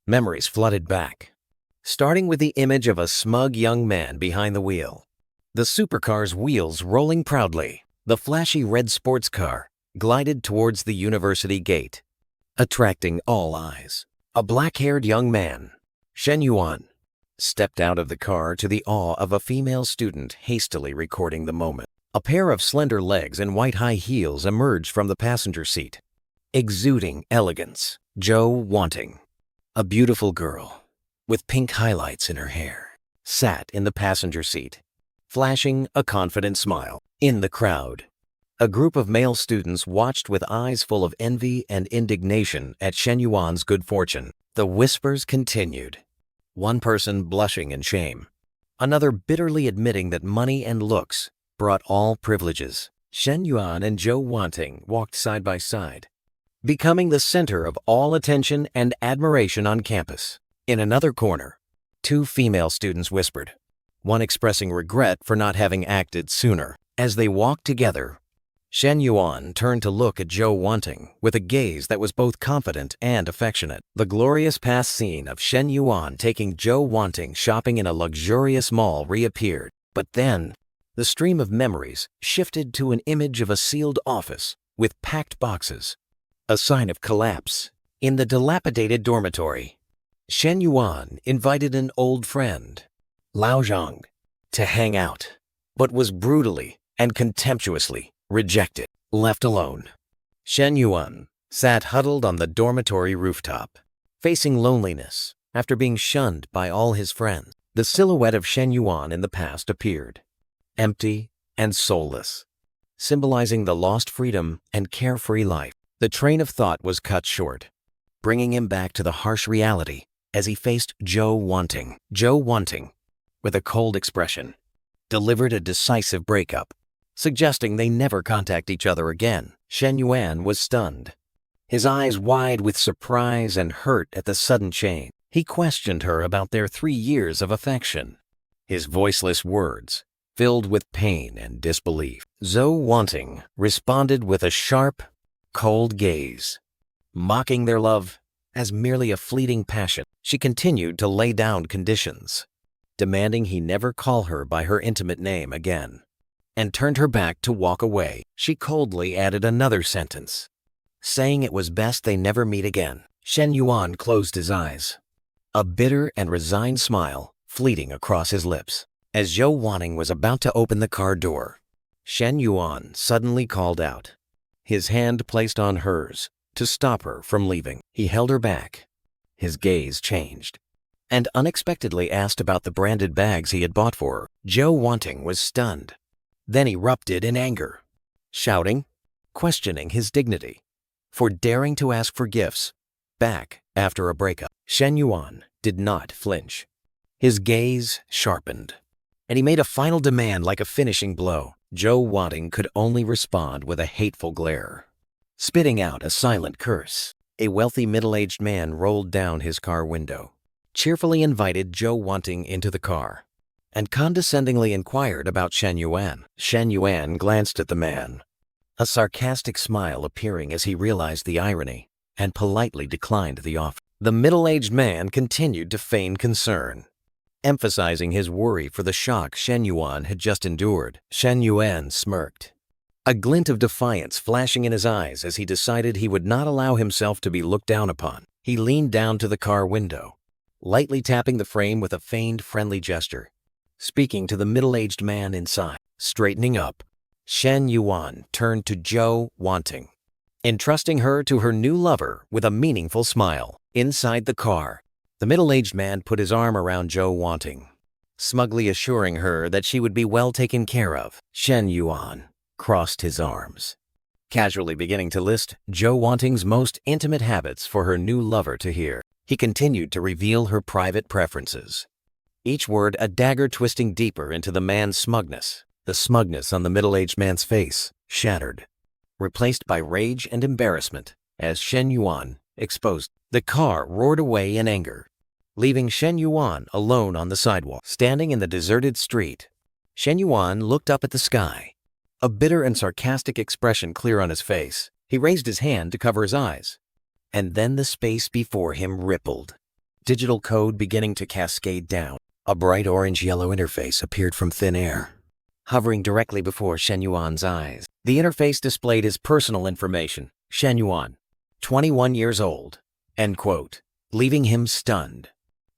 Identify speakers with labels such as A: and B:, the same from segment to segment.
A: Memories flooded back, starting with the image of a smug young man behind the wheel. The supercar's wheels rolling proudly, the flashy red sports car glided towards the university gate, attracting all eyes. A black-haired young man, Shen Yuan, stepped out of the car to the awe of a female student hastily recording the moment. A pair of slender legs and white high heels emerged from the passenger seat, exuding elegance. Zhou Wanting, a beautiful girl with pink highlights in her hair, sat in the passenger seat, flashing a confident smile. In the crowd, a group of male students watched with eyes full of envy and indignation at Shen Yuan's good fortune. The whispers continued, one person blushing in shame, another bitterly admitting that money and looks brought all privileges. Shen Yuan and Zhou Wanting walked side by side, becoming the center of all attention and admiration on campus. In another corner, two female students whispered, one expressing regret for not having acted sooner. As they walked together, Shen Yuan turned to look at Zhou Wanting with a gaze that was both confident and affectionate. The glorious past scene of Shen Yuan taking Zhou Wanting shopping in a luxurious mall reappeared. But then, the stream of memories shifted to an image of a sealed office with packed boxes, a sign of collapse. In the dilapidated dormitory, Shen Yuan invited an old friend, Lao Zhang, to hang out, but was brutally and contemptuously rejected. Left alone, Shen Yuan sat huddled on the dormitory rooftop, facing loneliness after being shunned by all his friends. The silhouette of Shen Yuan in the past appeared, empty and soulless, symbolizing the lost freedom and carefree life. The train of thought was cut short, bringing him back to the harsh reality as he faced Zhou Wanting. Zhou Wanting, with a cold expression, delivered a decisive breakup, suggesting they never contact each other again. Shen Yuan was stunned, his eyes wide with surprise and hurt at the sudden change. He questioned her about their 3 years of affection, his voiceless words filled with pain and disbelief. Zhou Wanting responded with a sharp, cold gaze, mocking their love as merely a fleeting passion. She continued to lay down conditions, demanding he never call her by her intimate name again, and turned her back to walk away. She coldly added another sentence, saying it was best they never meet again. Shen Yuan closed his eyes, a bitter and resigned smile fleeting across his lips. As Zhou Wanting was about to open the car door, Shen Yuan suddenly called out, his hand placed on hers to stop her from leaving. He held her back, his gaze changed, and unexpectedly asked about the branded bags he had bought for her. Zhou Wanting was stunned, then erupted in anger, shouting, questioning his dignity for daring to ask for gifts back after a breakup. Shen Yuan did not flinch. His gaze sharpened, and he made a final demand like a finishing blow. Zhou Wanting could only respond with a hateful glare, spitting out a silent curse. A wealthy middle-aged man rolled down his car window, cheerfully invited Zhou Wanting into the car, and condescendingly inquired about Shen Yuan. Shen Yuan glanced at the man, a sarcastic smile appearing as he realized the irony, and politely declined the offer. The middle-aged man continued to feign concern, emphasizing his worry for the shock Shen Yuan had just endured. Shen Yuan smirked, a glint of defiance flashing in his eyes as he decided he would not allow himself to be looked down upon. He leaned down to the car window, lightly tapping the frame with a feigned friendly gesture, speaking to the middle-aged man inside. Straightening up, Shen Yuan turned to Zhou Wanting, entrusting her to her new lover with a meaningful smile. Inside the car, the middle-aged man put his arm around Zhou Wanting, smugly assuring her that she would be well taken care of. Shen Yuan crossed his arms, casually beginning to list Zhou Wanting's most intimate habits for her new lover to hear. He continued to reveal her private preferences, each word a dagger twisting deeper into the man's smugness. The smugness on the middle-aged man's face shattered, replaced by rage and embarrassment as Shen Yuan exposed. The car roared away in anger, leaving Shen Yuan alone on the sidewalk. Standing in the deserted street, Shen Yuan looked up at the sky, a bitter and sarcastic expression clear on his face. He raised his hand to cover his eyes, and then the space before him rippled, digital code beginning to cascade down. A bright orange-yellow interface appeared from thin air, hovering directly before Shen Yuan's eyes. The interface displayed his personal information: Shen Yuan, 21 years old, end quote, leaving him stunned,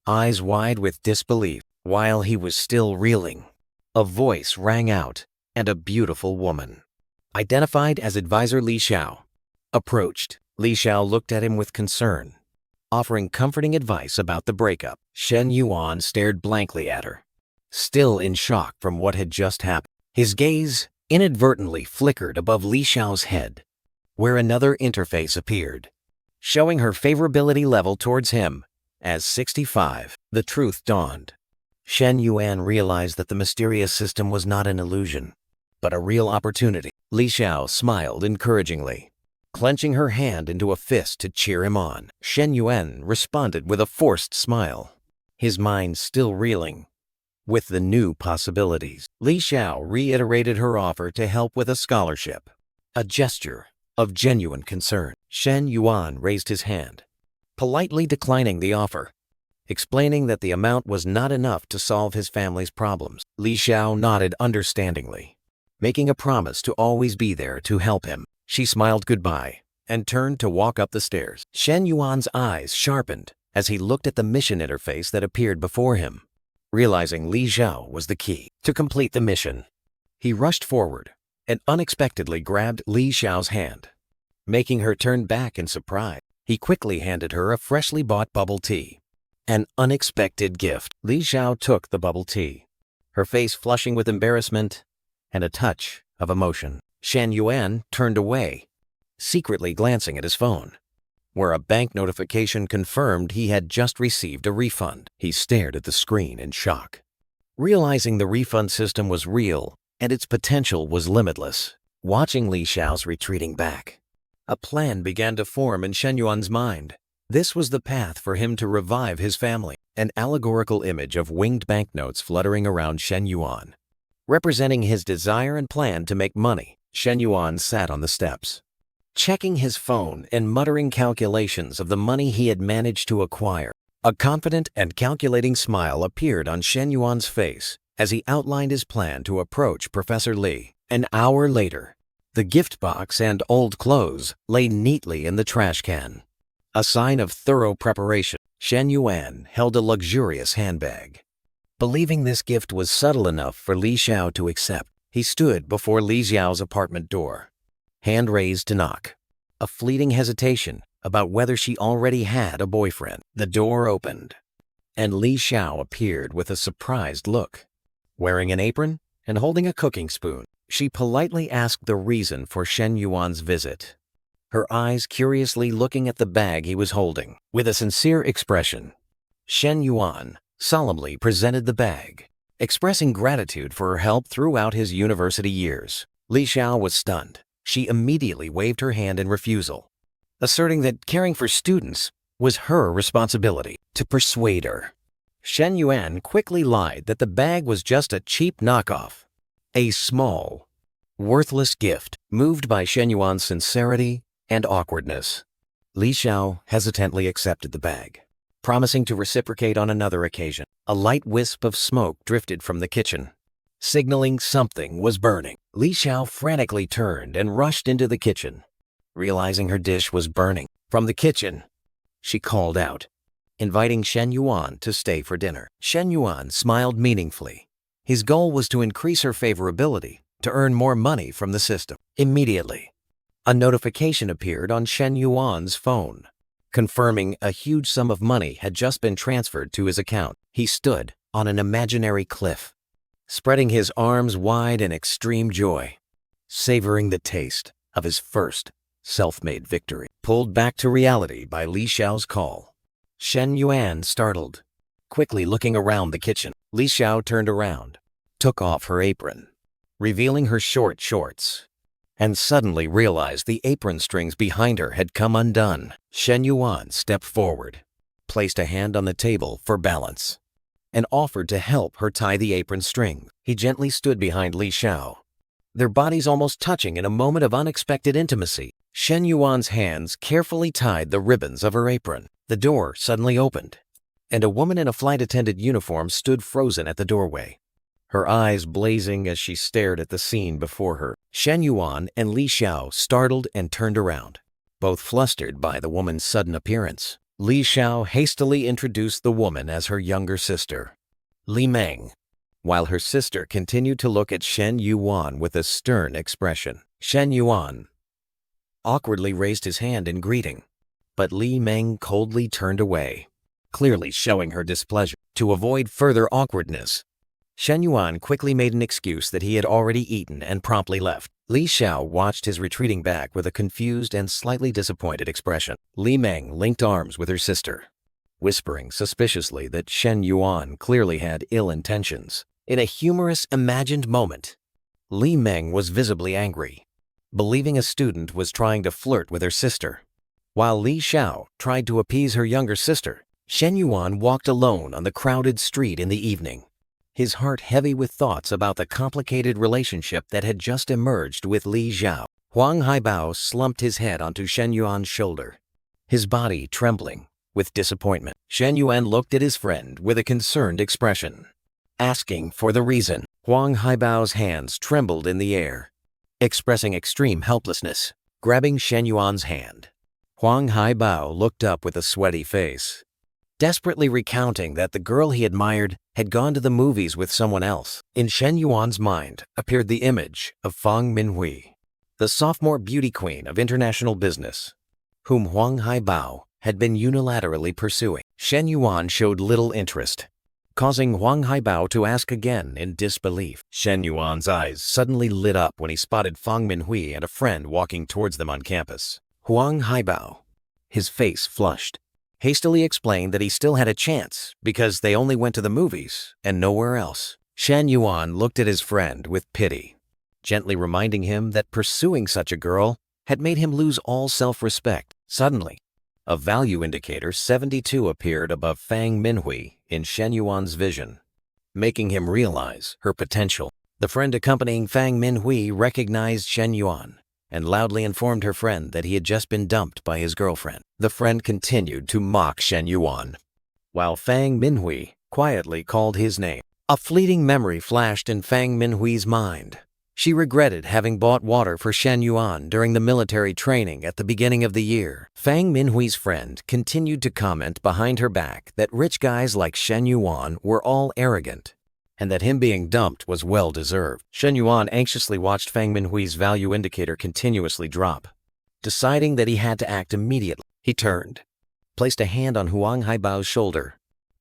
A: eyes wide with disbelief. While he was still reeling, a voice rang out, and a beautiful woman, identified as advisor Li Xiao, approached. Li Xiao looked at him with concern, offering comforting advice about the breakup. Shen Yuan stared blankly at her, still in shock from what had just happened. His gaze inadvertently flickered above Li Xiao's head, where another interface appeared, showing her favorability level towards him as 65. The truth dawned. Shen Yuan realized that the mysterious system was not an illusion, but a real opportunity. Li Xiao smiled encouragingly, clenching her hand into a fist to cheer him on. Shen Yuan responded with a forced smile, his mind still reeling with the new possibilities. Li Xiao reiterated her offer to help with a scholarship, a gesture of genuine concern. Shen Yuan raised his hand, politely declining the offer, explaining that the amount was not enough to solve his family's problems. Li Xiao nodded understandingly, making a promise to always be there to help him. She smiled goodbye and turned to walk up the stairs. Shen Yuan's eyes sharpened as he looked at the mission interface that appeared before him. Realizing Li Xiao was the key to complete the mission, he rushed forward and unexpectedly grabbed Li Xiao's hand, making her turn back in surprise. He quickly handed her a freshly bought bubble tea, an unexpected gift. Li Xiao took the bubble tea, her face flushing with embarrassment and a touch of emotion. Shen Yuan turned away, secretly glancing at his phone, where a bank notification confirmed he had just received a refund. He stared at the screen in shock, realizing the refund system was real and its potential was limitless. Watching Li Xiao's retreating back, a plan began to form in Shen Yuan's mind. This was the path for him to revive his family. An allegorical image of winged banknotes fluttering around Shen Yuan, representing his desire and plan to make money. Shen Yuan sat on the steps, checking his phone and muttering calculations of the money he had managed to acquire. A confident and calculating smile appeared on Shen Yuan's face as he outlined his plan to approach Professor Li. An hour later, the gift box and old clothes lay neatly in the trash can, a sign of thorough preparation. Shen Yuan held a luxurious handbag, believing this gift was subtle enough for Li Xiao to accept. He stood before Li Xiao's apartment door, hand raised to knock, a fleeting hesitation about whether she already had a boyfriend. The door opened, and Li Xiao appeared with a surprised look. Wearing an apron and holding a cooking spoon, she politely asked the reason for Shen Yuan's visit, her eyes curiously looking at the bag he was holding. With a sincere expression, Shen Yuan solemnly presented the bag, expressing gratitude for her help throughout his university years. Li Xiao was stunned. She immediately waved her hand in refusal, asserting that caring for students was her responsibility. To persuade her, Shen Yuan quickly lied that the bag was just a cheap knockoff, a small, worthless gift. Moved by Shen Yuan's sincerity and awkwardness, Li Xiao hesitantly accepted the bag, promising to reciprocate on another occasion. A light wisp of smoke drifted from the kitchen, signaling something was burning. Li Xiao frantically turned and rushed into the kitchen, realizing her dish was burning. From the kitchen, she called out, inviting Shen Yuan to stay for dinner. Shen Yuan smiled meaningfully. His goal was to increase her favorability, to earn more money from the system. Immediately, a notification appeared on Shen Yuan's phone, confirming a huge sum of money had just been transferred to his account. He stood on an imaginary cliff, spreading his arms wide in extreme joy, savoring the taste of his first self-made victory. Pulled back to reality by Li Xiao's call, Shen Yuan startled, quickly looking around the kitchen. Li Xiao turned around, took off her apron, revealing her short shorts, and suddenly realized the apron strings behind her had come undone. Shen Yuan stepped forward, placed a hand on the table for balance, and offered to help her tie the apron string. He gently stood behind Li Xiao, their bodies almost touching in a moment of unexpected intimacy. Shen Yuan's hands carefully tied the ribbons of her apron. The door suddenly opened, and a woman in a flight attendant uniform stood frozen at the doorway, her eyes blazing as she stared at the scene before her. Shen Yuan and Li Xiao startled and turned around, both flustered by the woman's sudden appearance. Li Xiao hastily introduced the woman as her younger sister, Li Meng, while her sister continued to look at Shen Yuan with a stern expression. Shen Yuan awkwardly raised his hand in greeting, but Li Meng coldly turned away, clearly showing her displeasure. To avoid further awkwardness, Shen Yuan quickly made an excuse that he had already eaten and promptly left. Li Xiao watched his retreating back with a confused and slightly disappointed expression. Li Meng linked arms with her sister, whispering suspiciously that Shen Yuan clearly had ill intentions. In a humorous, imagined moment, Li Meng was visibly angry, believing a student was trying to flirt with her sister. While Li Xiao tried to appease her younger sister, Shen Yuan walked alone on the crowded street in the evening, his heart heavy with thoughts about the complicated relationship that had just emerged with Li Xiao. Huang Haibao slumped his head onto Shen Yuan's shoulder, his body trembling with disappointment. Shen Yuan looked at his friend with a concerned expression, asking for the reason. Huang Haibao's hands trembled in the air, expressing extreme helplessness. Grabbing Shen Yuan's hand, Huang Haibao looked up with a sweaty face, desperately recounting that the girl he admired had gone to the movies with someone else. In Shen Yuan's mind appeared the image of Fang Minhui, the sophomore beauty queen of international business, whom Huang Haibao had been unilaterally pursuing. Shen Yuan showed little interest, causing Huang Haibao to ask again in disbelief. Shen Yuan's eyes suddenly lit up when he spotted Fang Minhui and a friend walking towards them on campus. Huang Haibao, his face flushed, hastily explained that he still had a chance because they only went to the movies and nowhere else. Shen Yuan looked at his friend with pity, gently reminding him that pursuing such a girl had made him lose all self-respect. Suddenly, a value indicator 72 appeared above Fang Minhui in Shen Yuan's vision, making him realize her potential. The friend accompanying Fang Minhui recognized Shen Yuan and loudly informed her friend that he had just been dumped by his girlfriend. The friend continued to mock Shen Yuan, while Fang Minhui quietly called his name. A fleeting memory flashed in Fang Minhui's mind. She regretted having bought water for Shen Yuan during the military training at the beginning of the year. Fang Minhui's friend continued to comment behind her back that rich guys like Shen Yuan were all arrogant, and that him being dumped was well-deserved. Shen Yuan anxiously watched Fang Minhui's value indicator continuously drop. Deciding that he had to act immediately, he turned, placed a hand on Huang Haibao's shoulder,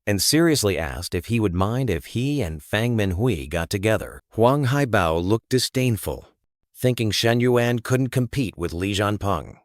A: and seriously asked if he would mind if he and Fang Minhui got together. Huang Haibao looked disdainful, thinking Shen Yuan couldn't compete with Li Jianpeng,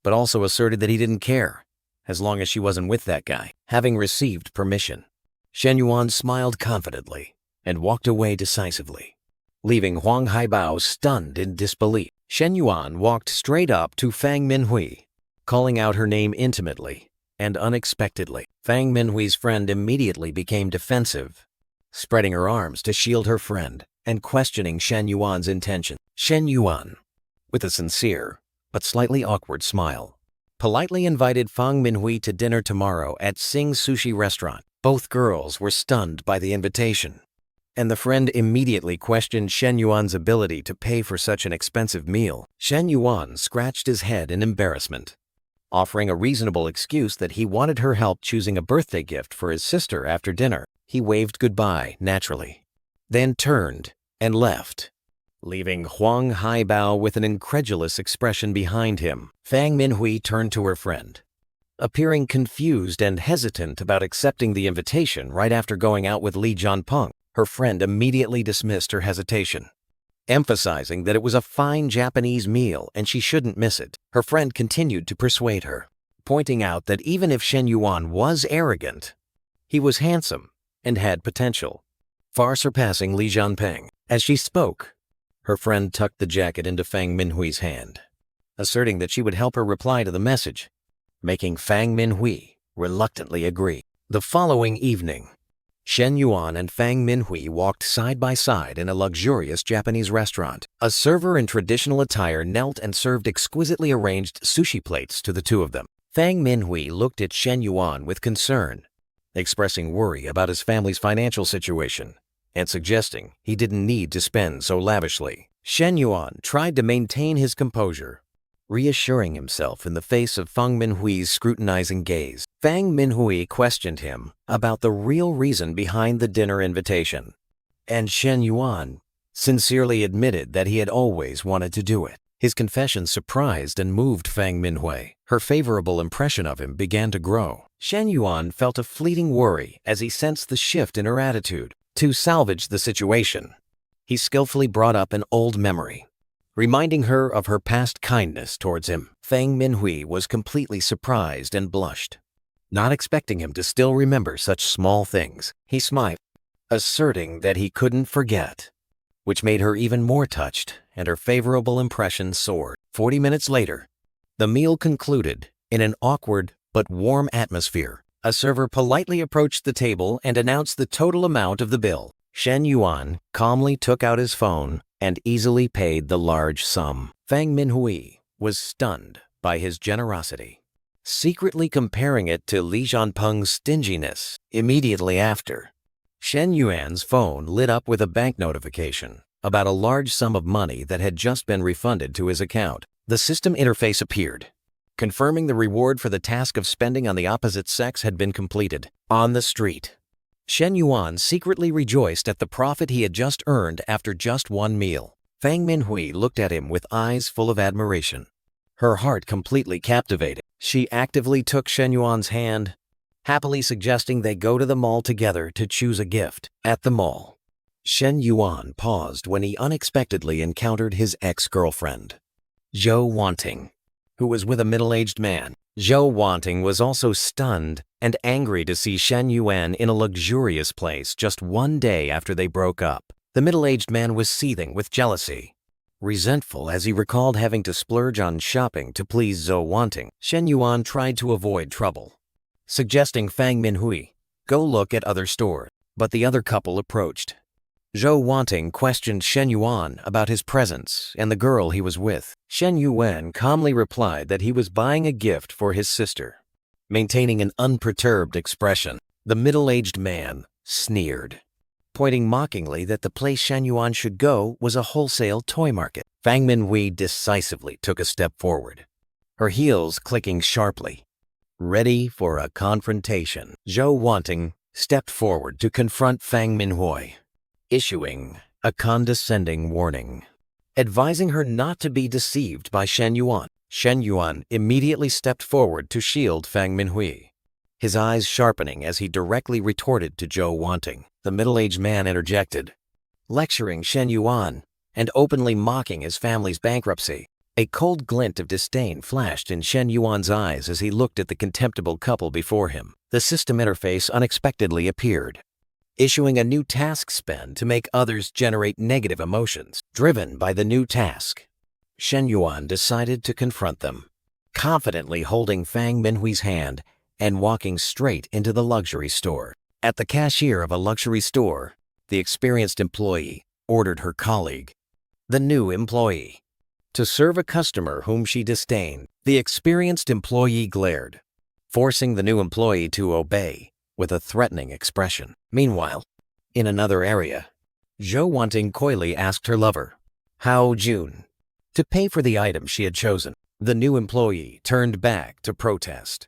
A: but also asserted that he didn't care, as long as she wasn't with that guy. Having received permission, Shen Yuan smiled confidently and walked away decisively, leaving Huang Haibao stunned in disbelief. Shen Yuan walked straight up to Fang Minhui, calling out her name intimately and unexpectedly. Fang Minhui's friend immediately became defensive, spreading her arms to shield her friend and questioning Shen Yuan's intention. Shen Yuan, with a sincere but slightly awkward smile, politely invited Fang Minhui to dinner tomorrow at Sing's sushi restaurant. Both girls were stunned by the invitation, and the friend immediately questioned Shen Yuan's ability to pay for such an expensive meal. Shen Yuan scratched his head in embarrassment, offering a reasonable excuse that he wanted her help choosing a birthday gift for his sister after dinner. He waved goodbye naturally, then turned and left, leaving Huang Haibao with an incredulous expression behind him. Fang Minhui turned to her friend, appearing confused and hesitant about accepting the invitation right after going out with Li Jianpeng. Her friend immediately dismissed her hesitation, emphasizing that it was a fine Japanese meal and she shouldn't miss it. Her friend continued to persuade her, pointing out that even if Shen Yuan was arrogant, he was handsome and had potential, far surpassing Li Jianpeng. As she spoke, her friend tucked the jacket into Fang Minhui's hand, asserting that she would help her reply to the message, making Fang Minhui reluctantly agree. The following evening, Shen Yuan and Fang Minhui walked side by side in a luxurious Japanese restaurant. A server in traditional attire knelt and served exquisitely arranged sushi plates to the two of them. Fang Minhui looked at Shen Yuan with concern, expressing worry about his family's financial situation and suggesting he didn't need to spend so lavishly. Shen Yuan tried to maintain his composure, reassuring himself in the face of Fang Minhui's scrutinizing gaze. Fang Minhui questioned him about the real reason behind the dinner invitation, and Shen Yuan sincerely admitted that he had always wanted to do it. His confession surprised and moved Fang Minhui. Her favorable impression of him began to grow. Shen Yuan felt a fleeting worry as he sensed the shift in her attitude. To salvage the situation, he skillfully brought up an old memory, reminding her of her past kindness towards him. Fang Minhui was completely surprised and blushed, not expecting him to still remember such small things. He smiled, asserting that he couldn't forget, which made her even more touched, and her favorable impression soared. 40 minutes later, the meal concluded in an awkward but warm atmosphere. A server politely approached the table and announced the total amount of the bill. Shen Yuan calmly took out his phone and easily paid the large sum. Fang Minhui was stunned by his generosity, secretly comparing it to Li Zhanpeng's stinginess. Immediately after, Shen Yuan's phone lit up with a bank notification about a large sum of money that had just been refunded to his account. The system interface appeared, confirming the reward for the task of spending on the opposite sex had been completed. On the street, Shen Yuan secretly rejoiced at the profit he had just earned after just one meal. Fang Minhui looked at him with eyes full of admiration, her heart completely captivated. She actively took Shen Yuan's hand, happily suggesting they go to the mall together to choose a gift. At the mall, Shen Yuan paused when he unexpectedly encountered his ex-girlfriend, Zhou Wanting, who was with a middle-aged man. Zhou Wanting was also stunned and angry to see Shen Yuan in a luxurious place just one day after they broke up. The middle-aged man was seething with jealousy, resentful as he recalled having to splurge on shopping to please Zhou Wanting. Shen Yuan tried to avoid trouble, suggesting Fang Minhui go look at other stores, but the other couple approached. Zhou Wanting questioned Shen Yuan about his presence and the girl he was with. Shen Yuan calmly replied that he was buying a gift for his sister, maintaining an unperturbed expression. The middle-aged man sneered, pointing mockingly that the place Shen Yuan should go was a wholesale toy market. Fang Minhui decisively took a step forward, her heels clicking sharply, ready for a confrontation. Zhou Wanting stepped forward to confront Fang Minhui, issuing a condescending warning, advising her not to be deceived by Shen Yuan. Shen Yuan immediately stepped forward to shield Fang Minhui, his eyes sharpening as he directly retorted to Zhou Wanting. The middle-aged man interjected, lecturing Shen Yuan and openly mocking his family's bankruptcy. A cold glint of disdain flashed in Shen Yuan's eyes as he looked at the contemptible couple before him. The system interface unexpectedly appeared, issuing a new task spend to make others generate negative emotions. Driven by the new task, Shen Yuan decided to confront them, confidently holding Fang Minhui's hand and walking straight into the luxury store. At the cashier of a luxury store, the experienced employee ordered her colleague, the new employee, to serve a customer whom she disdained. The experienced employee glared, forcing the new employee to obey with a threatening expression. Meanwhile, in another area, Zhou Wanting coyly asked her lover, Hao Jun, to pay for the item she had chosen. The new employee turned back to protest,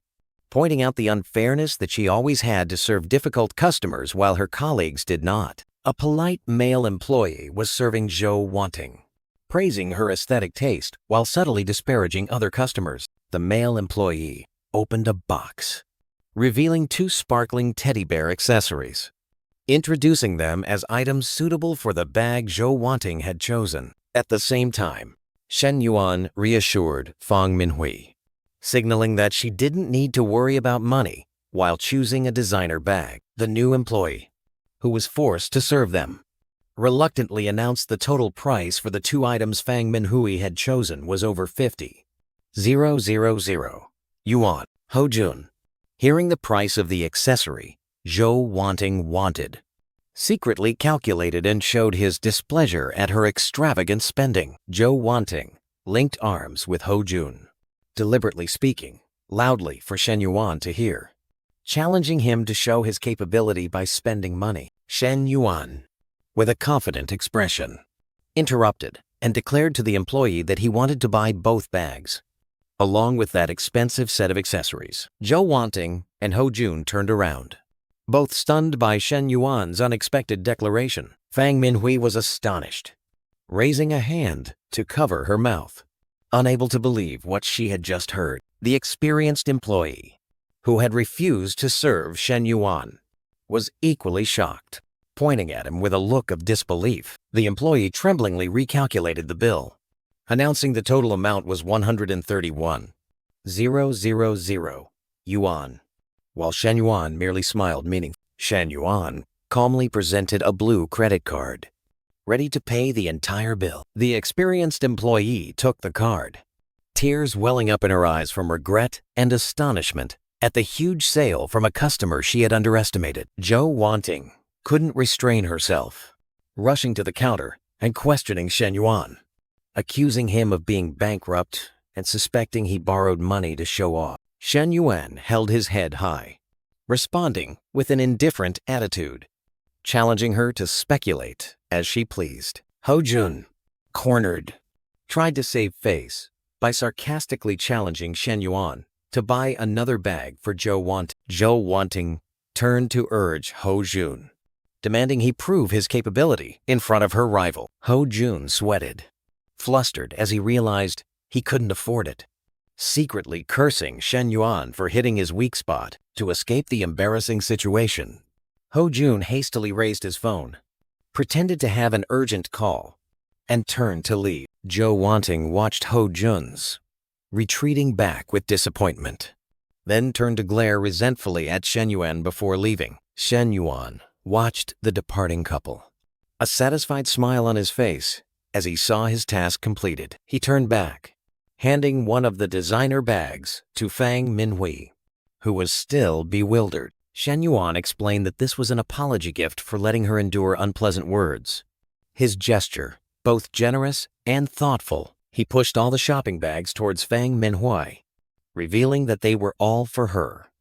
A: pointing out the unfairness that she always had to serve difficult customers while her colleagues did not. A polite male employee was serving Zhou Wanting, praising her aesthetic taste while subtly disparaging other customers. The male employee opened a box, revealing 2 sparkling teddy bear accessories, introducing them as items suitable for the bag Zhou Wanting had chosen. At the same time, Shen Yuan reassured Fang Minhui, signaling that she didn't need to worry about money while choosing a designer bag. The new employee, who was forced to serve them, reluctantly announced the total price for the 2 items Fang Minhui had chosen was over 50,000 yuan. Ho Jun, hearing the price of the accessory Zhou Wanting wanted, secretly calculated and showed his displeasure at her extravagant spending. Zhou Wanting linked arms with Ho Jun, deliberately speaking loudly for Shen Yuan to hear. challenging him to show his capability by spending money. Shen Yuan, with a confident expression, interrupted and declared to the employee that he wanted to buy both bags, along with that expensive set of accessories. Zhou Wanting and Ho Jun turned around, both stunned by Shen Yuan's unexpected declaration. Fang Minhui was astonished, raising a hand to cover her mouth, unable to believe what she had just heard. The experienced employee, who had refused to serve Shen Yuan, was equally shocked, pointing at him with a look of disbelief. The employee tremblingly recalculated the bill, announcing the total amount was 131,000 yuan, while Shen Yuan merely smiled meaningfully. Shen Yuan calmly presented a blue credit card, ready to pay the entire bill. The experienced employee took the card, tears welling up in her eyes from regret and astonishment at the huge sale from a customer she had underestimated. Zhou Wanting couldn't restrain herself, rushing to the counter and questioning Shen Yuan, accusing him of being bankrupt and suspecting he borrowed money to show off. Shen Yuan held his head high, responding with an indifferent attitude, challenging her to speculate as she pleased. Ho Jun, cornered, tried to save face by sarcastically challenging Shen Yuan to buy another bag for Zhou Wanting. Zhou Wanting turned to urge Ho Jun, demanding he prove his capability in front of her rival. Ho Jun sweated, flustered as he realized he couldn't afford it, secretly cursing Shen Yuan for hitting his weak spot to escape the embarrassing situation. Ho Jun hastily raised his phone, pretended to have an urgent call, and turned to leave. Zhou Wanting watched Ho Jun's retreating back with disappointment, then turned to glare resentfully at Shen Yuan before leaving. Shen Yuan watched the departing couple, a satisfied smile on his face as he saw his task completed. He turned back, handing one of the designer bags to Fang Minhui, who was still bewildered. Shen Yuan explained that this was an apology gift for letting her endure unpleasant words. His gesture, both generous and thoughtful, he pushed all the shopping bags towards Fang Minhui, revealing that they were all for her.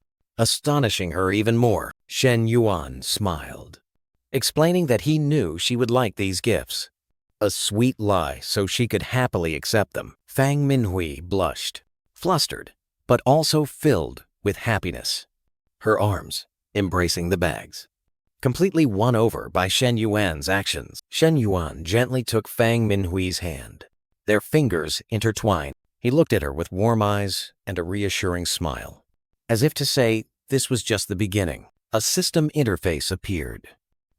A: Astonishing her even more, Shen Yuan smiled, explaining that he knew she would like these gifts. A sweet lie so she could happily accept them. Fang Minhui blushed, flustered, but also filled with happiness, her arms embracing the bags, completely won over by Shen Yuan's actions. Shen Yuan gently took Fang Minhui's hand, their fingers intertwined. He looked at her with warm eyes and a reassuring smile, as if to say this was just the beginning. A system interface appeared,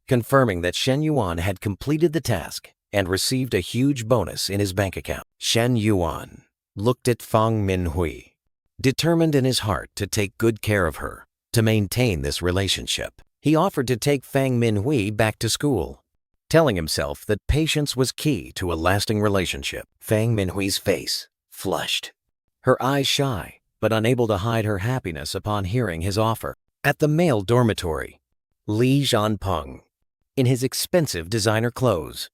A: confirming that Shen Yuan had completed the task and received a huge bonus in his bank account. Shen Yuan looked at Fang Minhui, determined in his heart to take good care of her, to maintain this relationship. He offered to take Fang Minhui back to school, telling himself that patience was key to a lasting relationship. Fang Minhui's face flushed, her eyes shy but unable to hide her happiness upon hearing his offer. At the male dormitory, Li Zhanpeng, in his expensive designer clothes,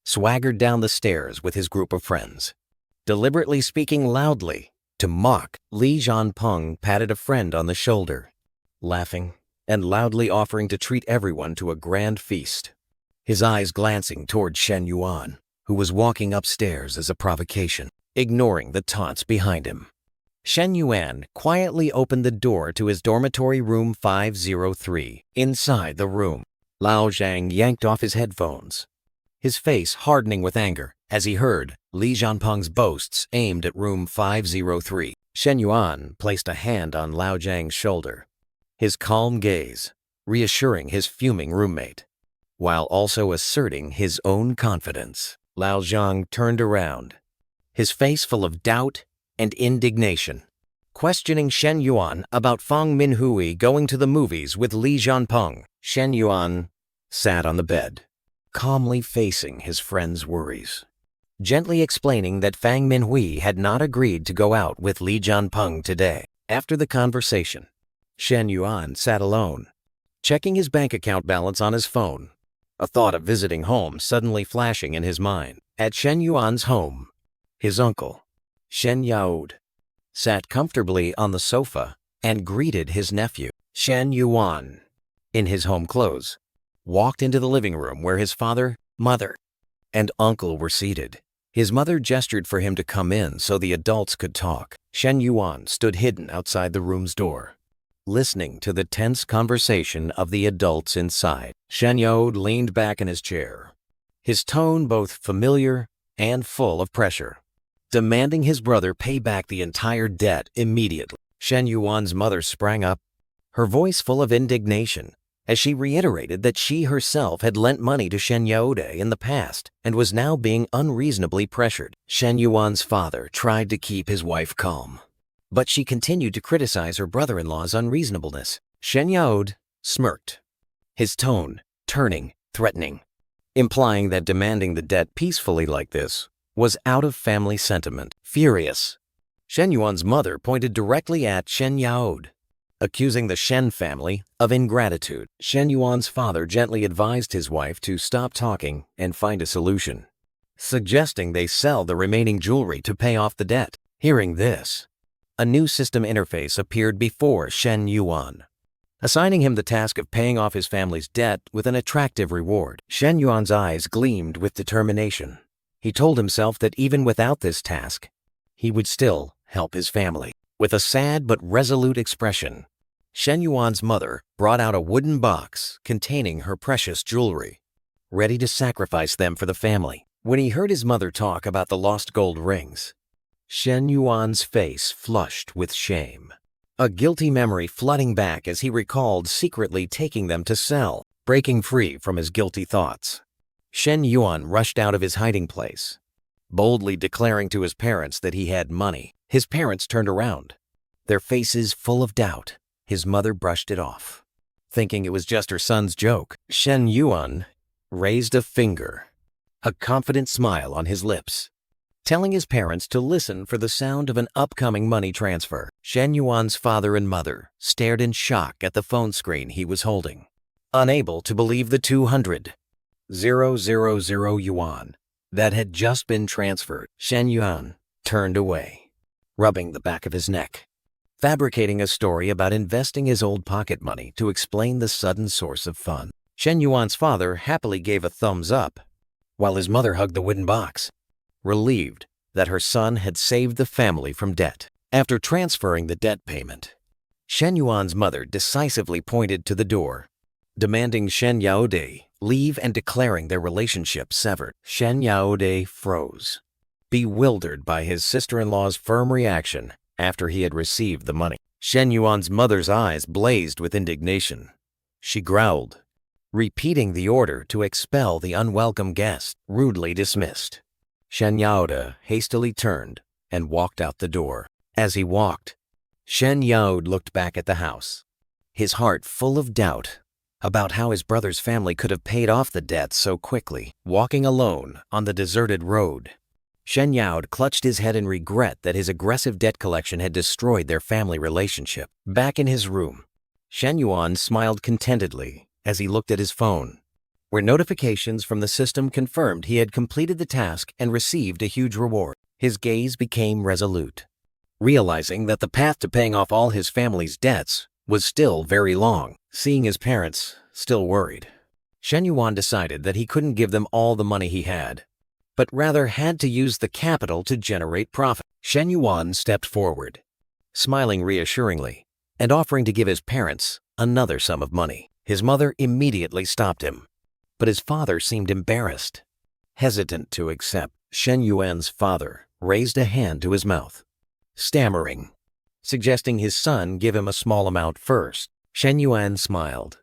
A: swaggered down the stairs with his group of friends, deliberately speaking loudly to mock. Li Zhanpeng patted a friend on the shoulder, laughing and loudly offering to treat everyone to a grand feast, his eyes glancing toward Shen Yuan, who was walking upstairs as a provocation, ignoring the taunts behind him. Shen Yuan quietly opened the door to his dormitory room 503. Inside the room, Lao Zhang yanked off his headphones, his face hardening with anger as he heard Li Zhanpeng's boasts aimed at room 503. Shen Yuan placed a hand on Lao Zhang's shoulder, his calm gaze reassuring his fuming roommate, while also asserting his own confidence. Lao Zhang turned around, his face full of doubt and indignation, questioning Shen Yuan about Fang Minhui going to the movies with Li Zhanpeng. Shen Yuan sat on the bed, calmly facing his friend's worries, gently explaining that Fang Minhui had not agreed to go out with Li Zhanpeng today. After the conversation, Shen Yuan sat alone, checking his bank account balance on his phone, a thought of visiting home suddenly flashing in his mind. At Shen Yuan's home, his uncle, Shen Yaod, sat comfortably on the sofa and greeted his nephew. Shen Yuan, in his home clothes, walked into the living room where his father, mother, and uncle were seated. His mother gestured for him to come in so the adults could talk. Shen Yuan stood hidden outside the room's door, listening to the tense conversation of the adults inside. Shen Yao leaned back in his chair, his tone both familiar and full of pressure, demanding his brother pay back the entire debt immediately. Shen Yuan's mother sprang up, her voice full of indignation, as she reiterated that she herself had lent money to Shen Yaode in the past and was now being unreasonably pressured. Shen Yuan's father tried to keep his wife calm, but she continued to criticize her brother-in-law's unreasonableness. Shen Yaode smirked, his tone turning threatening, implying that demanding the debt peacefully like this was out of family sentiment. Furious, Shen Yuan's mother pointed directly at Shen Yaode, accusing the Shen family of ingratitude. Shen Yuan's father gently advised his wife to stop talking and find a solution, suggesting they sell the remaining jewelry to pay off the debt. Hearing this, a new system interface appeared before Shen Yuan, assigning him the task of paying off his family's debt with an attractive reward. Shen Yuan's eyes gleamed with determination. He told himself that even without this task, he would still help his family. With a sad but resolute expression, Shen Yuan's mother brought out a wooden box containing her precious jewelry, ready to sacrifice them for the family. When he heard his mother talk about the lost gold rings, Shen Yuan's face flushed with shame, a guilty memory flooding back as he recalled secretly taking them to sell. Breaking free from his guilty thoughts, Shen Yuan rushed out of his hiding place, boldly declaring to his parents that he had money. His parents turned around, their faces full of doubt. His mother brushed it off, thinking it was just her son's joke. Shen Yuan raised a finger, a confident smile on his lips, telling his parents to listen for the sound of an upcoming money transfer. Shen Yuan's father and mother stared in shock at the phone screen he was holding, unable to believe the 200,000 yuan that had just been transferred. Shen Yuan turned away, rubbing the back of his neck, fabricating a story about investing his old pocket money to explain the sudden source of funds. Shen Yuan's father happily gave a thumbs up, while his mother hugged the wooden box, relieved that her son had saved the family from debt. After transferring the debt payment, Shen Yuan's mother decisively pointed to the door, demanding Shen Yaode leave and declaring their relationship severed. Shen Yaode froze, bewildered by his sister-in-law's firm reaction after he had received the money. Shen Yuan's mother's eyes blazed with indignation. She growled, repeating the order to expel the unwelcome guest, rudely dismissed. Shen Yaode hastily turned and walked out the door. As he walked, Shen Yaode looked back at the house, his heart full of doubt about how his brother's family could have paid off the debt so quickly. Walking alone on the deserted road, Shen Yaode clutched his head in regret that his aggressive debt collection had destroyed their family relationship. Back in his room, Shen Yuan smiled contentedly as he looked at his phone, where notifications from the system confirmed he had completed the task and received a huge reward. His gaze became resolute, realizing that the path to paying off all his family's debts was still very long. Seeing his parents still worried, Shen Yuan decided that he couldn't give them all the money he had, but rather had to use the capital to generate profit. Shen Yuan stepped forward, smiling reassuringly and offering to give his parents another sum of money. His mother immediately stopped him, but his father seemed embarrassed, hesitant to accept. Shen Yuan's father raised a hand to his mouth, stammering, suggesting his son give him a small amount first. Shen Yuan smiled,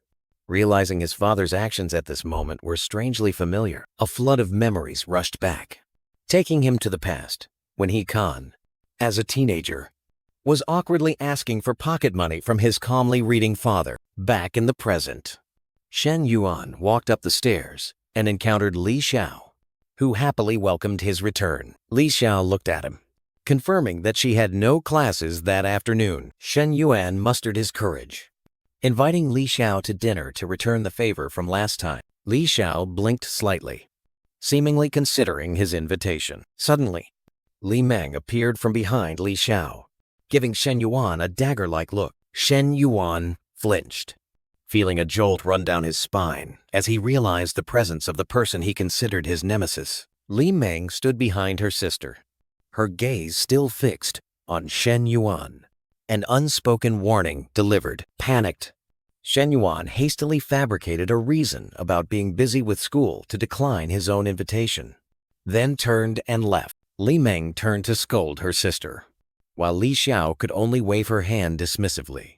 A: realizing his father's actions at this moment were strangely familiar. A flood of memories rushed back, taking him to the past, when he, as a teenager, was awkwardly asking for pocket money from his calmly reading father. Back in the present, Shen Yuan walked up the stairs and encountered Li Xiao, who happily welcomed his return. Li Xiao looked at him, confirming that she had no classes that afternoon. Shen Yuan mustered his courage, inviting Li Xiao to dinner to return the favor from last time. Li Xiao blinked slightly, seemingly considering his invitation. Suddenly, Li Meng appeared from behind Li Xiao, giving Shen Yuan a dagger-like look. Shen Yuan flinched, feeling a jolt run down his spine as he realized the presence of the person he considered his nemesis. Li Meng stood behind her sister, her gaze still fixed on Shen Yuan. An unspoken warning delivered. Panicked, Shen Yuan hastily fabricated a reason about being busy with school to decline his own invitation, then turned and left. Li Meng turned to scold her sister, while Li Xiao could only wave her hand dismissively,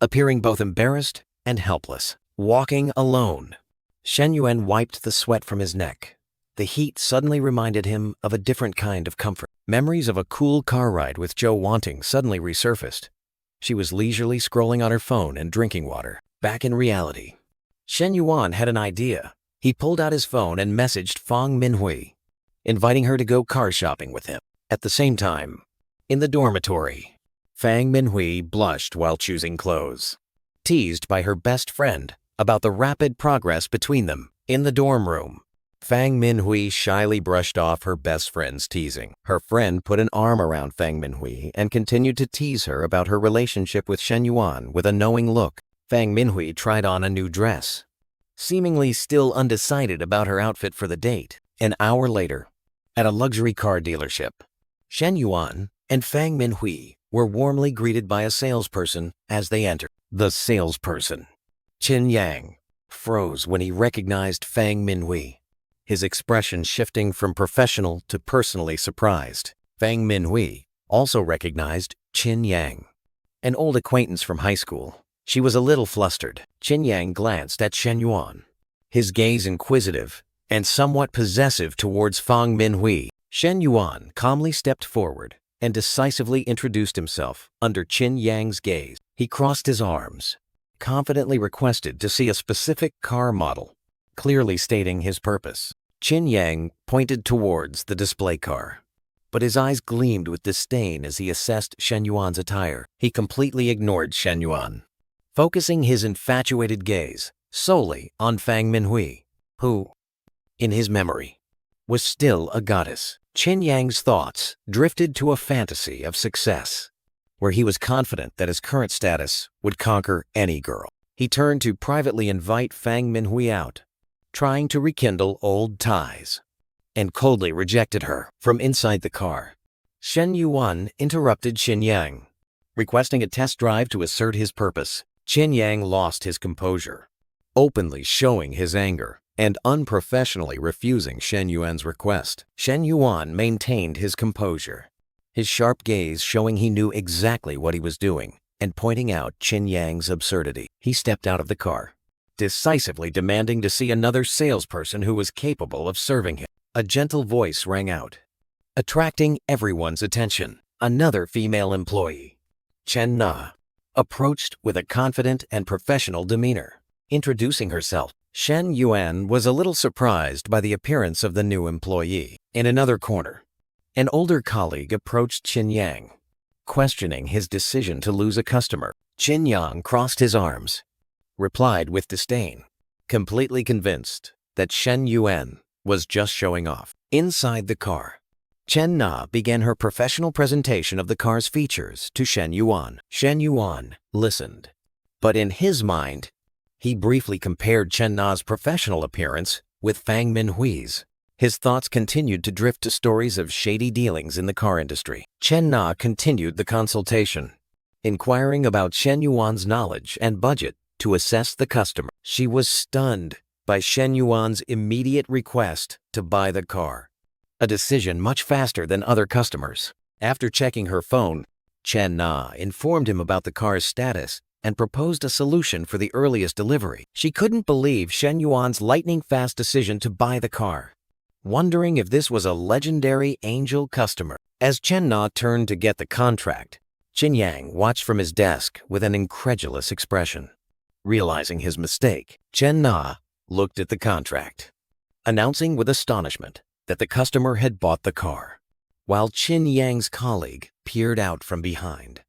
A: appearing both embarrassed and helpless. Walking alone, Shen Yuan wiped the sweat from his neck. The heat suddenly reminded him of a different kind of comfort. Memories of a cool car ride with Zhou Wanting suddenly resurfaced. She was leisurely scrolling on her phone and drinking water. Back in reality, Shen Yuan had an idea. He pulled out his phone and messaged Fang Minhui, inviting her to go car shopping with him. At the same time, in the dormitory, Fang Minhui blushed while choosing clothes, teased by her best friend about the rapid progress between them. In the dorm room, Fang Minhui shyly brushed off her best friend's teasing. Her friend put an arm around Fang Minhui and continued to tease her about her relationship with Shen Yuan with a knowing look. Fang Minhui tried on a new dress, seemingly still undecided about her outfit for the date. An hour later, at a luxury car dealership, Shen Yuan and Fang Minhui were warmly greeted by a salesperson as they entered. The salesperson, Qin Yang, froze when he recognized Fang Minhui, his expression shifting from professional to personally surprised. Fang Minhui also recognized Qin Yang, an old acquaintance from high school. She was a little flustered. Qin Yang glanced at Shen Yuan, his gaze inquisitive and somewhat possessive towards Fang Minhui. Shen Yuan calmly stepped forward and decisively introduced himself under Qin Yang's gaze. He crossed his arms, confidently requested to see a specific car model, clearly stating his purpose. Qin Yang pointed towards the display car, but his eyes gleamed with disdain as he assessed Shen Yuan's attire. He completely ignored Shen Yuan, focusing his infatuated gaze solely on Fang Minhui, who, in his memory, was still a goddess. Qin Yang's thoughts drifted to a fantasy of success, where he was confident that his current status would conquer any girl. He turned to privately invite Fang Minhui out, trying to rekindle old ties, and coldly rejected her. From inside the car, Shen Yuan interrupted Qin Yang, requesting a test drive to assert his purpose. Qin Yang lost his composure, openly showing his anger and unprofessionally refusing Shen Yuan's request. Shen Yuan maintained his composure, his sharp gaze showing he knew exactly what he was doing and pointing out Qin Yang's absurdity. He stepped out of the car, decisively demanding to see another salesperson who was capable of serving him. A gentle voice rang out, attracting everyone's attention. Another female employee, Chen Na, approached with a confident and professional demeanor. Introducing herself, Shen Yuan was a little surprised by the appearance of the new employee. In another corner, an older colleague approached Qin Yang, questioning his decision to lose a customer. Qin Yang crossed his arms, replied with disdain, completely convinced that Shen Yuan was just showing off. Inside the car, Chen Na began her professional presentation of the car's features to Shen Yuan. Shen Yuan listened, but in his mind, he briefly compared Chen Na's professional appearance with Fang Minhui's. His thoughts continued to drift to stories of shady dealings in the car industry. Chen Na continued the consultation, inquiring about Shen Yuan's knowledge and budget to assess the customer. She was stunned by Shen Yuan's immediate request to buy the car, a decision much faster than other customers. After checking her phone, Chen Na informed him about the car's status and proposed a solution for the earliest delivery. She couldn't believe Shen Yuan's lightning-fast decision to buy the car, wondering if this was a legendary angel customer. As Chen Na turned to get the contract, Qin Yang watched from his desk with an incredulous expression. Realizing his mistake, Chen Na looked at the contract, announcing with astonishment that the customer had bought the car, while Qin Yang's colleague peered out from behind,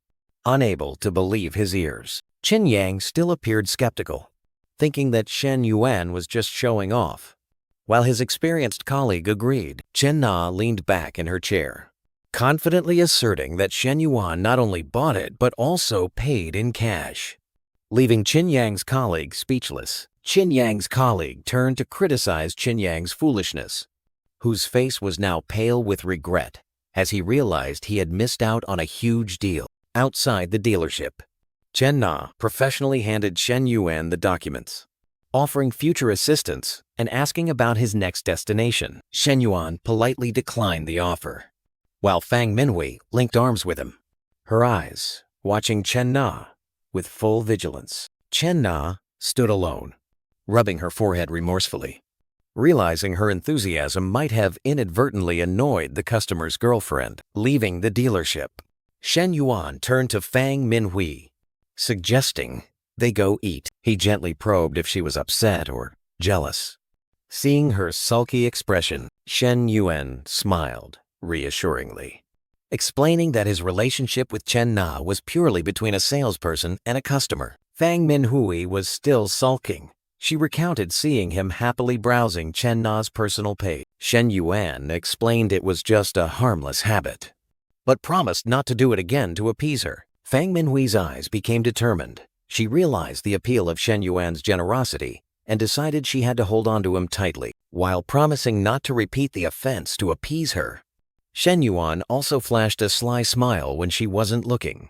A: unable to believe his ears. Qin Yang still appeared skeptical, thinking that Shen Yuan was just showing off, while his experienced colleague agreed. Chen Na leaned back in her chair, confidently asserting that Shen Yuan not only bought it but also paid in cash. leaving Qin Yang's colleague speechless. Qin Yang's colleague turned to criticize Qin Yang's foolishness, whose face was now pale with regret as he realized he had missed out on a huge deal. Outside the dealership, Chen Na professionally handed Shen Yuan the documents, offering future assistance and asking about his next destination. Shen Yuan politely declined the offer, while Fang Minhui linked arms with him, her eyes watching Chen Na with full vigilance. Chen Na stood alone, rubbing her forehead remorsefully, realizing her enthusiasm might have inadvertently annoyed the customer's girlfriend. Leaving the dealership, Shen Yuan turned to Fang Minhui, suggesting they go eat. He gently probed if she was upset or jealous. Seeing her sulky expression, Shen Yuan smiled reassuringly, explaining that his relationship with Chen Na was purely between a salesperson and a customer. Fang Minhui was still sulking. She recounted seeing him happily browsing Chen Na's personal page. Shen Yuan explained it was just a harmless habit, but promised not to do it again to appease her. Fang Minhui's eyes became determined. She realized the appeal of Shen Yuan's generosity and decided she had to hold on to him tightly, while promising not to repeat the offense to appease her. Shen Yuan also flashed a sly smile when she wasn't looking,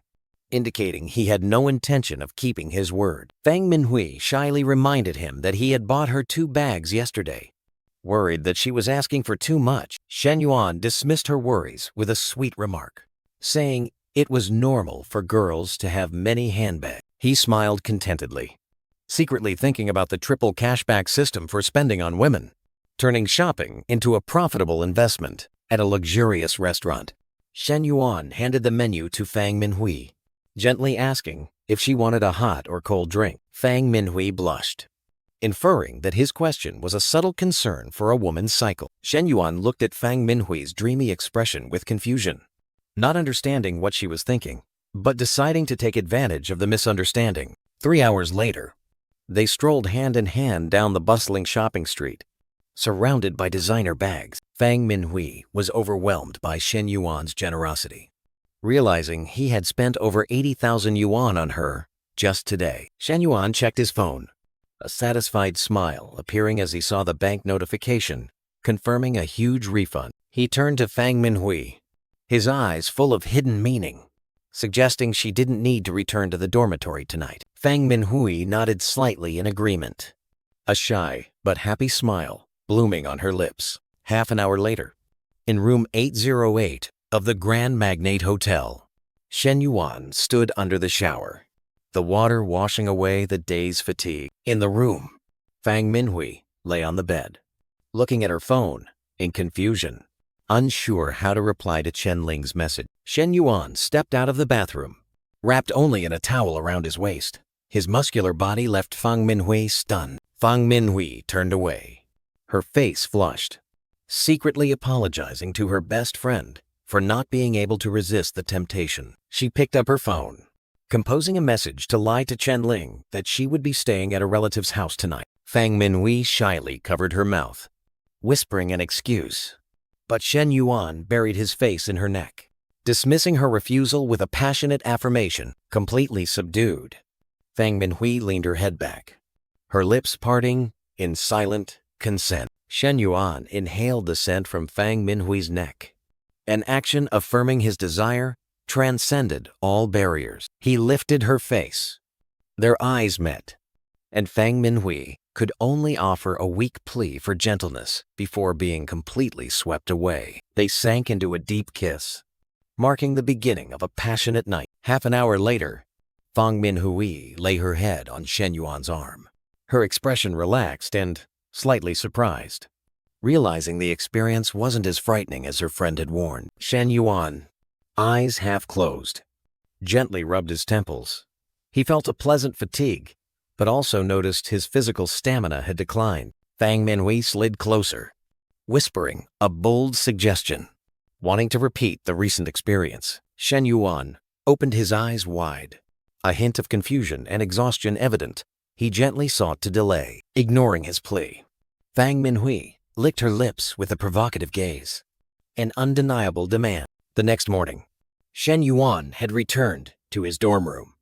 A: indicating he had no intention of keeping his word. Fang Minhui shyly reminded him that he had bought her 2 bags yesterday. Worried that she was asking for too much, Shen Yuan dismissed her worries with a sweet remark, saying it was normal for girls to have many handbags. He smiled contentedly, secretly thinking about the triple cashback system for spending on women, turning shopping into a profitable investment. At a luxurious restaurant, Shen Yuan handed the menu to Fang Minhui, gently asking if she wanted a hot or cold drink. Fang Minhui blushed, inferring that his question was a subtle concern for a woman's cycle. Shen Yuan looked at Fang Minhui's dreamy expression with confusion, not understanding what she was thinking, but deciding to take advantage of the misunderstanding. 3 hours later, they strolled hand in hand down the bustling shopping street, surrounded by designer bags. Fang Minhui was overwhelmed by Shen Yuan's generosity, realizing he had spent over 80,000 yuan on her just today. Shen Yuan checked his phone, a satisfied smile appearing as he saw the bank notification confirming a huge refund. He turned to Fang Minhui, his eyes full of hidden meaning, suggesting she didn't need to return to the dormitory tonight. Fang Minhui nodded slightly in agreement, a shy but happy smile blooming on her lips. Half an hour later, in room 808 of the Grand Magnate Hotel, Shen Yuan stood under the shower, the water washing away the day's fatigue. In the room, Fang Minhui lay on the bed, looking at her phone in confusion, unsure how to reply to Chen Ling's message. Shen Yuan stepped out of the bathroom, wrapped only in a towel around his waist. His muscular body left Fang Minhui stunned. Fang Minhui turned away, her face flushed, secretly apologizing to her best friend for not being able to resist the temptation. She picked up her phone, composing a message to lie to Chen Ling that she would be staying at a relative's house tonight. Fang Minhui shyly covered her mouth, whispering an excuse, but Shen Yuan buried his face in her neck, dismissing her refusal with a passionate affirmation. Completely subdued, Fang Minhui leaned her head back, her lips parting in silent consent. Shen Yuan inhaled the scent from Fang Minhui's neck, an action affirming his desire transcended all barriers. He lifted her face. Their eyes met, and Fang Minhui could only offer a weak plea for gentleness before being completely swept away. They sank into a deep kiss, marking the beginning of a passionate night. Half an hour later, Fang Minhui lay her head on Shen Yuan's arm, her expression relaxed and slightly surprised, realizing the experience wasn't as frightening as her friend had warned. Shen Yuan, eyes half closed, gently rubbed his temples. He felt a pleasant fatigue, but also noticed his physical stamina had declined. Fang Minhui slid closer, whispering a bold suggestion, wanting to repeat the recent experience. Shen Yuan opened his eyes wide, a hint of confusion and exhaustion evident. He gently sought to delay, ignoring his plea. Fang Minhui licked her lips with a provocative gaze, an undeniable demand. The next morning, Shen Yuan had returned to his dorm room,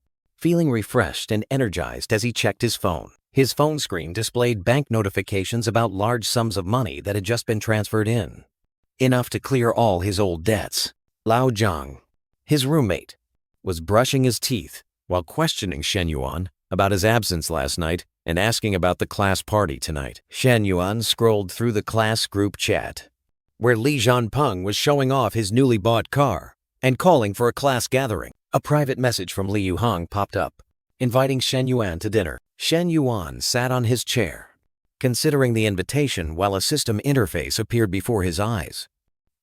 A: feeling refreshed and energized as he checked his phone. His phone screen displayed bank notifications about large sums of money that had just been transferred in. Enough to clear all his old debts. Lao Zhang, his roommate, was brushing his teeth while questioning Shen Yuan about his absence last night and asking about the class party tonight. Shen Yuan scrolled through the class group chat, where Li Zhanpeng was showing off his newly bought car and calling for a class gathering. A private message from Li Yuhang popped up, inviting Shen Yuan to dinner. Shen Yuan sat on his chair, considering the invitation while a system interface appeared before his eyes,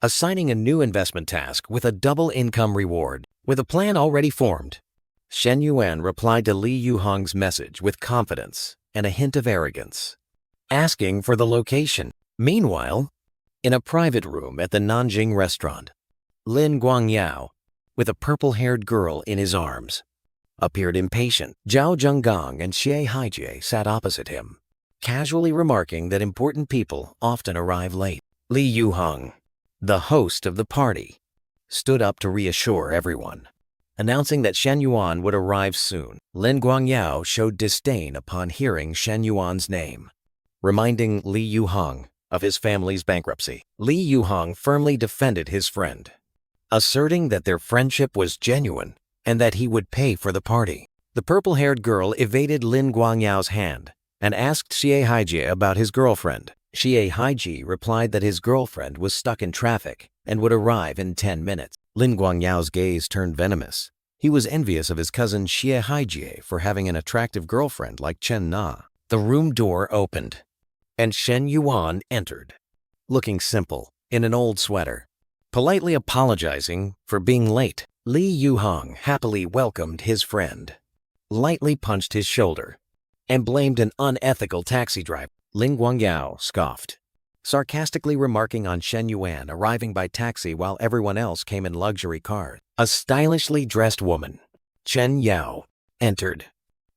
A: assigning a new investment task with a double income reward. With a plan already formed, Shen Yuan replied to Li Yuhang's message with confidence and a hint of arrogance, asking for the location. Meanwhile, in a private room at the Nanjing restaurant, Lin Guangyao, with a purple-haired girl in his arms, appeared impatient. Zhao Zhenggang and Xie Haijie sat opposite him, casually remarking that important people often arrive late. Li Yuhang, the host of the party, stood up to reassure everyone, announcing that Shen Yuan would arrive soon. Lin Guangyao showed disdain upon hearing Shen Yuan's name, reminding Li Yuhang of his family's bankruptcy. Li Yuhang firmly defended his friend, asserting that their friendship was genuine and that he would pay for the party. The purple-haired girl evaded Lin Guangyao's hand and asked Xie Haijie about his girlfriend. Xie Haijie replied that his girlfriend was stuck in traffic and would arrive in 10 minutes. Lin Guangyao's gaze turned venomous. He was envious of his cousin Xie Haijie for having an attractive girlfriend like Chen Na. The room door opened, and Shen Yuan entered, looking simple in an old sweater, politely apologizing for being late. Li Yuhang happily welcomed his friend, lightly punched his shoulder, and blamed an unethical taxi driver. Lin Guangyao scoffed, sarcastically remarking on Shen Yuan arriving by taxi while everyone else came in luxury cars. A stylishly dressed woman, Chen Yao, entered,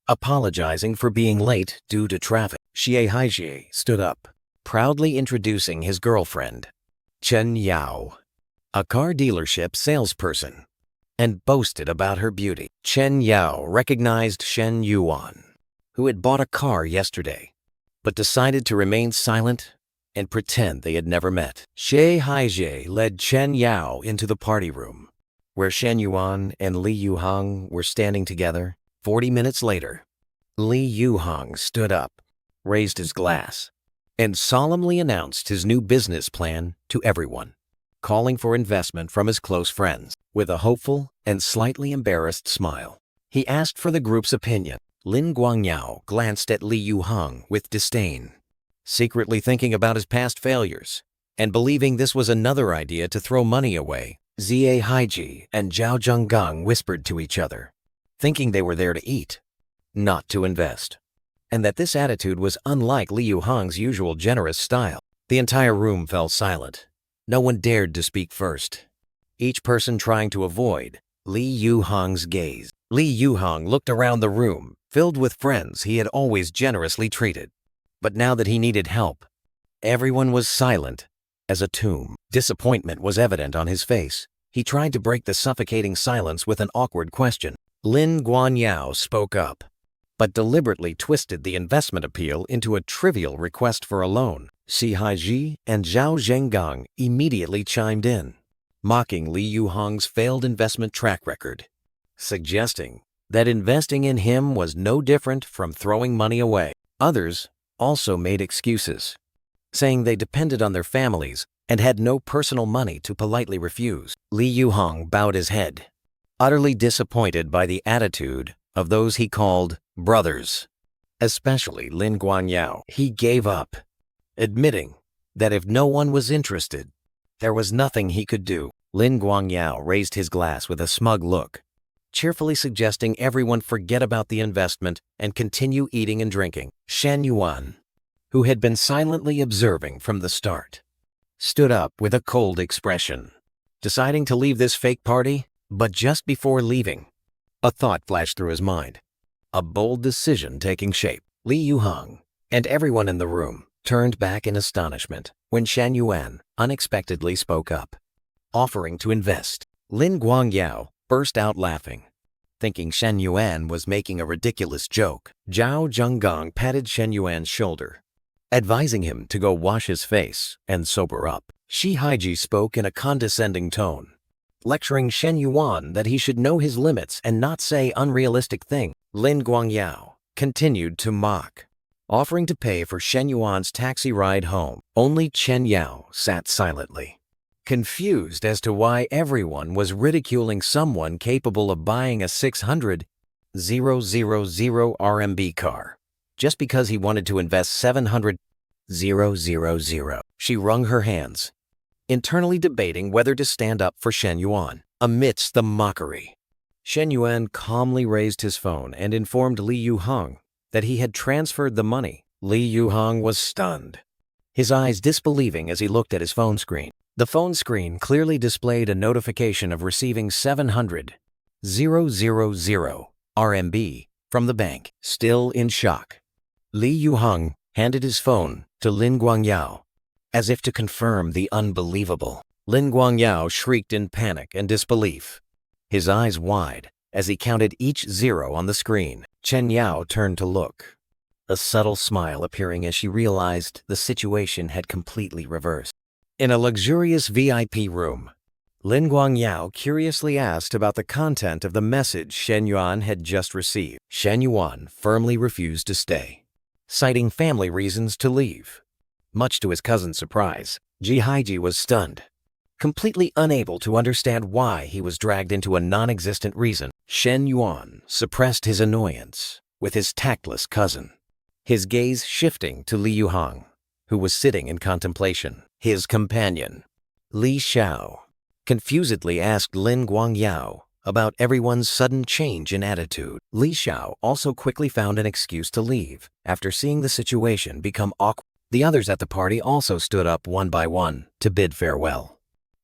A: apologizing for being late due to traffic. Xie Haijie stood up, proudly introducing his girlfriend, Chen Yao, a car dealership salesperson, and boasted about her beauty. Chen Yao recognized Shen Yuan, who had bought a car yesterday, but decided to remain silent and pretend they had never met. Xie Haijie led Chen Yao into the party room, where Shen Yuan and Li Yuhang were standing together. 40 minutes later, Li Yuhang stood up, raised his glass, and solemnly announced his new business plan to everyone, calling for investment from his close friends. With a hopeful and slightly embarrassed smile, he asked for the group's opinion. Lin Guangyao glanced at Li Yuhang with disdain, secretly thinking about his past failures and believing this was another idea to throw money away. Xie Haijie and Zhao Zhenggang whispered to each other, thinking they were there to eat, not to invest, and that this attitude was unlike Li Yuhang's usual generous style. The entire room fell silent. No one dared to speak first, each person trying to avoid Li Yuhang's gaze. Li Yuhang looked around the room, filled with friends he had always generously treated. But now that he needed help, everyone was silent as a tomb. Disappointment was evident on his face. He tried to break the suffocating silence with an awkward question. Lin Guangyao spoke up, but deliberately twisted the investment appeal into a trivial request for a loan. Xie Haijie and Zhao Zhenggang immediately chimed in, mocking Li Yuhang's failed investment track record, suggesting that investing in him was no different from throwing money away. Others also made excuses, saying they depended on their families and had no personal money to politely refuse. Li Yuhang bowed his head, utterly disappointed by the attitude of those he called brothers, especially Lin Guangyao. He gave up, admitting that if no one was interested, there was nothing he could do. Lin Guangyao raised his glass with a smug look, cheerfully suggesting everyone forget about the investment and continue eating and drinking. Shen Yuan, who had been silently observing from the start, stood up with a cold expression, deciding to leave this fake party. But just before leaving, a thought flashed through his mind, a bold decision taking shape. Li Yuhang and everyone in the room turned back in astonishment when Shen Yuan unexpectedly spoke up, offering to invest. Lin Guangyao burst out laughing, Thinking Shen Yuan was making a ridiculous joke, Zhao Zhenggong patted Shen Yuan's shoulder, advising him to go wash his face and sober up. Shi Haiji spoke in a condescending tone, lecturing Shen Yuan that he should know his limits and not say unrealistic things. Lin Guangyao continued to mock, offering to pay for Shen Yuan's taxi ride home. Only Chen Yao sat silently, confused as to why everyone was ridiculing someone capable of buying a 600,000 RMB car just because he wanted to invest 700,000. She wrung her hands, internally debating whether to stand up for Shen Yuan. Amidst the mockery, Shen Yuan calmly raised his phone and informed Li Yuhong that he had transferred the money. Li Yuhong was stunned, his eyes disbelieving as he looked at his phone screen. The phone screen clearly displayed a notification of receiving 700,000 RMB from the bank. Still in shock, Li Yuhong handed his phone to Lin Guangyao, as if to confirm the unbelievable. Lin Guangyao shrieked in panic and disbelief, his eyes wide as he counted each zero on the screen. Chen Yao turned to look, a subtle smile appearing as she realized the situation had completely reversed. In a luxurious VIP room, Lin Guangyao curiously asked about the content of the message Shen Yuan had just received. Shen Yuan firmly refused to stay, citing family reasons to leave. Much to his cousin's surprise, Ji Haiji was stunned, completely unable to understand why he was dragged into a non-existent reason. Shen Yuan suppressed his annoyance with his tactless cousin, his gaze shifting to Li Yuhong, who was sitting in contemplation. His companion, Li Xiao, confusedly asked Lin Guangyao about everyone's sudden change in attitude. Li Xiao also quickly found an excuse to leave after seeing the situation become awkward. The others at the party also stood up one by one to bid farewell,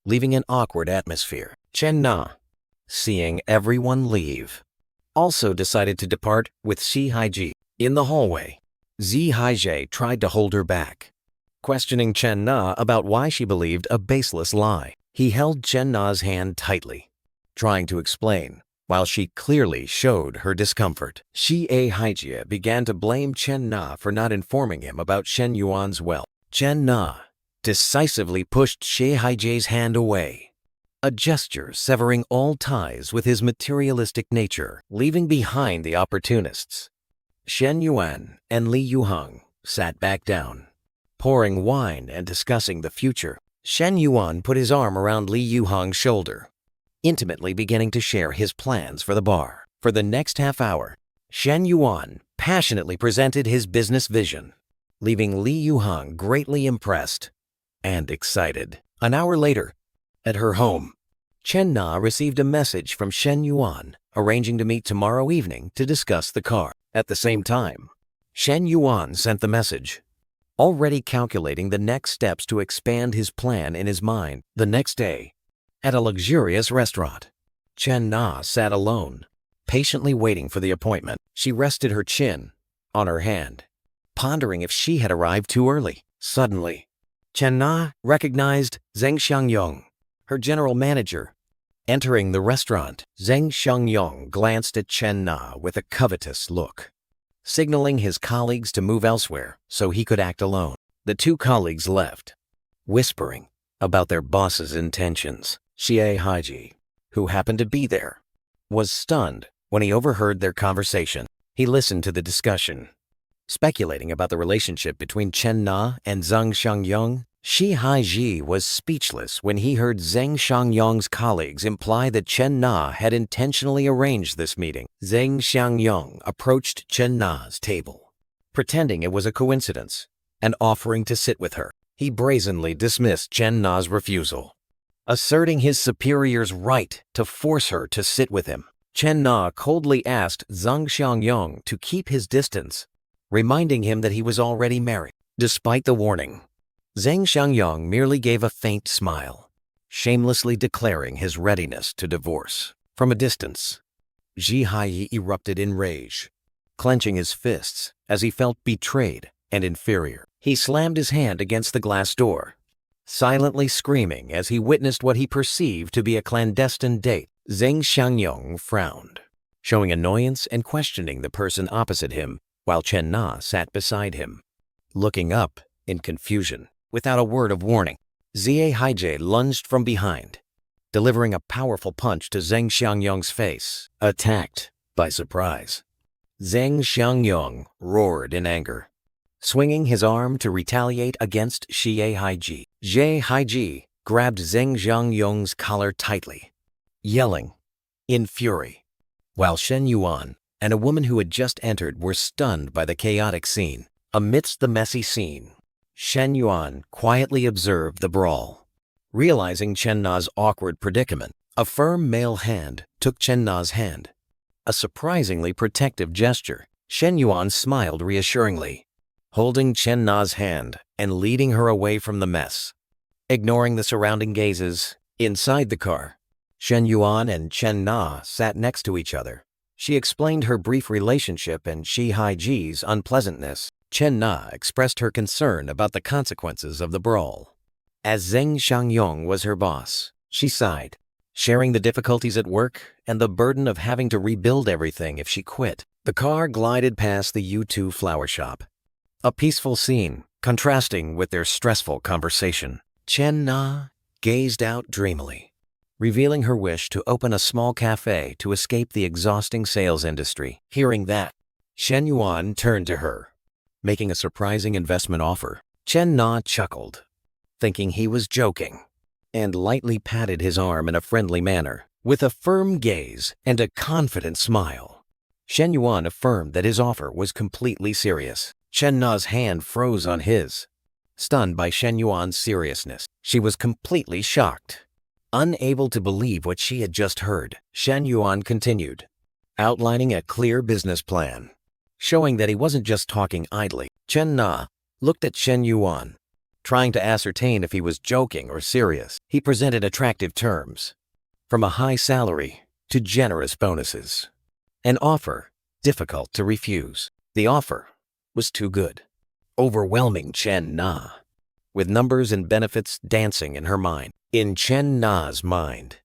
A: leaving an awkward atmosphere. Chen Na, seeing everyone leave, also decided to depart with Shi Haiji. In the hallway, Zi Haiji tried to hold her back, questioning Chen Na about why she believed a baseless lie. He held Chen Na's hand tightly, trying to explain, while she clearly showed her discomfort. Shi Haiji began to blame Chen Na for not informing him about Shen Yuan's wealth. Chen Na decisively pushed Shi Haiji's hand away, a gesture severing all ties with his materialistic nature, leaving behind the opportunists. Shen Yuan and Li Yuhong sat back down, pouring wine and discussing the future. Shen Yuan put his arm around Li Yuhong's shoulder, intimately beginning to share his plans for the bar. For the next half hour, Shen Yuan passionately presented his business vision, leaving Li Yuhong greatly impressed and excited. An hour later, at her home, Chen Na received a message from Shen Yuan arranging to meet tomorrow evening to discuss the car. At the same time, Shen Yuan sent the message, already calculating the next steps to expand his plan in his mind. The next day, at a luxurious restaurant, Chen Na sat alone, patiently waiting for the appointment. She rested her chin on her hand, pondering if she had arrived too early. Suddenly, Chen Na recognized Zheng Xiangyong, her general manager, entering the restaurant. Zheng Xiangyong glanced at Chen Na with a covetous look, signaling his colleagues to move elsewhere so he could act alone. The two colleagues left, whispering about their boss's intentions. Shi Haiji, who happened to be there, was stunned when he overheard their conversation. He listened to the discussion, speculating about the relationship between Chen Na and Zheng Xiangyong. Shi Haiji was speechless when he heard Zheng Xiangyong's colleagues imply that Chen Na had intentionally arranged this meeting. Zheng Xiangyong approached Chen Na's table, pretending it was a coincidence, and offering to sit with her. He brazenly dismissed Chen Na's refusal, asserting his superior's right to force her to sit with him. Chen Na coldly asked Zheng Xiangyong to keep his distance, reminding him that he was already married. Despite the warning, Zheng Xiangyong merely gave a faint smile, shamelessly declaring his readiness to divorce. From a distance, Ji Hai erupted in rage, clenching his fists as he felt betrayed and inferior. He slammed his hand against the glass door, silently screaming as he witnessed what he perceived to be a clandestine date. Zheng Xiangyong frowned, showing annoyance and questioning the person opposite him while Chen Na sat beside him. Looking up in confusion, without a word of warning, Xie Haijie lunged from behind, delivering a powerful punch to Zheng Xiangyong's face, attacked by surprise. Zheng Xiangyong roared in anger, swinging his arm to retaliate against Xie Haijie. Xie Haijie grabbed Zheng Xiangyong's collar tightly, yelling in fury, while Shen Yuan and a woman who had just entered were stunned by the chaotic scene. Amidst the messy scene, Shen Yuan quietly observed the brawl. Realizing Chen Na's awkward predicament, a firm male hand took Chen Na's hand. A surprisingly protective gesture, Shen Yuan smiled reassuringly, holding Chen Na's hand and leading her away from the mess. Ignoring the surrounding gazes, inside the car, Shen Yuan and Chen Na sat next to each other. She explained her brief relationship and Xie Haijie's unpleasantness. Chen Na expressed her concern about the consequences of the brawl. As Zheng Xiangyong was her boss, she sighed, sharing the difficulties at work and the burden of having to rebuild everything if she quit. The car glided past the U2 flower shop. A peaceful scene, contrasting with their stressful conversation. Chen Na gazed out dreamily, revealing her wish to open a small cafe to escape the exhausting sales industry. Hearing that, Shen Yuan turned to her, making a surprising investment offer. Chen Na chuckled, thinking he was joking, and lightly patted his arm in a friendly manner. With a firm gaze and a confident smile, Shen Yuan affirmed that his offer was completely serious. Chen Na's hand froze on his. Stunned by Shen Yuan's seriousness, she was completely shocked. Unable to believe what she had just heard, Shen Yuan continued, outlining a clear business plan, showing that he wasn't just talking idly. Chen Na looked at Shen Yuan, trying to ascertain if he was joking or serious. He presented attractive terms, from a high salary to generous bonuses. An offer difficult to refuse. The offer was too good, overwhelming Chen Na, with numbers and benefits dancing in her mind. In Chen Na's mind,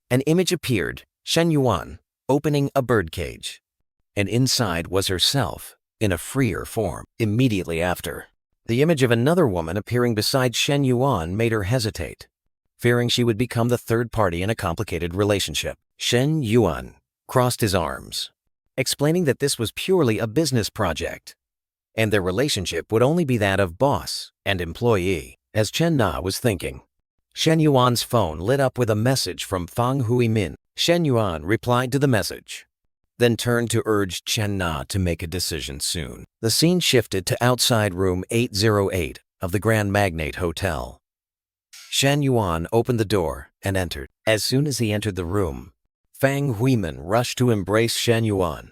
A: an image appeared, Shen Yuan opening a birdcage, and inside was herself in a freer form. Immediately after, the image of another woman appearing beside Shen Yuan made her hesitate, fearing she would become the third party in a complicated relationship. Shen Yuan crossed his arms, explaining that this was purely a business project, and their relationship would only be that of boss and employee. As Chen Na was thinking, Shen Yuan's phone lit up with a message from Fang Huimin. Shen Yuan replied to the message, then turned to urge Chen Na to make a decision soon. The scene shifted to outside room 808 of the Grand Magnate Hotel. Shen Yuan opened the door and entered. As soon as he entered the room, Fang Huimin rushed to embrace Shen Yuan,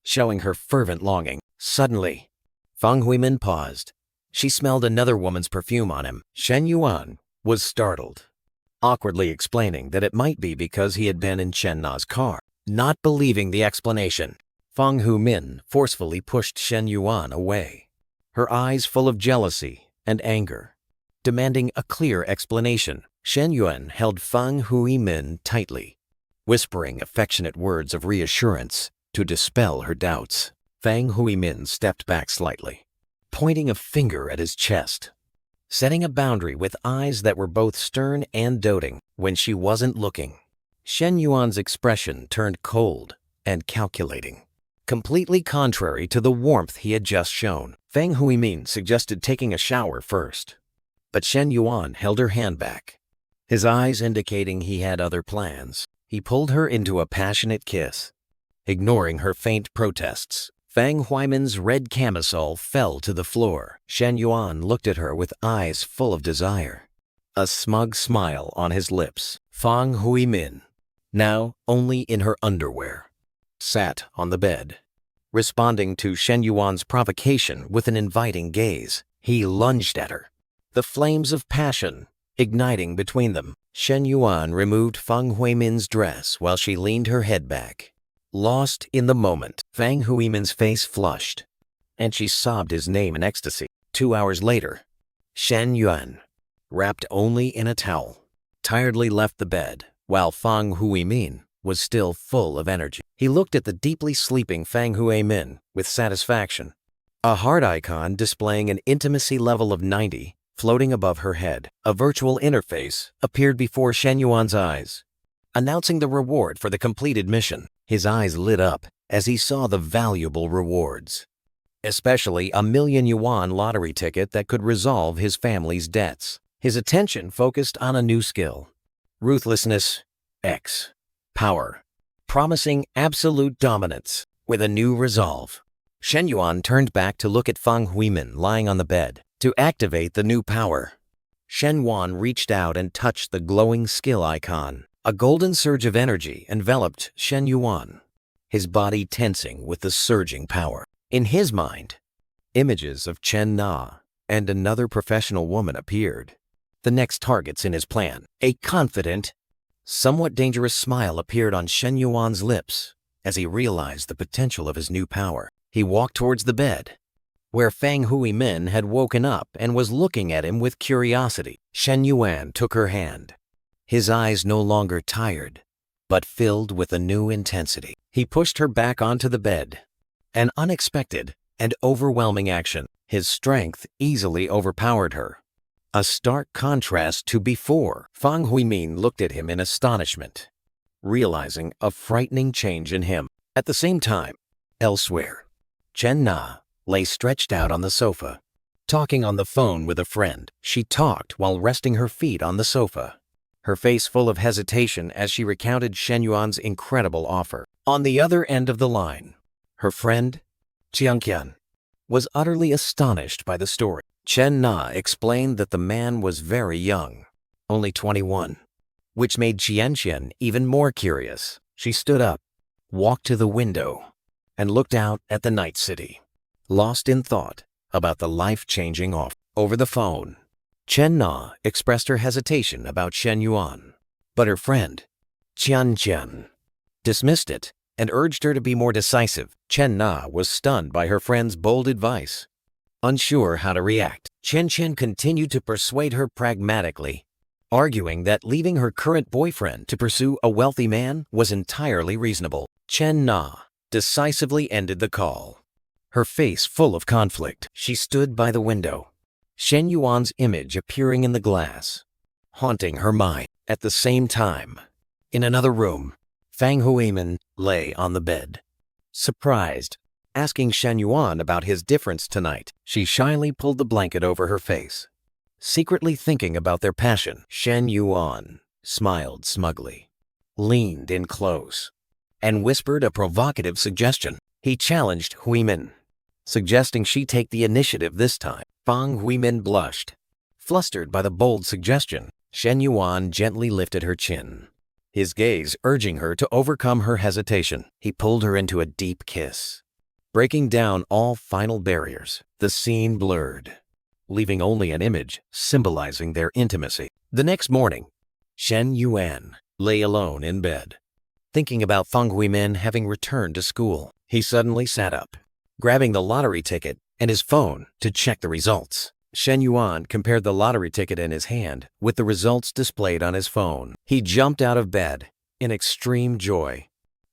A: showing her fervent longing. Suddenly, Fang Huimin paused. She smelled another woman's perfume on him. Shen Yuan was startled, awkwardly explaining that it might be because he had been in Chen Na's car. Not believing the explanation, Fang Huimin forcefully pushed Shen Yuan away, her eyes full of jealousy and anger, demanding a clear explanation. Shen Yuan held Fang Huimin tightly, whispering affectionate words of reassurance to dispel her doubts. Fang Huimin stepped back slightly, pointing a finger at his chest, setting a boundary with eyes that were both stern and doting. When she wasn't looking, Shen Yuan's expression turned cold and calculating, completely contrary to the warmth he had just shown. Fang Huimin suggested taking a shower first, but Shen Yuan held her hand back, his eyes indicating he had other plans. He pulled her into a passionate kiss, ignoring her faint protests. Fang Huimin's red camisole fell to the floor. Shen Yuan looked at her with eyes full of desire, a smug smile on his lips. Fang Huimin, now only in her underwear, sat on the bed, responding to Shen Yuan's provocation with an inviting gaze. He lunged at her, the flames of passion igniting between them. Shen Yuan removed Fang Huimin's dress while she leaned her head back. Lost in the moment, Fang Huimin's face flushed, and she sobbed his name in ecstasy. 2 hours later, Shen Yuan, wrapped only in a towel, tiredly left the bed, while Fang Huimin was still full of energy. He looked at the deeply sleeping Fang Huimin with satisfaction. A heart icon displaying an intimacy level of 90 floating above her head. A virtual interface appeared before Shen Yuan's eyes, announcing the reward for the completed mission. His eyes lit up as he saw the valuable rewards, especially a 1,000,000 yuan lottery ticket that could resolve his family's debts. His attention focused on a new skill, Ruthlessness X Power, promising absolute dominance with a new resolve. Shen Yuan turned back to look at Fang Huimin lying on the bed. To activate the new power, Shen Yuan reached out and touched the glowing skill icon. A golden surge of energy enveloped Shen Yuan, his body tensing with the surging power. In his mind, images of Chen Na and another professional woman appeared. The next targets in his plan. A confident, somewhat dangerous smile appeared on Shen Yuan's lips as he realized the potential of his new power. He walked towards the bed, where Fang Huimin had woken up and was looking at him with curiosity. Shen Yuan took her hand, his eyes no longer tired, but filled with a new intensity. He pushed her back onto the bed, an unexpected and overwhelming action. His strength easily overpowered her, a stark contrast to before. Fang Huimin looked at him in astonishment, realizing a frightening change in him. At the same time, elsewhere, Chen Na lay stretched out on the sofa, talking on the phone with a friend. She talked while resting her feet on the sofa, her face full of hesitation as she recounted Shen Yuan's incredible offer. On the other end of the line, her friend, Jiangqian, was utterly astonished by the story. Chen Na explained that the man was very young, only 21, which made Jiangqian even more curious. She stood up, walked to the window, and looked out at the night city, lost in thought about the life-changing offer. Over the phone, Chen Na expressed her hesitation about Shen Yuan, but her friend, Jiangqian, dismissed it and urged her to be more decisive. Chen Na was stunned by her friend's bold advice. Unsure how to react, Chen Chen continued to persuade her pragmatically, arguing that leaving her current boyfriend to pursue a wealthy man was entirely reasonable. Chen Na decisively ended the call, her face full of conflict. She stood by the window, Shen Yuan's image appearing in the glass, haunting her mind. At the same time, in another room, Fang Huimin lay on the bed, surprised, asking Shen Yuan about his difference tonight. She shyly pulled the blanket over her face, secretly thinking about their passion. Shen Yuan smiled smugly, leaned in close, and whispered a provocative suggestion. He challenged Huimin, suggesting she take the initiative this time. Fang Huimin blushed, flustered by the bold suggestion. Shen Yuan gently lifted her chin, his gaze urging her to overcome her hesitation. He pulled her into a deep kiss, breaking down all final barriers. The scene blurred, leaving only an image symbolizing their intimacy. The next morning, Shen Yuan lay alone in bed, thinking about Fang Huimin having returned to school. He suddenly sat up, grabbing the lottery ticket and his phone to check the results. Shen Yuan compared the lottery ticket in his hand with the results displayed on his phone. He jumped out of bed in extreme joy,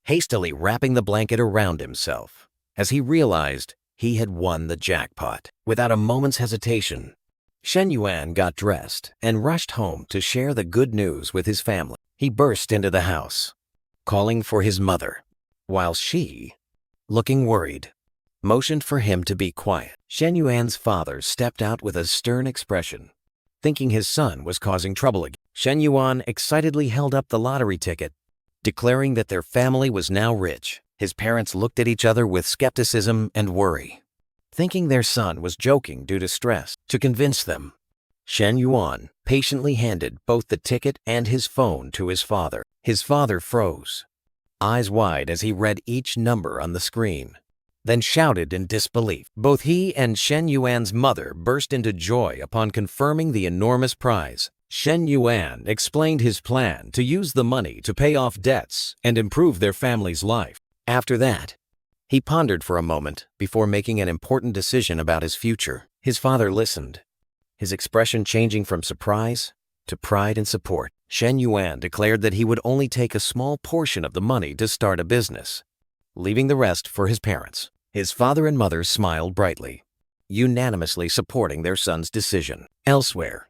A: hastily wrapping the blanket around himself as he realized he had won the jackpot. Without a moment's hesitation, Shen Yuan got dressed and rushed home to share the good news with his family. He burst into the house, calling for his mother, while she, looking worried, motioned for him to be quiet. Shen Yuan's father stepped out with a stern expression, thinking his son was causing trouble again. Shen Yuan excitedly held up the lottery ticket, declaring that their family was now rich. His parents looked at each other with skepticism and worry, thinking their son was joking due to stress. To convince them, Shen Yuan patiently handed both the ticket and his phone to his father. His father froze, eyes wide as he read each number on the screen, then shouted in disbelief. Both he and Shen Yuan's mother burst into joy upon confirming the enormous prize. Shen Yuan explained his plan to use the money to pay off debts and improve their family's life. After that, he pondered for a moment before making an important decision about his future. His father listened, his expression changing from surprise to pride and support. Shen Yuan declared that he would only take a small portion of the money to start a business, leaving the rest for his parents. His father and mother smiled brightly, unanimously supporting their son's decision. Elsewhere,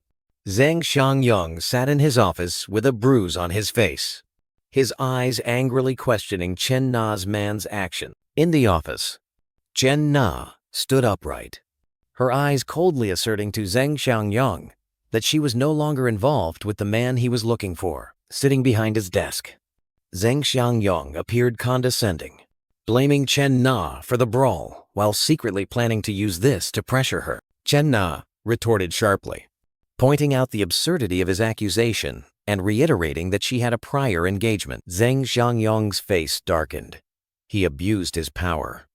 A: Zhang Xiangyong sat in his office with a bruise on his face, his eyes angrily questioning Chen Na's man's action. In the office, Chen Na stood upright, her eyes coldly asserting to Zhang Xiangyong that she was no longer involved with the man he was looking for. Sitting behind his desk, Zhang Xiangyong appeared condescending, blaming Chen Na for the brawl while secretly planning to use this to pressure her. Chen Na retorted sharply, pointing out the absurdity of his accusation and reiterating that she had a prior engagement. Zhang Xiangyong's face darkened. He abused his power,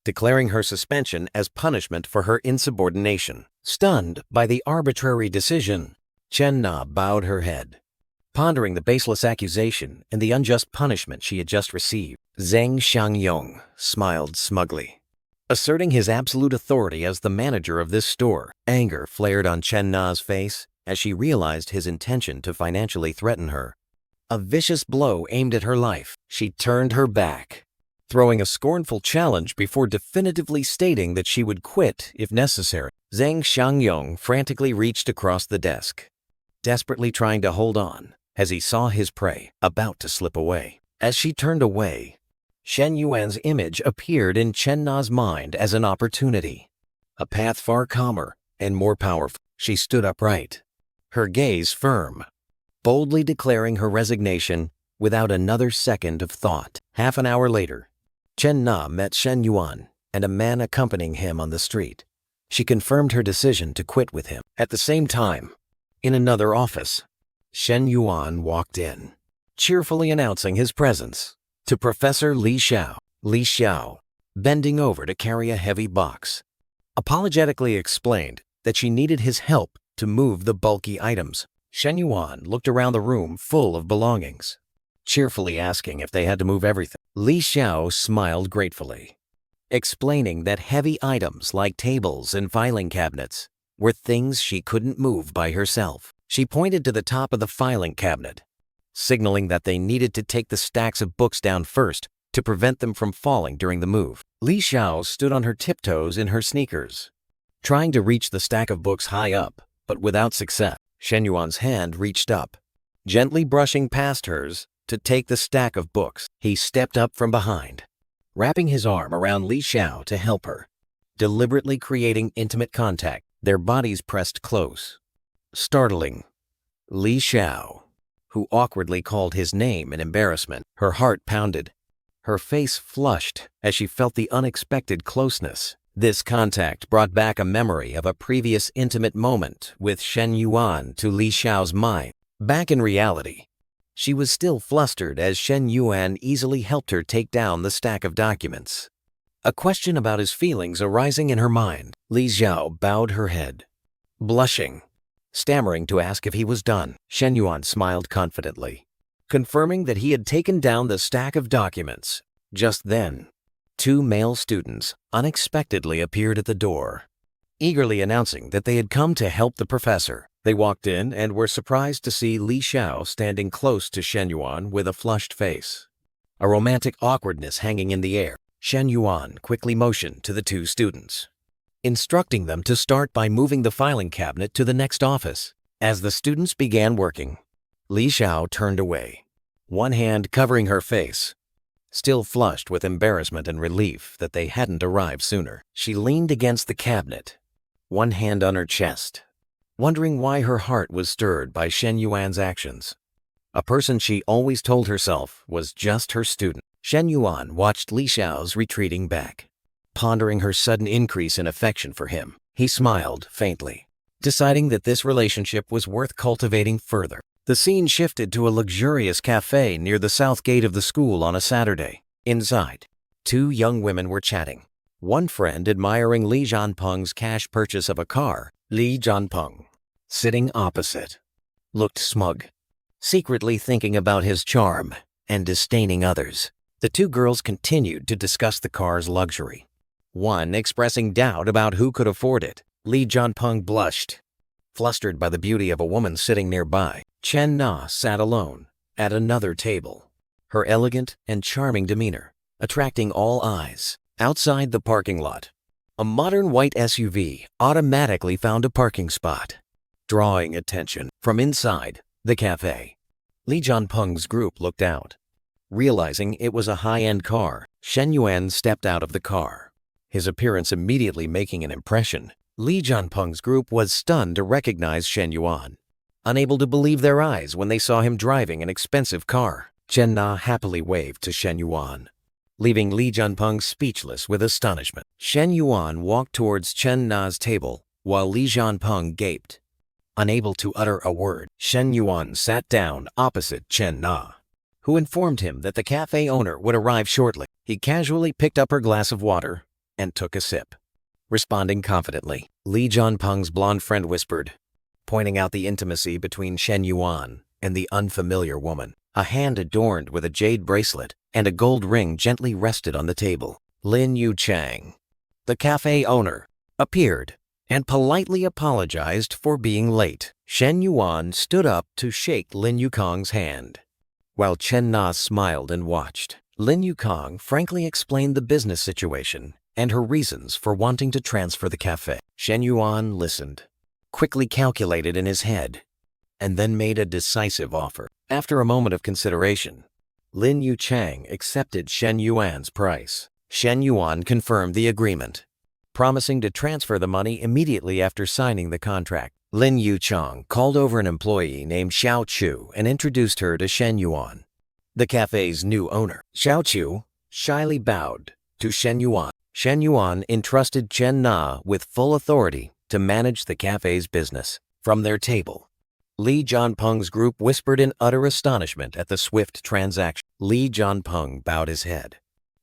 A: declaring her suspension as punishment for her insubordination. Stunned by the arbitrary decision, Chen Na bowed her head, pondering the baseless accusation and the unjust punishment she had just received. Zhang Xiangyong smiled smugly, asserting his absolute authority as the manager of this store. Anger flared on Chen Na's face as she realized his intention to financially threaten her. A vicious blow aimed at her life. She turned her back, throwing a scornful challenge before definitively stating that she would quit if necessary. Zhang Xiangyong frantically reached across the desk, desperately trying to hold on as he saw his prey about to slip away. As she turned away, Shen Yuan's image appeared in Chen Na's mind as an opportunity, a path far calmer and more powerful. She stood upright, her gaze firm, boldly declaring her resignation without another second of thought. Half an hour later, Chen Na met Shen Yuan and a man accompanying him on the street. She confirmed her decision to quit with him. At the same time, in another office, Shen Yuan walked in, cheerfully announcing his presence to Professor Li Xiao. Li Xiao, bending over to carry a heavy box, apologetically explained that she needed his help to move the bulky items. Shen Yuan looked around the room full of belongings, cheerfully asking if they had to move everything. Li Xiao smiled gratefully, explaining that heavy items like tables and filing cabinets were things she couldn't move by herself. She pointed to the top of the filing cabinet, signaling that they needed to take the stacks of books down first to prevent them from falling during the move. Li Xiao stood on her tiptoes in her sneakers, trying to reach the stack of books high up, but without success. Shen Yuan's hand reached up, gently brushing past hers to take the stack of books. He stepped up from behind, wrapping his arm around Li Xiao to help her, deliberately creating intimate contact. Their bodies pressed close. Startling Li Xiao, who awkwardly called his name in embarrassment. Her heart pounded, her face flushed as she felt the unexpected closeness. This contact brought back a memory of a previous intimate moment with Shen Yuan to Li Xiao's mind. Back in reality, she was still flustered as Shen Yuan easily helped her take down the stack of documents, a question about his feelings arising in her mind. Li Xiao bowed her head, blushing, stammering to ask if he was done. Shen Yuan smiled confidently, confirming that he had taken down the stack of documents. Just then, two male students unexpectedly appeared at the door, eagerly announcing that they had come to help the professor. They walked in and were surprised to see Li Xiao standing close to Shen Yuan with a flushed face, a romantic awkwardness hanging in the air. Shen Yuan quickly motioned to the two students, instructing them to start by moving the filing cabinet to the next office. As the students began working, Li Xiao turned away, one hand covering her face, still flushed with embarrassment and relief that they hadn't arrived sooner. She leaned against the cabinet, one hand on her chest, wondering why her heart was stirred by Shen Yuan's actions. A person she always told herself was just her student. Shen Yuan watched Li Xiao's retreating back, pondering her sudden increase in affection for him. He smiled faintly, deciding that this relationship was worth cultivating further. The scene shifted to a luxurious cafe near the south gate of the school on a Saturday. Inside, two young women were chatting, one friend admiring Li Zhanpeng's cash purchase of a car. Li Zhanpeng, sitting opposite, looked smug, secretly thinking about his charm and disdaining others. The two girls continued to discuss the car's luxury, one expressing doubt about who could afford it. Li Zhanpeng blushed, flustered by the beauty of a woman sitting nearby. Chen Na sat alone at another table, her elegant and charming demeanor attracting all eyes. Outside the parking lot, a modern white SUV automatically found a parking spot, drawing attention from inside the cafe. Li Jianpeng's group looked out. Realizing it was a high-end car, Shen Yuan stepped out of the car. His appearance immediately making an impression. Li Jianpeng's group was stunned to recognize Shen Yuan. Unable to believe their eyes when they saw him driving an expensive car, Chen Na happily waved to Shen Yuan, leaving Li Jianpeng speechless with astonishment. Shen Yuan walked towards Chen Na's table, while Li Jianpeng gaped. Unable to utter a word, Shen Yuan sat down opposite Chen Na, who informed him that the cafe owner would arrive shortly. He casually picked up her glass of water and took a sip. Responding confidently, Li Jianpeng's blonde friend whispered, pointing out the intimacy between Shen Yuan and the unfamiliar woman. A hand adorned with a jade bracelet and a gold ring gently rested on the table. Lin Yuchang, the cafe owner, appeared and politely apologized for being late. Shen Yuan stood up to shake Lin Yukong's hand. While Chen Na smiled and watched, Lin Yukong frankly explained the business situation and her reasons for wanting to transfer the cafe. Shen Yuan listened, quickly calculated in his head, and then made a decisive offer. After a moment of consideration, Lin Yuchang accepted Shen Yuan's price. Shen Yuan confirmed the agreement, promising to transfer the money immediately after signing the contract. Lin Yuchang called over an employee named Xiao Chu and introduced her to Shen Yuan, the cafe's new owner. Xiao Chu shyly bowed to Shen Yuan. Shen Yuan entrusted Chen Na with full authority to manage the cafe's business. From their table, Li Jianpeng's group whispered in utter astonishment at the swift transaction. Li Jianpeng bowed his head,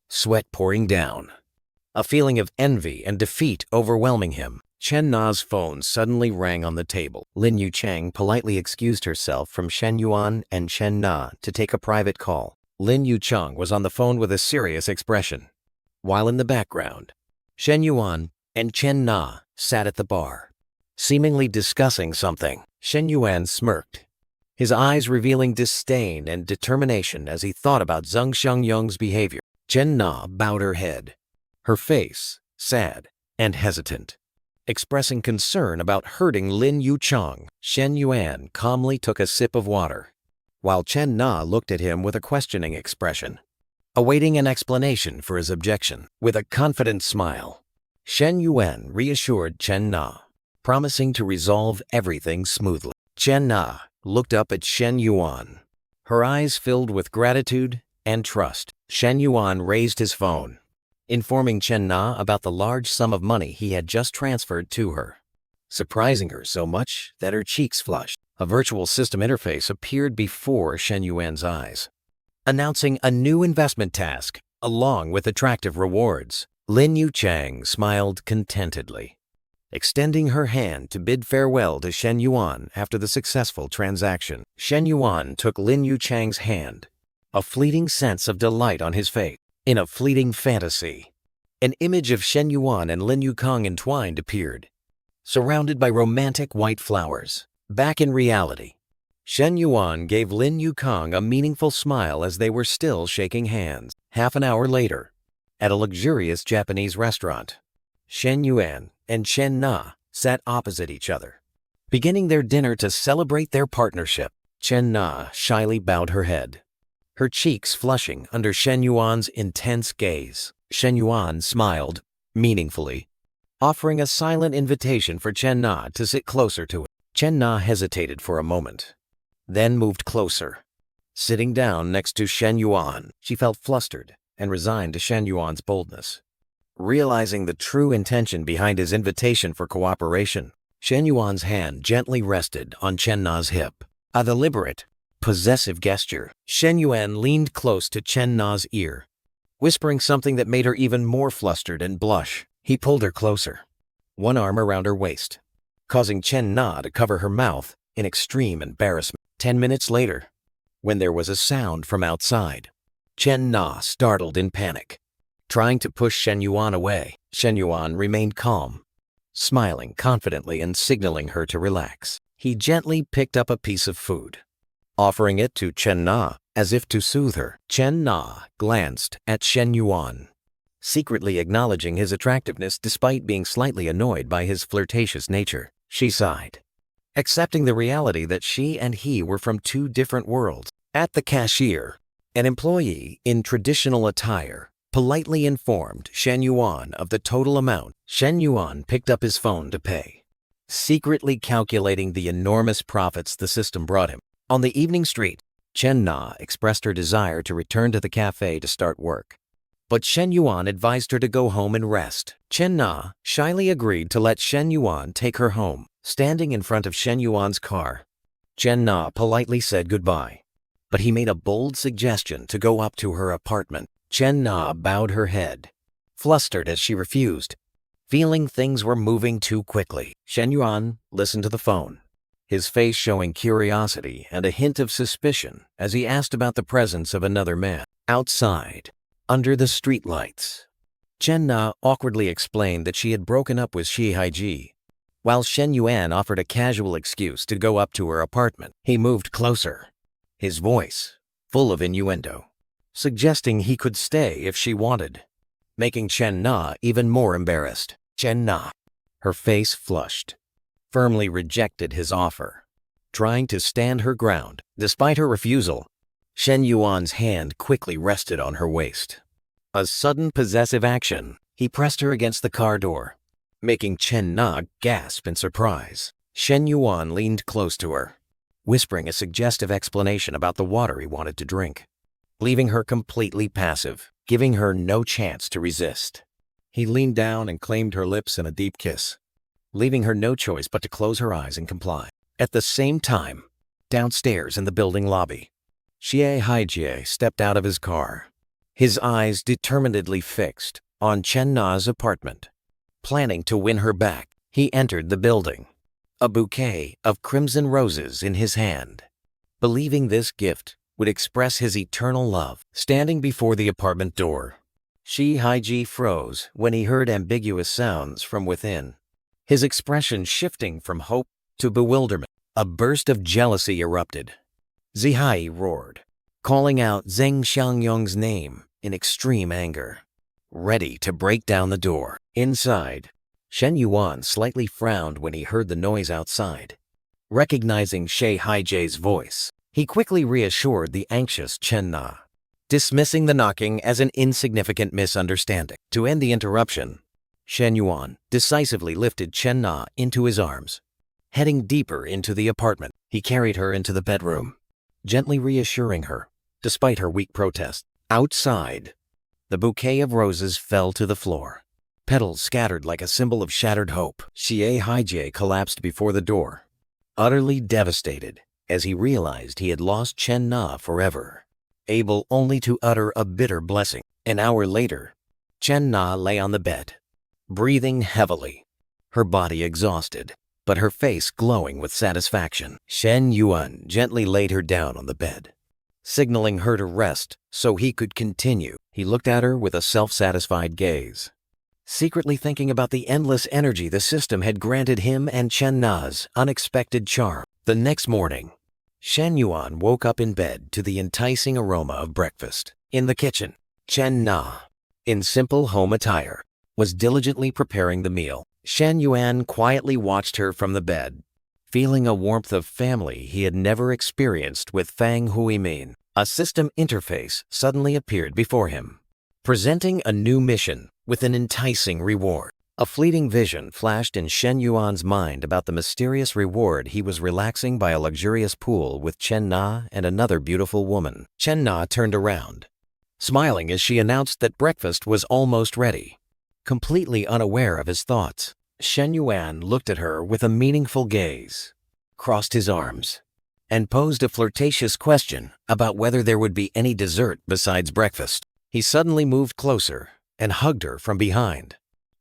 A: sweat pouring down, a feeling of envy and defeat overwhelming him. Chen Na's phone suddenly rang on the table. Lin Yuchang politely excused herself from Shen Yuan and Chen Na to take a private call. Lin Yuchang was on the phone with a serious expression, while in the background, Shen Yuan and Chen Na sat at the bar, seemingly discussing something. Shen Yuan smirked, his eyes revealing disdain and determination as he thought about Zheng Shengyong's behavior. Chen Na bowed her head, her face sad and hesitant, expressing concern about hurting Lin Yuchang. Shen Yuan calmly took a sip of water, while Chen Na looked at him with a questioning expression, awaiting an explanation for his objection. With a confident smile, Shen Yuan reassured Chen Na, promising to resolve everything smoothly. Chen Na looked up at Shen Yuan, her eyes filled with gratitude and trust. Shen Yuan raised his phone, informing Chen Na about the large sum of money he had just transferred to her, surprising her so much that her cheeks flushed. A virtual system interface appeared before Shen Yuan's eyes, announcing a new investment task along with attractive rewards. Lin Yuchang smiled contentedly, extending her hand to bid farewell to Shen Yuan after the successful transaction. Shen Yuan took Lin Yuchang's hand, a fleeting sense of delight on his face. In a fleeting fantasy, an image of Shen Yuan and Lin Yukong entwined appeared, surrounded by romantic white flowers. Back in reality, Shen Yuan gave Lin Yukong a meaningful smile as they were still shaking hands. Half an hour later, at a luxurious Japanese restaurant, Shen Yuan and Chen Na sat opposite each other, beginning their dinner to celebrate their partnership. Chen Na shyly bowed her head, her cheeks flushing under Shen Yuan's intense gaze. Shen Yuan smiled meaningfully, offering a silent invitation for Chen Na to sit closer to it. Chen Na hesitated for a moment, then moved closer. Sitting down next to Shen Yuan, she felt flustered and resigned to Shen Yuan's boldness. Realizing the true intention behind his invitation for cooperation, Shen Yuan's hand gently rested on Chen Na's hip. A deliberate, possessive gesture. Shen Yuan leaned close to Chen Na's ear, whispering something that made her even more flustered and blush. He pulled her closer, one arm around her waist, causing Chen Na to cover her mouth in extreme embarrassment. 10 minutes later, when there was a sound from outside, Chen Na startled in panic, trying to push Shen Yuan away. Shen Yuan remained calm, smiling confidently and signaling her to relax. He gently picked up a piece of food, offering it to Chen Na. As if to soothe her, Chen Na glanced at Shen Yuan, secretly acknowledging his attractiveness despite being slightly annoyed by his flirtatious nature. She sighed, accepting the reality that she and he were from two different worlds. At the cashier, an employee in traditional attire politely informed Shen Yuan of the total amount. Shen Yuan picked up his phone to pay, secretly calculating the enormous profits the system brought him. On the evening street, Chen Na expressed her desire to return to the cafe to start work, but Shen Yuan advised her to go home and rest. Chen Na shyly agreed to let Shen Yuan take her home. Standing in front of Shen Yuan's car, Chen Na politely said goodbye, but he made a bold suggestion to go up to her apartment. Chen Na bowed her head, flustered as she refused, feeling things were moving too quickly. Shen Yuan listened to the phone, his face showing curiosity and a hint of suspicion as he asked about the presence of another man. Outside, under the streetlights, Chen Na awkwardly explained that she had broken up with Shi Haiji, while Shen Yuan offered a casual excuse to go up to her apartment. He moved closer, his voice full of innuendo, suggesting he could stay if she wanted, making Chen Na even more embarrassed. Chen Na, her face flushed, firmly rejected his offer, trying to stand her ground. Despite her refusal, Shen Yuan's hand quickly rested on her waist. A sudden possessive action, he pressed her against the car door, making Chen Na gasp in surprise. Shen Yuan leaned close to her, whispering a suggestive explanation about the water he wanted to drink, leaving her completely passive, giving her no chance to resist. He leaned down and claimed her lips in a deep kiss, leaving her no choice but to close her eyes and comply. At the same time, downstairs in the building lobby, Xie Haijie stepped out of his car, his eyes determinedly fixed on Chen Na's apartment. Planning to win her back, he entered the building, a bouquet of crimson roses in his hand, believing this gift would express his eternal love. Standing before the apartment door, Shi Haiji froze when he heard ambiguous sounds from within, his expression shifting from hope to bewilderment. A burst of jealousy erupted. Zihai roared, calling out Zheng Xiangyong's name in extreme anger, ready to break down the door. Inside, Shen Yuan slightly frowned when he heard the noise outside. Recognizing Shi Haijie's voice, he quickly reassured the anxious Chen Na, dismissing the knocking as an insignificant misunderstanding. To end the interruption, Shen Yuan decisively lifted Chen Na into his arms. Heading deeper into the apartment, he carried her into the bedroom, gently reassuring her, despite her weak protest. Outside, the bouquet of roses fell to the floor, petals scattered like a symbol of shattered hope. Xie Haijie collapsed before the door, utterly devastated as he realized he had lost Chen Na forever, able only to utter a bitter blessing. An hour later, Chen Na lay on the bed, breathing heavily, her body exhausted, but her face glowing with satisfaction. Shen Yuan gently laid her down on the bed, signaling her to rest so he could continue. He looked at her with a self-satisfied gaze, secretly thinking about the endless energy the system had granted him and Chen Na's unexpected charm. The next morning, Shen Yuan woke up in bed to the enticing aroma of breakfast. In the kitchen, Chen Na, in simple home attire, was diligently preparing the meal. Shen Yuan quietly watched her from the bed, feeling a warmth of family he had never experienced with Fang Huimin. A system interface suddenly appeared before him, presenting a new mission with an enticing reward. A fleeting vision flashed in Shen Yuan's mind about the mysterious reward he was relaxing by a luxurious pool with Chen Na and another beautiful woman. Chen Na turned around, smiling as she announced that breakfast was almost ready. Completely unaware of his thoughts, Shen Yuan looked at her with a meaningful gaze, crossed his arms, and posed a flirtatious question about whether there would be any dessert besides breakfast. He suddenly moved closer and hugged her from behind,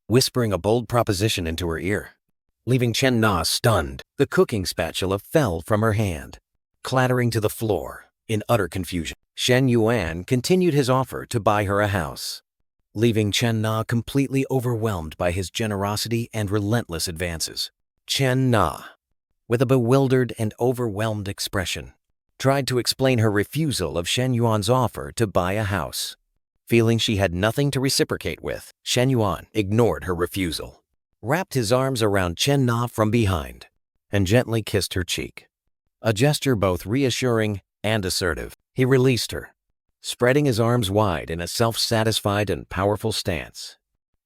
A: whispering a bold proposition into her ear, leaving Chen Na stunned. The cooking spatula fell from her hand, clattering to the floor in utter confusion. Shen Yuan continued his offer to buy her a house, leaving Chen Na completely overwhelmed by his generosity and relentless advances. Chen Na, with a bewildered and overwhelmed expression, tried to explain her refusal of Shen Yuan's offer to buy a house. Feeling she had nothing to reciprocate with, Shen Yuan ignored her refusal, wrapped his arms around Chen Na from behind, and gently kissed her cheek. A gesture both reassuring and assertive. He released her, spreading his arms wide in a self-satisfied and powerful stance,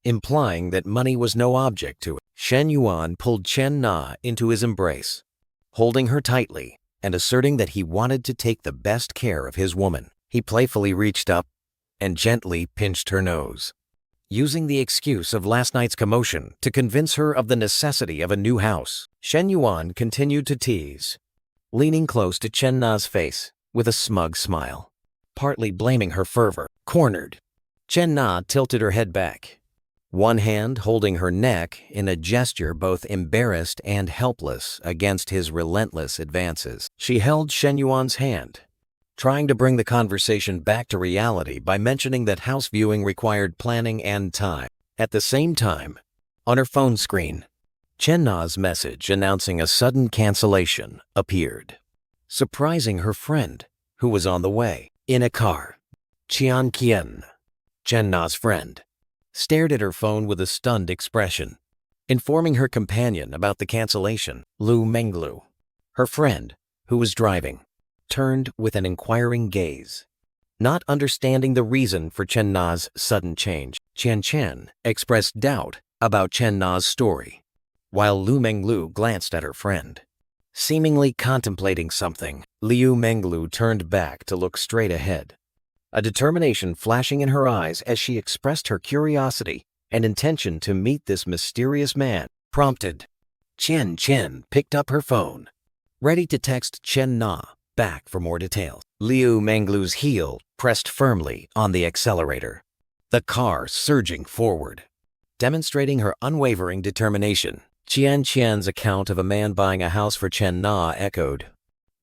A: implying that money was no object to it. Shen Yuan pulled Chen Na into his embrace, holding her tightly and asserting that he wanted to take the best care of his woman. He playfully reached up and gently pinched her nose, using the excuse of last night's commotion to convince her of the necessity of a new house. Shen Yuan continued to tease, leaning close to Chen Na's face with a smug smile, partly blaming her fervor. Cornered, Chen Na tilted her head back, one hand holding her neck in a gesture both embarrassed and helpless against his relentless advances. She held Shen Yuan's hand, trying to bring the conversation back to reality by mentioning that house viewing required planning and time. At the same time, on her phone screen, Chen Na's message announcing a sudden cancellation appeared, surprising her friend, who was on the way. In a car, Qian Qian, Chen Na's friend, stared at her phone with a stunned expression, informing her companion about the cancellation. Lu Menglu, her friend, who was driving, turned with an inquiring gaze, not understanding the reason for Chen Na's sudden change. Qian Qian expressed doubt about Chen Na's story, while Lu Menglu glanced at her friend, seemingly contemplating something. Liu Menglu turned back to look straight ahead, a determination flashing in her eyes as she expressed her curiosity and intention to meet this mysterious man. Prompted, Qian Qian picked up her phone, ready to text Chen Na back for more details. Liu Menglu's heel pressed firmly on the accelerator, the car surging forward, demonstrating her unwavering determination. Qian Qian's account of a man buying a house for Chen Na echoed,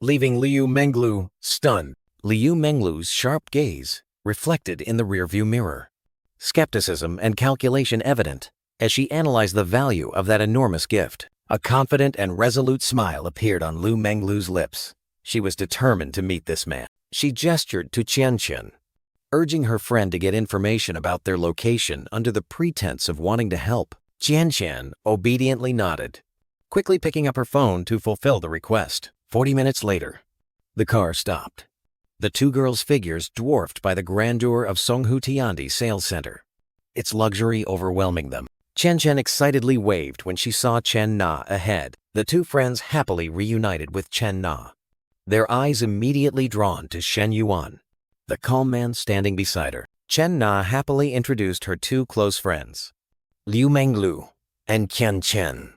A: leaving Liu Menglu stunned. Liu Menglu's sharp gaze reflected in the rearview mirror, skepticism and calculation evident as she analyzed the value of that enormous gift. A confident and resolute smile appeared on Liu Menglu's lips. She was determined to meet this man. She gestured to Qian Qian, urging her friend to get information about their location under the pretense of wanting to help. Qian Qian obediently nodded, quickly picking up her phone to fulfill the request. 40 minutes later, the car stopped, the two girls' figures dwarfed by the grandeur of Songhu Tiandi Sales Center, its luxury overwhelming them. Qian Qian excitedly waved when she saw Chen Na ahead. The two friends happily reunited with Chen Na, their eyes immediately drawn to Shen Yuan, the calm man standing beside her. Chen Na happily introduced her two close friends, Liu Menglu and Qian Qian,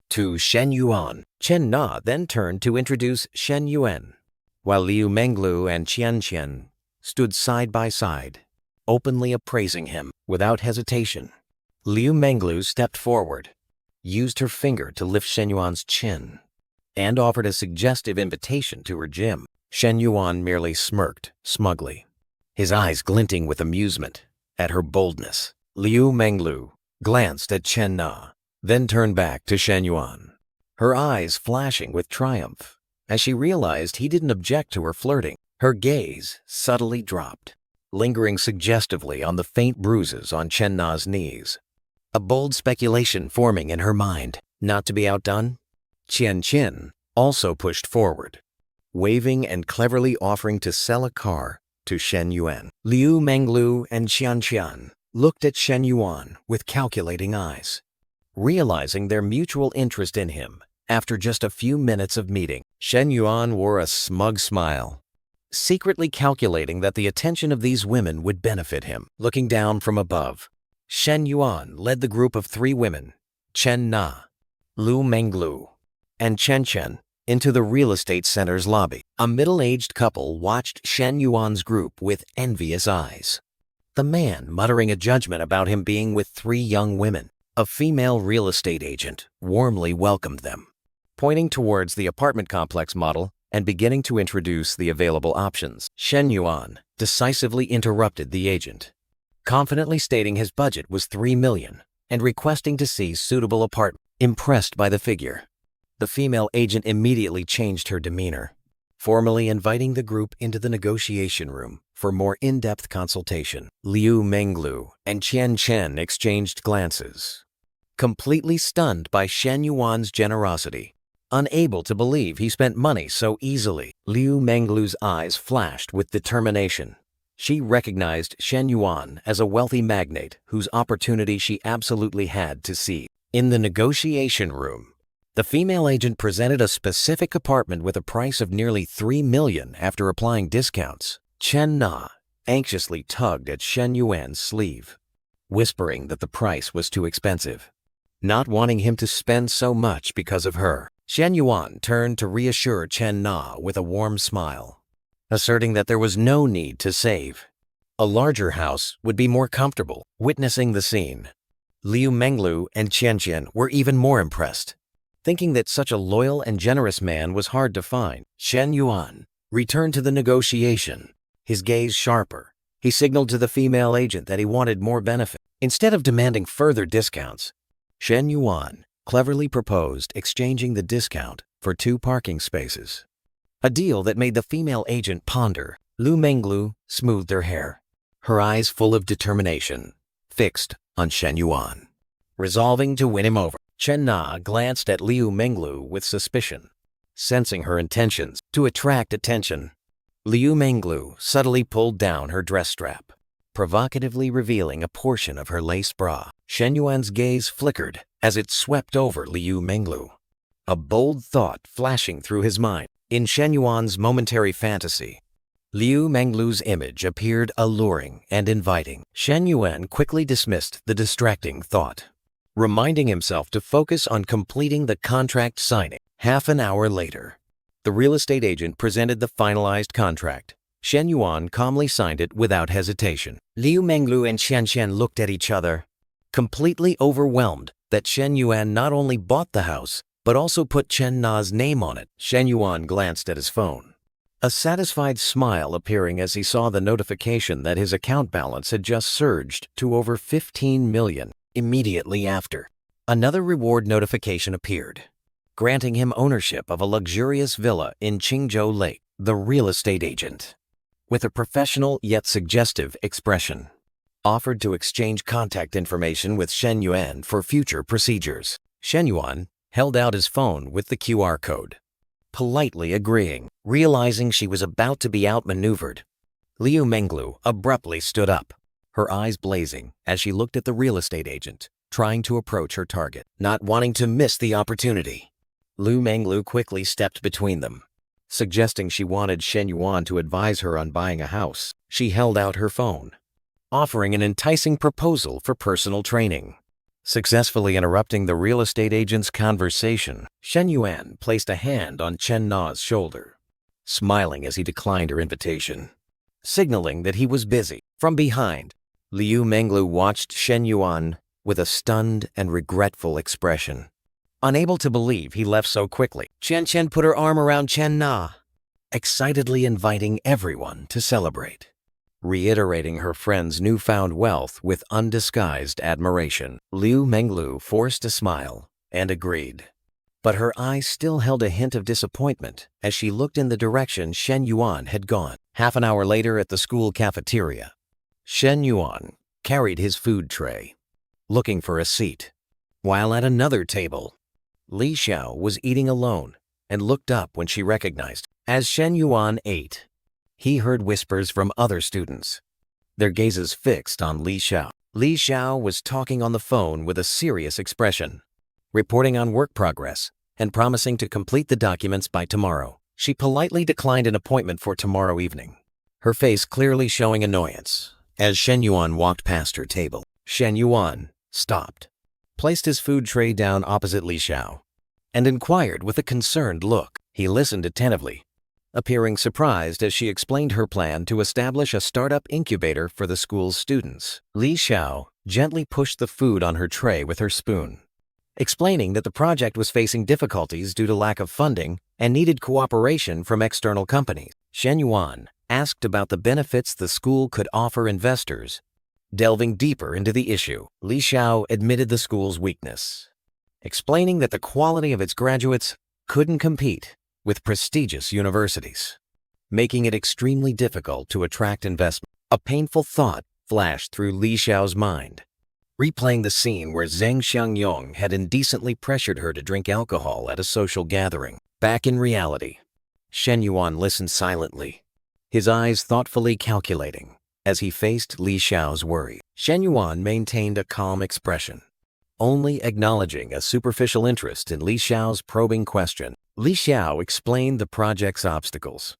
A: to Shen Yuan. Chen Na then turned to introduce Shen Yuan, while Liu Menglu and Qian Qian stood side by side, openly appraising him. Without hesitation, Liu Menglu stepped forward, used her finger to lift Shen Yuan's chin, and offered a suggestive invitation to her gym. Shen Yuan merely smirked smugly, his eyes glinting with amusement at her boldness. Liu Menglu glanced at Chen Na, then turned back to Shen Yuan, her eyes flashing with triumph as she realized he didn't object to her flirting. Her gaze subtly dropped, lingering suggestively on the faint bruises on Chen Na's knees, a bold speculation forming in her mind. Not to be outdone, Qian Qian also pushed forward, waving and cleverly offering to sell a car to Shen Yuan. Liu Menglu and Qian Qian looked at Shen Yuan with calculating eyes, realizing their mutual interest in him after just a few minutes of meeting. Shen Yuan wore a smug smile, secretly calculating that the attention of these women would benefit him. Looking down from above, Shen Yuan led the group of three women, Chen Na, Liu Menglu, and Chen Chen, into the real estate center's lobby. A middle-aged couple watched Shen Yuan's group with envious eyes, the man muttering a judgment about him being with three young women. A female real estate agent warmly welcomed them, pointing towards the apartment complex model and beginning to introduce the available options. Shen Yuan decisively interrupted the agent, confidently stating his budget was 3 million and requesting to see suitable apartment. Impressed by the figure, the female agent immediately changed her demeanor, formally inviting the group into the negotiation room for more in-depth consultation. Liu Menglu and Qian Chen exchanged glances, completely stunned by Shen Yuan's generosity. Unable to believe he spent money so easily, Liu Menglu's eyes flashed with determination. She recognized Shen Yuan as a wealthy magnate whose opportunity she absolutely had to seize. In the negotiation room, the female agent presented a specific apartment with a price of nearly 3 million after applying discounts. Chen Na anxiously tugged at Shen Yuan's sleeve, whispering that the price was too expensive, not wanting him to spend so much because of her. Shen Yuan turned to reassure Chen Na with a warm smile, asserting that there was no need to save. A larger house would be more comfortable. Witnessing the scene, Liu Menglu and Qian Chen were even more impressed. Thinking that such a loyal and generous man was hard to find, Shen Yuan returned to the negotiation, his gaze sharper. He signaled to the female agent that he wanted more benefit. Instead of demanding further discounts, Shen Yuan cleverly proposed exchanging the discount for 2 parking spaces, a deal that made the female agent ponder. Liu Menglu smoothed her hair, her eyes full of determination, fixed on Shen Yuan, resolving to win him over. Chen Na glanced at Liu Menglu with suspicion, sensing her intentions to attract attention. Liu Menglu subtly pulled down her dress strap, provocatively revealing a portion of her lace bra. Shen Yuan's gaze flickered as it swept over Liu Menglu, a bold thought flashing through his mind. In Shen Yuan's momentary fantasy, Liu Menglu's image appeared alluring and inviting. Shen Yuan quickly dismissed the distracting thought, reminding himself to focus on completing the contract signing. Half an hour later, the real estate agent presented the finalized contract. Shen Yuan calmly signed it without hesitation. Liu Menglu and Qian Chen looked at each other, completely overwhelmed that Shen Yuan not only bought the house, but also put Chen Na's name on it. Shen Yuan glanced at his phone, a satisfied smile appearing as he saw the notification that his account balance had just surged to over 15 million. Immediately after, another reward notification appeared, granting him ownership of a luxurious villa in Qingzhou Lake. The real estate agent, with a professional yet suggestive expression, offered to exchange contact information with Shen Yuan for future procedures. Shen Yuan held out his phone with the QR code, politely agreeing. Realizing she was about to be outmaneuvered, Liu Menglu abruptly stood up, her eyes blazing as she looked at the real estate agent, trying to approach her target. Not wanting to miss the opportunity, Liu Menglu quickly stepped between them, suggesting she wanted Shen Yuan to advise her on buying a house. She held out her phone, offering an enticing proposal for personal training. Successfully interrupting the real estate agent's conversation, Shen Yuan placed a hand on Chen Na's shoulder, smiling as he declined her invitation, signaling that he was busy. From behind, Liu Menglu watched Shen Yuan with a stunned and regretful expression, unable to believe he left so quickly. Qian Chen put her arm around Chen Na, excitedly inviting everyone to celebrate, reiterating her friend's newfound wealth with undisguised admiration. Liu Menglu forced a smile and agreed, but her eyes still held a hint of disappointment as she looked in the direction Shen Yuan had gone. Half an hour later at the school cafeteria, Shen Yuan carried his food tray, looking for a seat, while at another table, Li Xiao was eating alone and looked up when she recognized. As Shen Yuan ate, he heard whispers from other students, their gazes fixed on Li Xiao. Li Xiao was talking on the phone with a serious expression, reporting on work progress and promising to complete the documents by tomorrow. She politely declined an appointment for tomorrow evening, her face clearly showing annoyance. As Shen Yuan walked past her table, Shen Yuan stopped, placed his food tray down opposite Li Xiao, and inquired with a concerned look. He listened attentively, appearing surprised as she explained her plan to establish a startup incubator for the school's students. Li Xiao gently pushed the food on her tray with her spoon, explaining that the project was facing difficulties due to lack of funding and needed cooperation from external companies. Shen Yuan asked about the benefits the school could offer investors. Delving deeper into the issue, Li Xiao admitted the school's weakness, explaining that the quality of its graduates couldn't compete with prestigious universities, making it extremely difficult to attract investment. A painful thought flashed through Li Xiao's mind, replaying the scene where Zheng Xiangyong had indecently pressured her to drink alcohol at a social gathering. Back in reality, Shen Yuan listened silently, his eyes thoughtfully calculating as he faced Li Xiao's worry. Shen Yuan maintained a calm expression, only acknowledging a superficial interest in Li Xiao's probing question. Li Xiao explained the project's obstacles,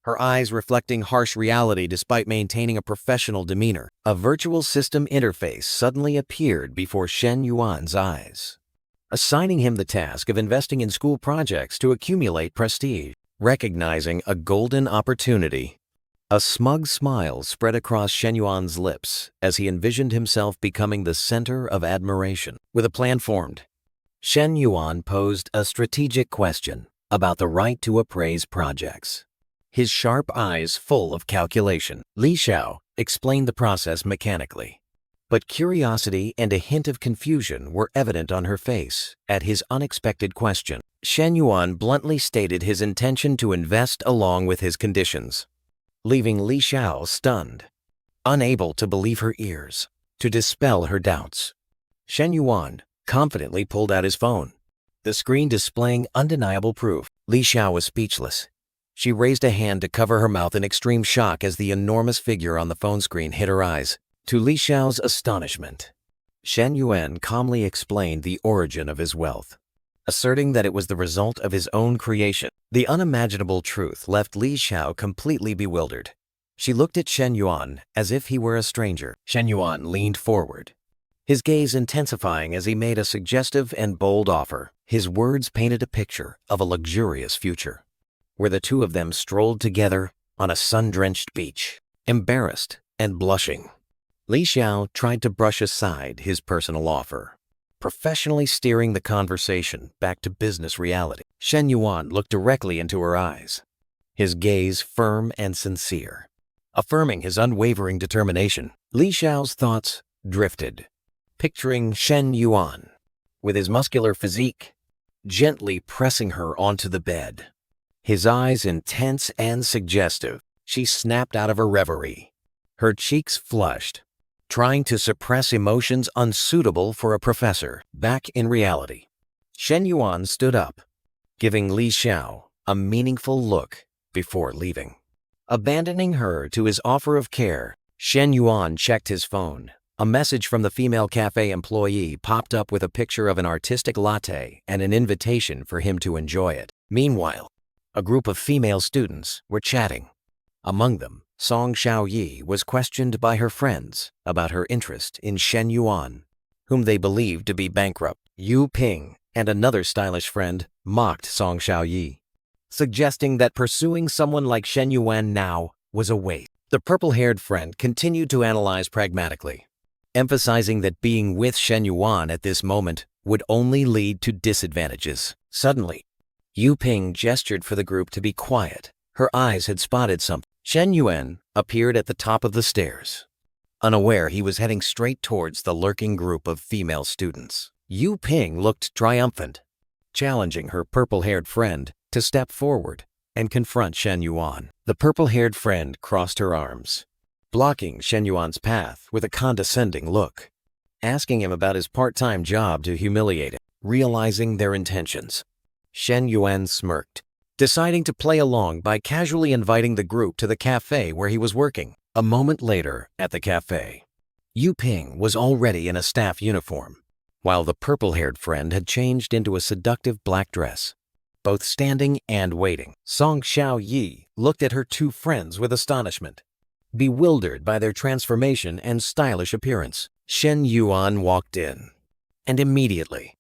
A: her eyes reflecting harsh reality despite maintaining a professional demeanor. A virtual system interface suddenly appeared before Shen Yuan's eyes, assigning him the task of investing in school projects to accumulate prestige. Recognizing a golden opportunity, a smug smile spread across Shen Yuan's lips as he envisioned himself becoming the center of admiration. With a plan formed, Shen Yuan posed a strategic question about the right to appraise projects, his sharp eyes full of calculation. Li Xiao explained the process mechanically, but curiosity and a hint of confusion were evident on her face at his unexpected question. Shen Yuan bluntly stated his intention to invest along with his conditions, leaving Li Xiao stunned, unable to believe her ears. To dispel her doubts, Shen Yuan confidently pulled out his phone, the screen displaying undeniable proof. Li Xiao was speechless. She raised a hand to cover her mouth in extreme shock as the enormous figure on the phone screen hit her eyes. To Li Xiao's astonishment, Shen Yuan calmly explained the origin of his wealth, asserting that it was the result of his own creation. The unimaginable truth left Li Xiao completely bewildered. She looked at Shen Yuan as if he were a stranger. Shen Yuan leaned forward, his gaze intensifying as he made a suggestive and bold offer. His words painted a picture of a luxurious future, where the two of them strolled together on a sun-drenched beach. Embarrassed and blushing, Li Xiao tried to brush aside his personal offer, professionally steering the conversation back to business reality. Shen Yuan looked directly into her eyes, his gaze firm and sincere, affirming his unwavering determination. Li Xiao's thoughts drifted, picturing Shen Yuan, with his muscular physique, gently pressing her onto the bed, his eyes intense and suggestive. She snapped out of her reverie, her cheeks flushed, trying to suppress emotions unsuitable for a professor. Back in reality, Shen Yuan stood up, giving Li Xiao a meaningful look before leaving. Abandoning her to his offer of care, Shen Yuan checked his phone. A message from the female cafe employee popped up with a picture of an artistic latte and an invitation for him to enjoy it. Meanwhile, a group of female students were chatting. Among them, Song Xiaoyi was questioned by her friends about her interest in Shen Yuan, whom they believed to be bankrupt. Yu Ping and another stylish friend mocked Song Xiaoyi, suggesting that pursuing someone like Shen Yuan now was a waste. The purple-haired friend continued to analyze pragmatically, emphasizing that being with Shen Yuan at this moment would only lead to disadvantages. Suddenly, Yu Ping gestured for the group to be quiet. Her eyes had spotted something. Shen Yuan appeared at the top of the stairs, unaware he was heading straight towards the lurking group of female students. Yu Ping looked triumphant, challenging her purple-haired friend to step forward and confront Shen Yuan. The purple-haired friend crossed her arms, blocking Shen Yuan's path with a condescending look, asking him about his part-time job to humiliate him. Realizing their intentions, Shen Yuan smirked, deciding to play along by casually inviting the group to the cafe where he was working. A moment later, at the cafe, Yu Ping was already in a staff uniform, while the purple-haired friend had changed into a seductive black dress, both standing and waiting. Song Xiaoyi looked at her two friends with astonishment, bewildered by their transformation and stylish appearance. Shen Yuan walked in, and immediately,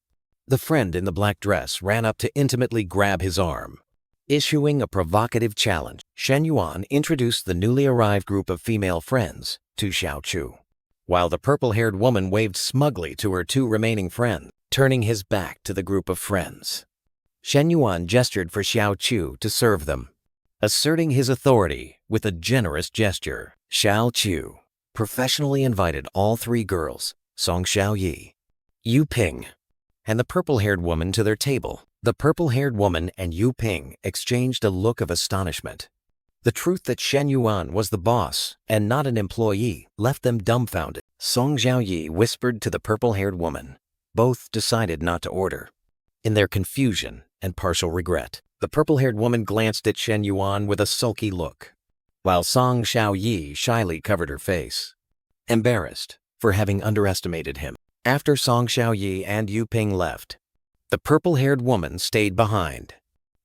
A: the friend in the black dress ran up to intimately grab his arm, issuing a provocative challenge. Shen Yuan introduced the newly arrived group of female friends to Xiao Chu, while the purple-haired woman waved smugly to her two remaining friends. Turning his back to the group of friends, Shen Yuan gestured for Xiao Chu to serve them, asserting his authority with a generous gesture. Xiao Chu professionally invited all three girls, Song Xiaoyi, Yu Ping, and the purple-haired woman to their table. The purple-haired woman and Yu Ping exchanged a look of astonishment. The truth that Shen Yuan was the boss and not an employee left them dumbfounded. Song Xiaoyi whispered to the purple-haired woman. Both decided not to order. In their confusion and partial regret, the purple-haired woman glanced at Shen Yuan with a sulky look, while Song Xiaoyi shyly covered her face, embarrassed for having underestimated him. After Song Xiaoyi and Yu Ping left, the purple-haired woman stayed behind.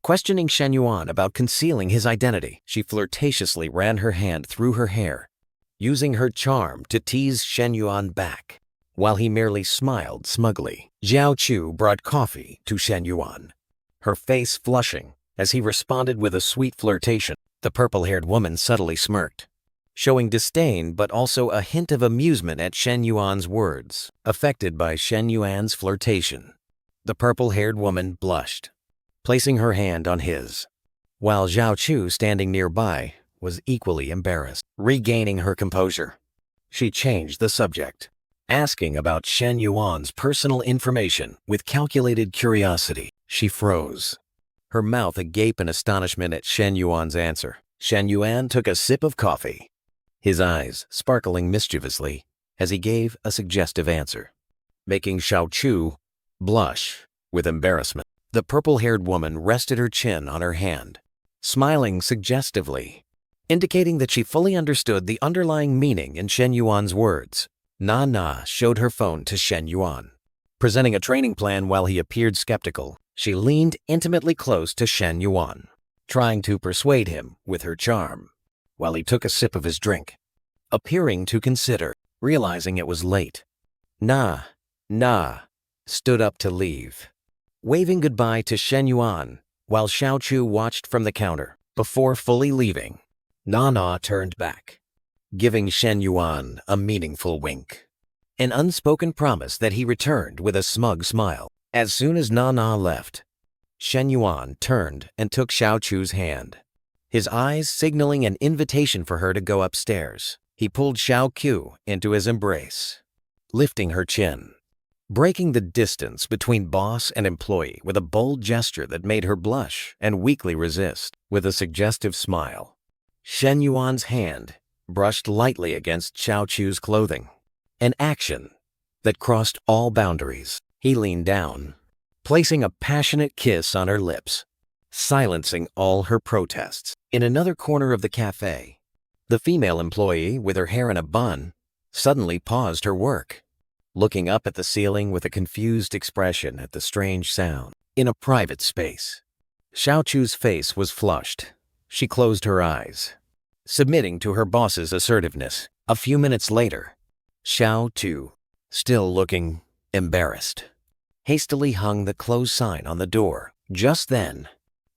A: Questioning Shen Yuan about concealing his identity, she flirtatiously ran her hand through her hair, using her charm to tease Shen Yuan back, while he merely smiled smugly. Zhao Chu brought coffee to Shen Yuan, her face flushing as he responded with a sweet flirtation. The purple-haired woman subtly smirked, showing disdain but also a hint of amusement at Shen Yuan's words, affected by Shen Yuan's flirtation. The purple-haired woman blushed, placing her hand on his, while Zhao Chu, standing nearby, was equally embarrassed. Regaining her composure, she changed the subject, asking about Shen Yuan's personal information with calculated curiosity. She froze, her mouth agape in astonishment at Shen Yuan's answer. Shen Yuan took a sip of coffee, his eyes sparkling mischievously as he gave a suggestive answer, making Zhao Chu blush with embarrassment. The purple-haired woman rested her chin on her hand, smiling suggestively, indicating that she fully understood the underlying meaning in Shen Yuan's words. Na showed her phone to Shen Yuan. Presenting a training plan while he appeared skeptical, she leaned intimately close to Shen Yuan, trying to persuade him with her charm, while he took a sip of his drink, appearing to consider. Realizing it was late, Na stood up to leave, waving goodbye to Shen Yuan, while Zhao Chu watched from the counter. Before fully leaving, Na turned back, giving Shen Yuan a meaningful wink, an unspoken promise that he returned with a smug smile. As soon as Na left, Shen Yuan turned and took Zhao Chu's hand, his eyes signaling an invitation for her to go upstairs. He pulled Zhao Q into his embrace, lifting her chin, breaking the distance between boss and employee with a bold gesture that made her blush and weakly resist. With a suggestive smile, Shen Yuan's hand brushed lightly against Zhao Chu's clothing, an action that crossed all boundaries. He leaned down, placing a passionate kiss on her lips, silencing all her protests. In another corner of the cafe, the female employee, with her hair in a bun, suddenly paused her work, looking up at the ceiling with a confused expression at the strange sound. In a private space, Zhao Chu's face was flushed. She closed her eyes, submitting to her boss's assertiveness. A few minutes later, Zhao Chu, still looking embarrassed, hastily hung the close sign on the door. Just then,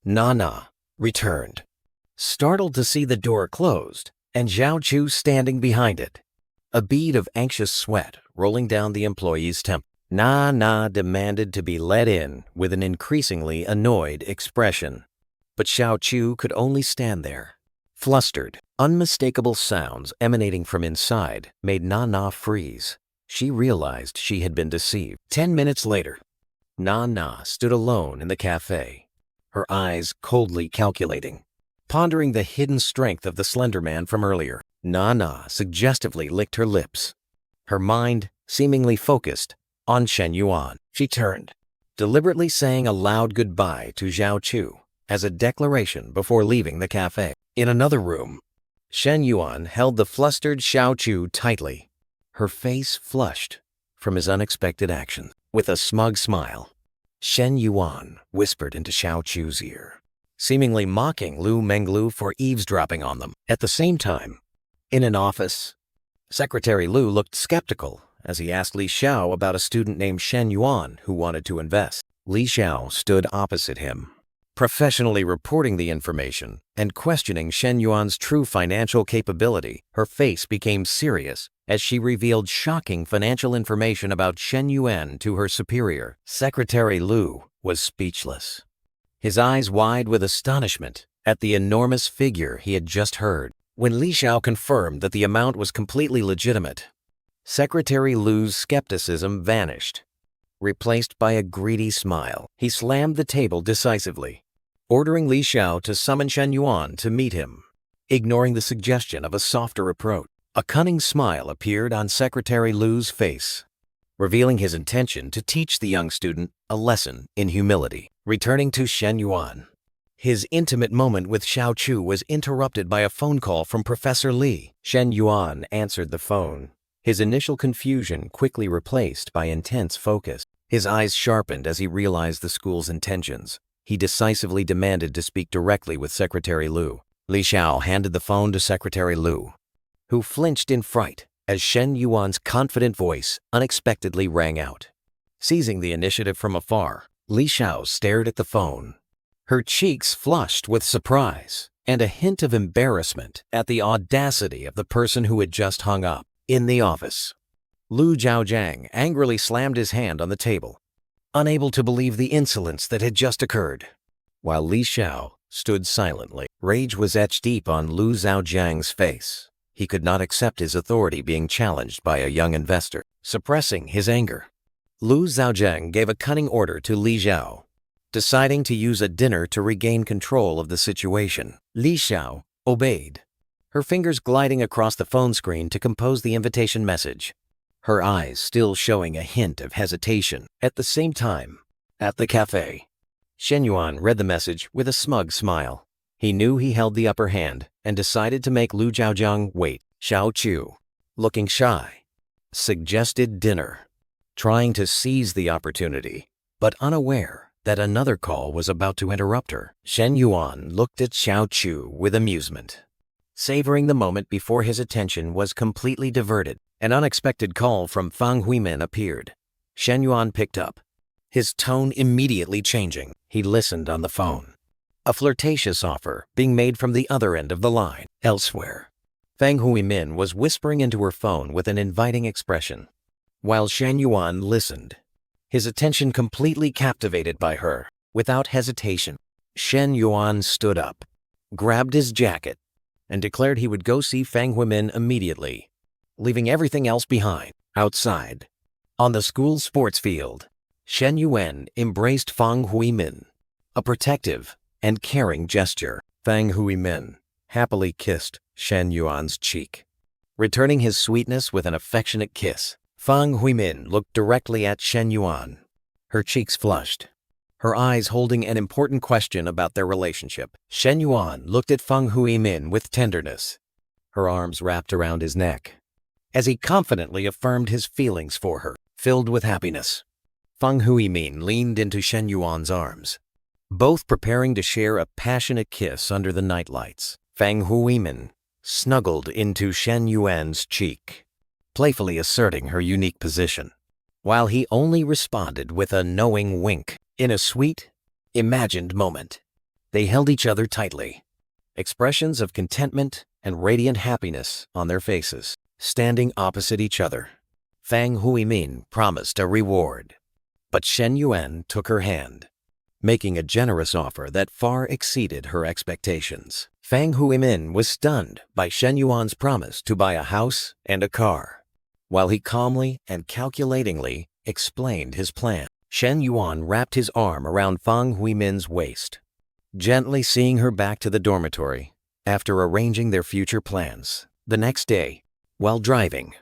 A: Na returned, startled to see the door closed and Zhao Chu standing behind it, a bead of anxious sweat rolling down the employee's temple. Na demanded to be let in with an increasingly annoyed expression, but Zhao Chu could only stand there, flustered. Unmistakable sounds emanating from inside made Na freeze. She realized she had been deceived. 10 minutes later, Na stood alone in the cafe, her eyes coldly calculating, pondering the hidden strength of the slender man from earlier. Na suggestively licked her lips, her mind seemingly focused on Shen Yuan. She turned, deliberately saying a loud goodbye to Zhao Chu as a declaration before leaving the cafe. In another room, Shen Yuan held the flustered Zhao Chu tightly, her face flushed from his unexpected action. With a smug smile, Shen Yuan whispered into Zhao Chu's ear, seemingly mocking Lu Menglu for eavesdropping on them. At the same time, in an office, Secretary Lu looked skeptical as he asked Li Xiao about a student named Shen Yuan who wanted to invest. Li Xiao stood opposite him, professionally reporting the information and questioning Shen Yuan's true financial capability. Her face became serious as she revealed shocking financial information about Shen Yuan to her superior. Secretary Lu was speechless, his eyes wide with astonishment at the enormous figure he had just heard. When Li Xiao confirmed that the amount was completely legitimate, Secretary Lu's skepticism vanished, replaced by a greedy smile. He slammed the table decisively, ordering Li Xiao to summon Shen Yuan to meet him. Ignoring the suggestion of a softer approach, a cunning smile appeared on Secretary Lu's face, revealing his intention to teach the young student a lesson in humility. Returning to Shen Yuan, his intimate moment with Xiao Chu was interrupted by a phone call from Professor Li. Shen Yuan answered the phone, his initial confusion quickly replaced by intense focus. His eyes sharpened as he realized the school's intentions. He decisively demanded to speak directly with Secretary Lu. Li Xiao handed the phone to Secretary Lu, who flinched in fright as Shen Yuan's confident voice unexpectedly rang out. Seizing the initiative from afar, Li Xiao stared at the phone, her cheeks flushed with surprise and a hint of embarrassment at the audacity of the person who had just hung up. In the office, Lu Zhaojiang angrily slammed his hand on the table, unable to believe the insolence that had just occurred, while Li Xiao stood silently. Rage was etched deep on Lu Zhaojiang's face. He could not accept his authority being challenged by a young investor. Suppressing his anger, Lu Zhaojiang gave a cunning order to Li Xiao, deciding to use a dinner to regain control of the situation. Li Xiao obeyed, her fingers gliding across the phone screen to compose the invitation message, her eyes still showing a hint of hesitation. At the same time, at the cafe, Shen Yuan read the message with a smug smile. He knew he held the upper hand and decided to make Lu Zhaojiang wait. Xiao Chu, looking shy, suggested dinner, trying to seize the opportunity, but unaware that another call was about to interrupt her. Shen Yuan looked at Xiao Chu with amusement, savoring the moment before his attention was completely diverted. An unexpected call from Fang Huimin appeared. Shen Yuan picked up, his tone immediately changing. He listened on the phone, a flirtatious offer being made from the other end of the line. Elsewhere, Fang Huimin was whispering into her phone with an inviting expression, while Shen Yuan listened, his attention completely captivated by her. Without hesitation, Shen Yuan stood up, grabbed his jacket, and declared he would go see Fang Huimin immediately, leaving everything else behind. Outside, on the school's sports field, Shen Yuan embraced Fang Huimin, a protective and caring gesture. Fang Huimin happily kissed Shen Yuan's cheek, returning his sweetness with an affectionate kiss. Fang Huimin looked directly at Shen Yuan, her cheeks flushed, her eyes holding an important question about their relationship. Shen Yuan looked at Fang Huimin with tenderness, her arms wrapped around his neck, as he confidently affirmed his feelings for her. Filled with happiness, Fang Huimin leaned into Shen Yuan's arms, both preparing to share a passionate kiss under the nightlights. Fang Huimin snuggled into Shen Yuan's cheek, playfully asserting her unique position, while he only responded with a knowing wink. In a sweet, imagined moment, they held each other tightly, expressions of contentment and radiant happiness on their faces. Standing opposite each other, Fang Huimin promised a reward, but Shen Yuan took her hand, making a generous offer that far exceeded her expectations. Fang Huimin was stunned by Shen Yuan's promise to buy a house and a car, while he calmly and calculatingly explained his plan. Shen Yuan wrapped his arm around Fang Huimin's waist, gently seeing her back to the dormitory after arranging their future plans. The next day, while driving,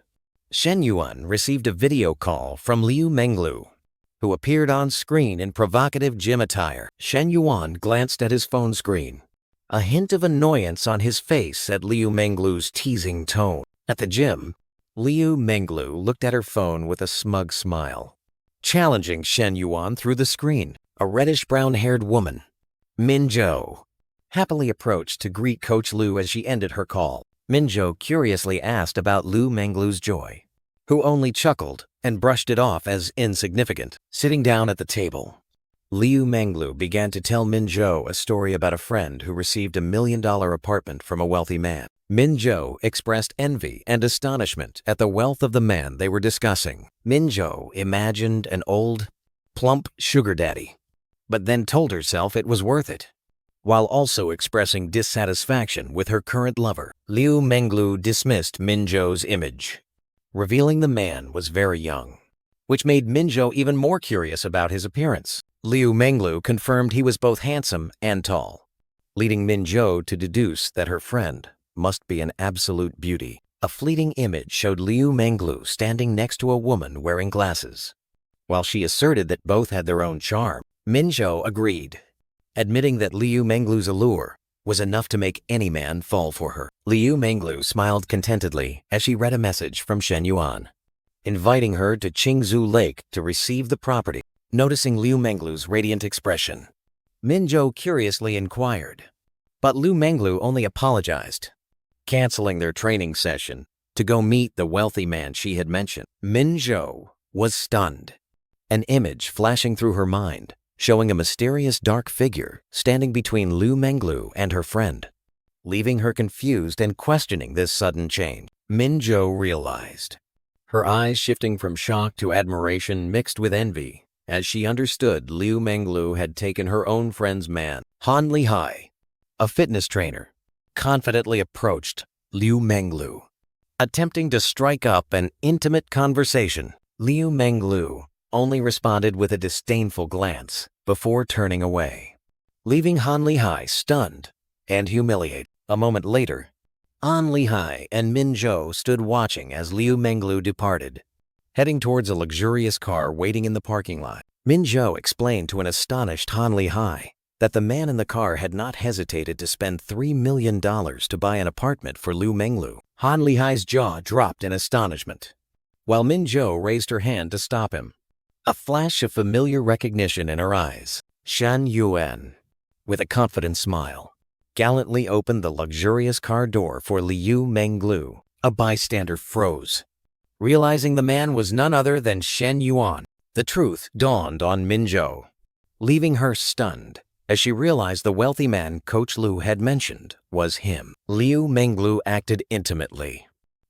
A: Shen Yuan received a video call from Liu Menglu, who appeared on screen in provocative gym attire. Shen Yuan glanced at his phone screen, a hint of annoyance on his face at Liu Menglu's teasing tone. At the gym, Liu Menglu looked at her phone with a smug smile, challenging Shen Yuan through the screen. A reddish-brown-haired woman, Minzhou, happily approached to greet Coach Liu as she ended her call. Minzhou curiously asked about Liu Menglu's joy, who only chuckled and brushed it off as insignificant. Sitting down at the table, Liu Menglu began to tell Minzhou a story about a friend who received $1 million apartment from a wealthy man. Minzhou expressed envy and astonishment at the wealth of the man they were discussing. Minzhou imagined an old, plump sugar daddy, but then told herself it was worth it, while also expressing dissatisfaction with her current lover. Liu Menglu dismissed Minzhou's image, revealing the man was very young, which made Minzhou even more curious about his appearance. Liu Menglu confirmed he was both handsome and tall, leading Minzhou to deduce that her friend must be an absolute beauty. A fleeting image showed Liu Menglu standing next to a woman wearing glasses. While she asserted that both had their own charm, Minzhou agreed, admitting that Liu Menglu's allure was enough to make any man fall for her. Liu Menglu smiled contentedly as she read a message from Shen Yuan, inviting her to Qingzhou Lake to receive the property. Noticing Liu Menglu's radiant expression, Minzhou curiously inquired, but Liu Menglu only apologized, canceling their training session to go meet the wealthy man she had mentioned. Minzhou was stunned, an image flashing through her mind, showing a mysterious dark figure standing between Liu Menglu and her friend, leaving her confused and questioning this sudden change. Minzhou realized, her eyes shifting from shock to admiration mixed with envy, as she understood Liu Menglu had taken her own friend's man. Han Lihai, a fitness trainer, confidently approached Liu Menglu, attempting to strike up an intimate conversation. Liu Menglu only responded with a disdainful glance before turning away, leaving Han Lihai stunned and humiliated. A moment later, Han Lihai and Minzhou stood watching as Liu Menglu departed, heading towards a luxurious car waiting in the parking lot. Minzhou explained to an astonished Han Lihai that the man in the car had not hesitated to spend $3 million to buy an apartment for Liu Menglu. Han Lihai's jaw dropped in astonishment, while Minzhou raised her hand to stop him, a flash of familiar recognition in her eyes. Shen Yuan, with a confident smile, gallantly opened the luxurious car door for Liu Menglu. A bystander froze, realizing the man was none other than Shen Yuan. The truth dawned on Minzhou, leaving her stunned as she realized the wealthy man Coach Liu had mentioned was him. Liu Menglu acted intimately,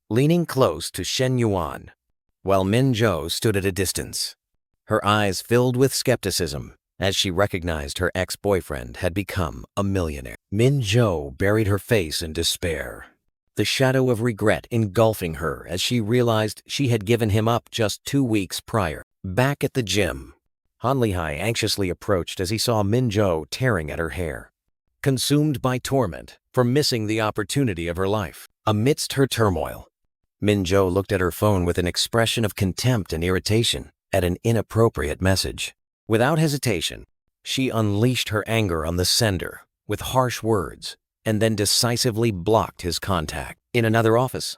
A: leaning close to Shen Yuan, while Minzhou stood at a distance, her eyes filled with skepticism as she recognized her ex-boyfriend had become a millionaire. Minzhou buried her face in despair, the shadow of regret engulfing her as she realized she had given him up just 2 weeks prior. Back at the gym, Han Lihai anxiously approached as he saw Minzhou tearing at her hair, consumed by torment for missing the opportunity of her life. Amidst her turmoil, Minzhou looked at her phone with an expression of contempt and irritation at an inappropriate message. Without hesitation, she unleashed her anger on the sender with harsh words and then decisively blocked his contact. In another office,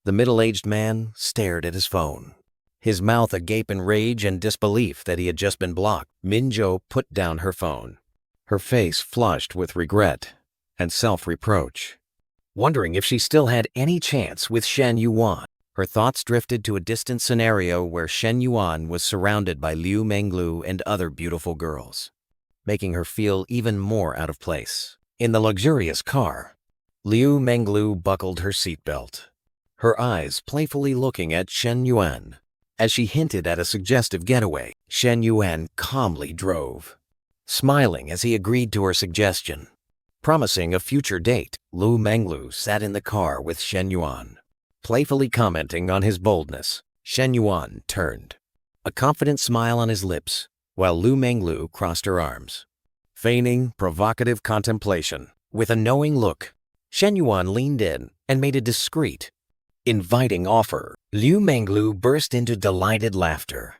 A: the middle-aged man stared at his phone, his mouth agape in rage and disbelief that he had just been blocked. Minzhou put down her phone, her face flushed with regret and self-reproach, wondering if she still had any chance with Shen Yuan. Her thoughts drifted to a distant scenario where Shen Yuan was surrounded by Liu Menglu and other beautiful girls, making her feel even more out of place. In the luxurious car, Liu Menglu buckled her seatbelt, her eyes playfully looking at Shen Yuan as she hinted at a suggestive getaway. Shen Yuan calmly drove, smiling as he agreed to her suggestion, promising a future date. Liu Menglu sat in the car with Shen Yuan, playfully commenting on his boldness. Shen Yuan turned, a confident smile on his lips, while Liu Menglu crossed her arms, feigning provocative contemplation. With a knowing look, Shen Yuan leaned in and made a discreet, inviting offer. Liu Menglu burst into delighted laughter,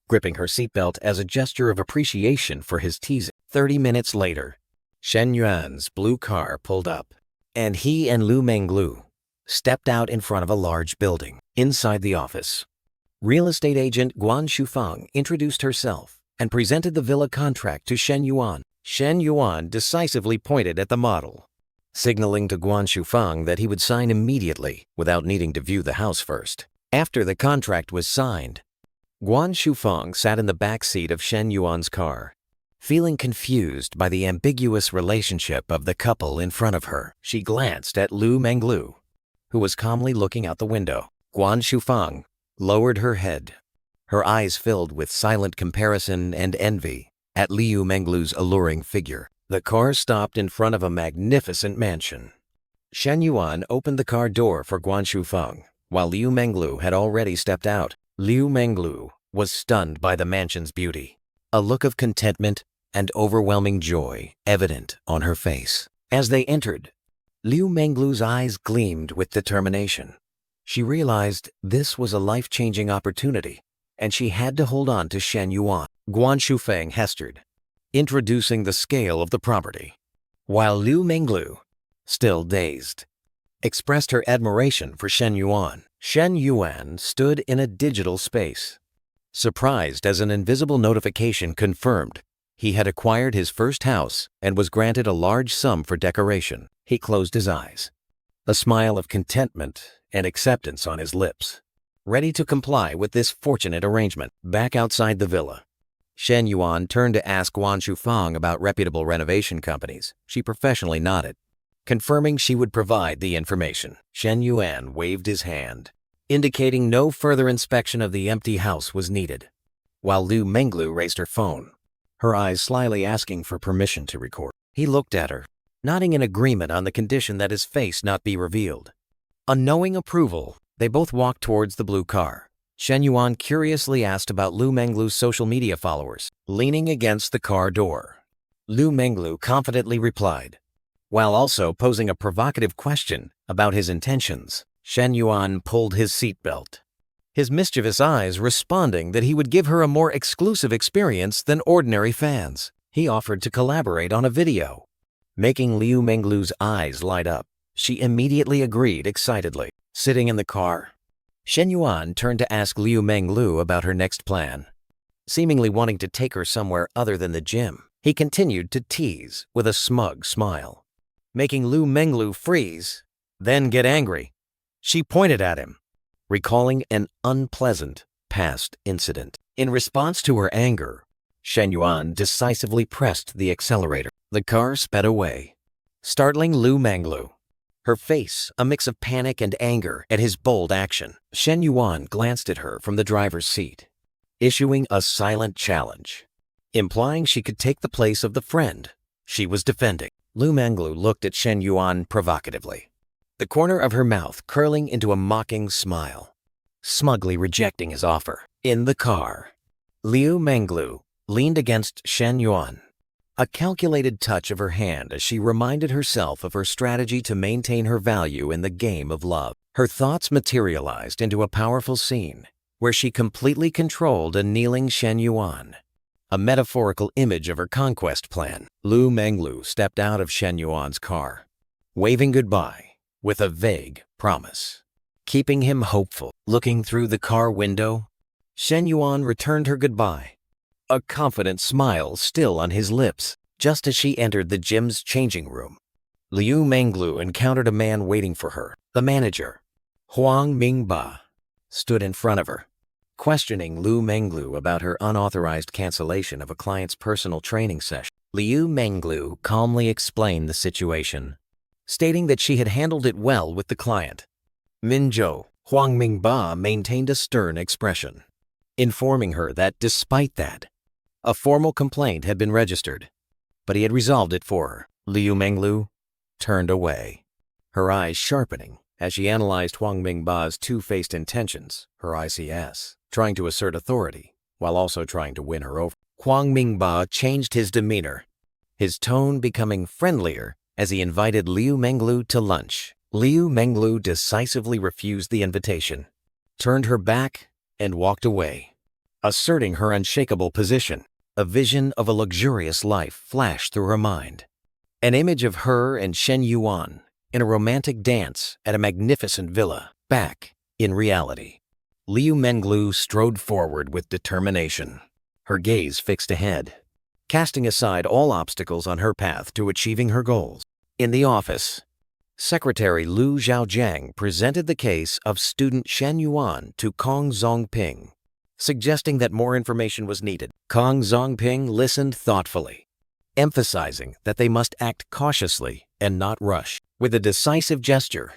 A: gripping her seatbelt as a gesture of appreciation for his teasing. 30 minutes later, Shen Yuan's blue car pulled up, and he and Liu Menglu stepped out in front of a large building. Inside the office, real estate agent Guan Shufang introduced herself and presented the villa contract to Shen Yuan. Shen Yuan decisively pointed at the model, signaling to Guan Shufang that he would sign immediately without needing to view the house first. After the contract was signed, Guan Shufang sat in the back seat of Shen Yuan's car, feeling confused by the ambiguous relationship of the couple in front of her. She glanced at Liu Menglu, who was calmly looking out the window. Guan Shufang lowered her head, her eyes filled with silent comparison and envy at Liu Menglu's alluring figure. The car stopped in front of a magnificent mansion. Shen Yuan opened the car door for Guan Shufang, while Liu Menglu had already stepped out. Liu Menglu was stunned by the mansion's beauty, a look of contentment and overwhelming joy evident on her face. As they entered, Liu Menglu's eyes gleamed with determination. She realized this was a life-changing opportunity, and she had to hold on to Shen Yuan. Guan Shufeng hestered, introducing the scale of the property, while Liu Menglu, still dazed, expressed her admiration for Shen Yuan. Shen Yuan stood in a digital space, surprised as an invisible notification confirmed he had acquired his first house and was granted a large sum for decoration. He closed his eyes, a smile of contentment and acceptance on his lips, ready to comply with this fortunate arrangement. Back outside the villa, Shen Yuan turned to ask Guan Shufang about reputable renovation companies. She professionally nodded, confirming she would provide the information. Shen Yuan waved his hand, indicating no further inspection of the empty house was needed, while Liu Menglu raised her phone, her eyes slyly asking for permission to record. He looked at her, nodding in agreement on the condition that his face not be revealed. A knowing approval, they both walked towards the blue car. Shen Yuan curiously asked about Liu Menglu's social media followers. Leaning against the car door, Liu Menglu confidently replied, while also posing a provocative question about his intentions. Shen Yuan pulled his seatbelt, his mischievous eyes responding that he would give her a more exclusive experience than ordinary fans. He offered to collaborate on a video, making Liu Menglu's eyes light up. She immediately agreed excitedly. Sitting in the car, Shen Yuan turned to ask Liu Menglu about her next plan, seemingly wanting to take her somewhere other than the gym. He continued to tease with a smug smile, making Liu Menglu freeze, then get angry. She pointed at him, recalling an unpleasant past incident. In response to her anger, Shen Yuan decisively pressed the accelerator. The car sped away, startling Liu Menglu, her face a mix of panic and anger at his bold action. Shen Yuan glanced at her from the driver's seat, issuing a silent challenge, implying she could take the place of the friend she was defending. Liu Menglu looked at Shen Yuan provocatively, the corner of her mouth curling into a mocking smile, smugly rejecting his offer. In the car, Liu Menglu leaned against Shen Yuan, a calculated touch of her hand as she reminded herself of her strategy to maintain her value in the game of love. Her thoughts materialized into a powerful scene where she completely controlled a kneeling Shen Yuan, a metaphorical image of her conquest plan. Liu Menglu stepped out of Shen Yuan's car, waving goodbye with a vague promise, keeping him hopeful. Looking through the car window, Shen Yuan returned her goodbye, a confident smile still on his lips. Just as she entered the gym's changing room, Liu Menglu encountered a man waiting for her. The manager, Huang Mingba, stood in front of her, questioning Liu Menglu about her unauthorized cancellation of a client's personal training session. Liu Menglu calmly explained the situation, stating that she had handled it well with the client. Minzhou, Huang Mingba maintained a stern expression, informing her that despite that, a formal complaint had been registered, but he had resolved it for her. Liu Menglu turned away, her eyes sharpening as she analyzed Huang Mingba's two-faced intentions, her ICS, trying to assert authority while also trying to win her over. Huang Mingba changed his demeanor, his tone becoming friendlier as he invited Liu Menglu to lunch. Liu Menglu decisively refused the invitation, turned her back, and walked away, asserting her unshakable position. A vision of a luxurious life flashed through her mind, an image of her and Shen Yuan in a romantic dance at a magnificent villa. Back in reality, Liu Menglu strode forward with determination, her gaze fixed ahead, casting aside all obstacles on her path to achieving her goals. In the office, Secretary Lu Zhaojiang presented the case of student Shen Yuan to Kong Zongping, suggesting that more information was needed. Kong Zongping listened thoughtfully, emphasizing that they must act cautiously and not rush. With a decisive gesture,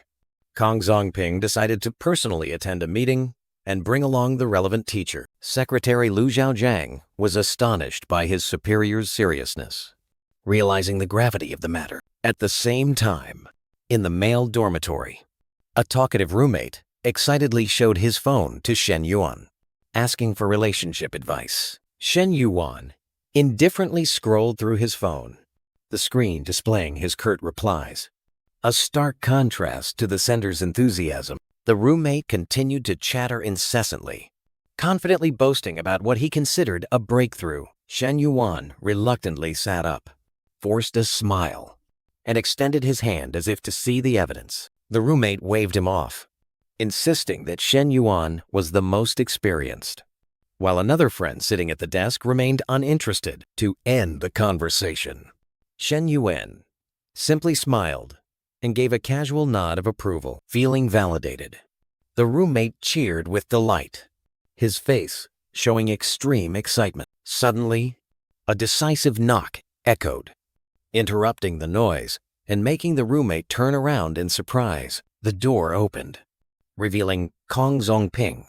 A: Kong Zongping decided to personally attend a meeting and bring along the relevant teacher. Secretary Lu Zhaojiang was astonished by his superior's seriousness, realizing the gravity of the matter. At the same time, in the male dormitory, a talkative roommate excitedly showed his phone to Shen Yuan, asking for relationship advice. Shen Yuan indifferently scrolled through his phone, the screen displaying his curt replies. A stark contrast to the sender's enthusiasm. The roommate continued to chatter incessantly, confidently boasting about what he considered a breakthrough. Shen Yuan reluctantly sat up, forced a smile, and extended his hand as if to see the evidence. The roommate waved him off, insisting that Shen Yuan was the most experienced, while another friend sitting at the desk remained uninterested. To end the conversation, Shen Yuan simply smiled and gave a casual nod of approval. Feeling validated, the roommate cheered with delight, his face showing extreme excitement. Suddenly, a decisive knock echoed, interrupting the noise and making the roommate turn around in surprise. The door opened, revealing Kong Zongping,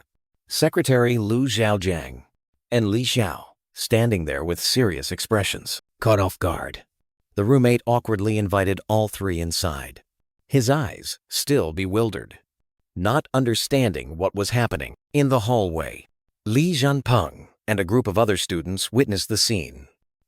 A: Secretary Lu Zhaojiang, and Li Xiao standing there with serious expressions. Caught off guard, the roommate awkwardly invited all three inside, his eyes still bewildered, not understanding what was happening. In the hallway, Li Zhanpeng and a group of other students witnessed the scene,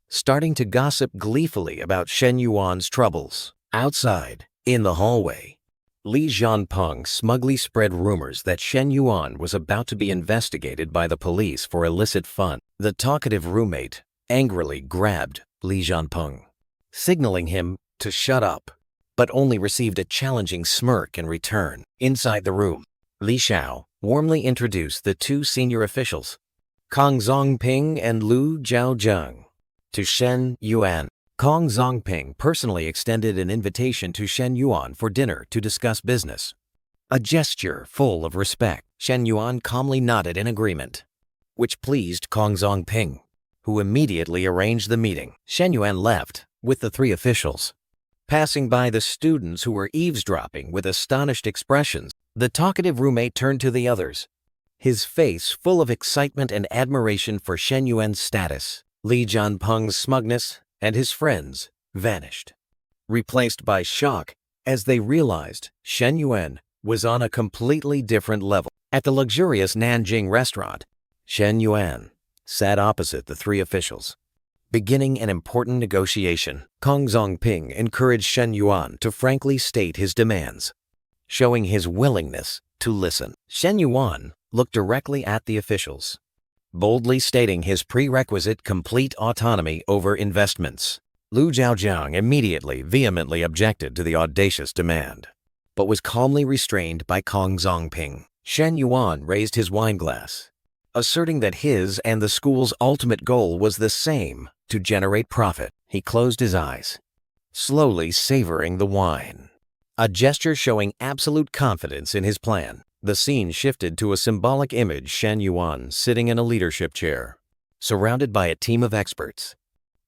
A: starting to gossip gleefully about Shen Yuan's troubles. Outside, in the hallway, Li Zhanpeng smugly spread rumors that Shen Yuan was about to be investigated by the police for illicit funds. The talkative roommate angrily grabbed Li Zhanpeng, signaling him to shut up, but only received a challenging smirk in return. Inside the room, Li Xiao warmly introduced the two senior officials, Kong Zongping and Lu Zhaozheng, to Shen Yuan. Kong Zongping personally extended an invitation to Shen Yuan for dinner to discuss business, a gesture full of respect. Shen Yuan calmly nodded in agreement, which pleased Kong Zongping, who immediately arranged the meeting. Shen Yuan left with the three officials, passing by the students who were eavesdropping with astonished expressions. The talkative roommate turned to the others, his face full of excitement and admiration for Shen Yuan's status. Li Zhanpeng's smugness and his friends vanished, replaced by shock as they realized Shen Yuan was on a completely different level. At the luxurious Nanjing restaurant, Shen Yuan sat opposite the three officials, beginning an important negotiation. Kong Zongping encouraged Shen Yuan to frankly state his demands, showing his willingness to listen. Shen Yuan looked directly at the officials, boldly stating his prerequisite complete autonomy over investments. Lu Zhaojiang immediately vehemently objected to the audacious demand, but was calmly restrained by Kong Zongping. Shen Yuan raised his wine glass, asserting that his and the school's ultimate goal was the same, to generate profit. He closed his eyes, slowly savoring the wine, a gesture showing absolute confidence in his plan. The scene shifted to a symbolic image: Shen Yuan sitting in a leadership chair, surrounded by a team of experts,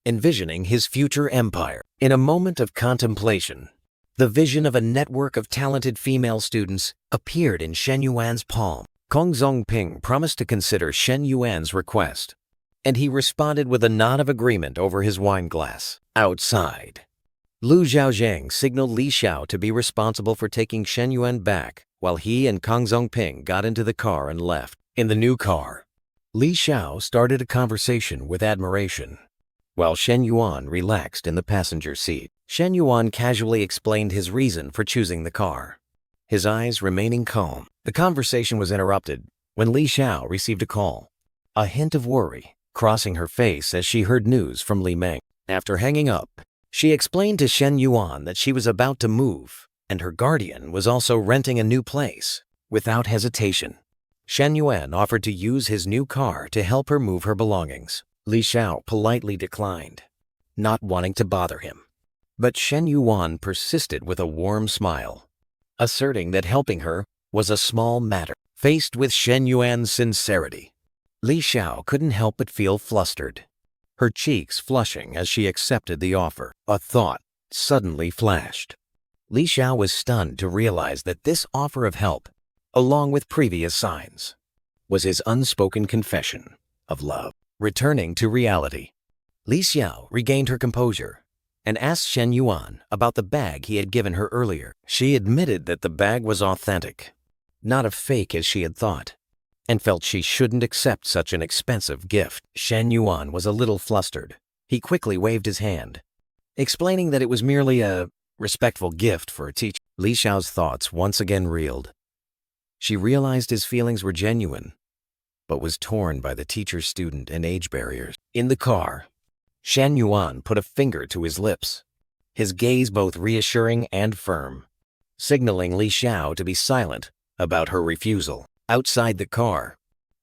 A: envisioning his future empire. In a moment of contemplation, the vision of a network of talented female students appeared in Shen Yuan's palm. Kong Zongping promised to consider Shen Yuan's request, and he responded with a nod of agreement over his wine glass. Outside, Lu Zhaozhang signaled Li Xiao to be responsible for taking Shen Yuan back, while he and Kong Zongping got into the car and left. In the new car, Li Xiao started a conversation with admiration, while Shen Yuan relaxed in the passenger seat. Shen Yuan casually explained his reason for choosing the car, his eyes remaining calm. The conversation was interrupted when Li Xiao received a call, a hint of worry crossing her face as she heard news from Li Meng. After hanging up, she explained to Shen Yuan that she was about to move, and her guardian was also renting a new place. Without hesitation, Shen Yuan offered to use his new car to help her move her belongings. Li Xiao politely declined, not wanting to bother him. But Shen Yuan persisted with a warm smile, asserting that helping her was a small matter. Faced with Shen Yuan's sincerity, Li Xiao couldn't help but feel flustered, her cheeks flushing as she accepted the offer. A thought suddenly flashed. Li Xiao was stunned to realize that this offer of help, along with previous signs, was his unspoken confession of love. Returning to reality, Li Xiao regained her composure and asked Shen Yuan about the bag he had given her earlier. She admitted that the bag was authentic, not a fake as she had thought, and felt she shouldn't accept such an expensive gift. Shen Yuan was a little flustered. He quickly waved his hand, explaining that it was merely a respectful gift for a teacher. Li Xiao's thoughts once again reeled. She realized his feelings were genuine, but was torn by the teacher-student and age barriers. In the car, Shen Yuan put a finger to his lips, his gaze both reassuring and firm, signaling Li Xiao to be silent about her refusal. Outside the car,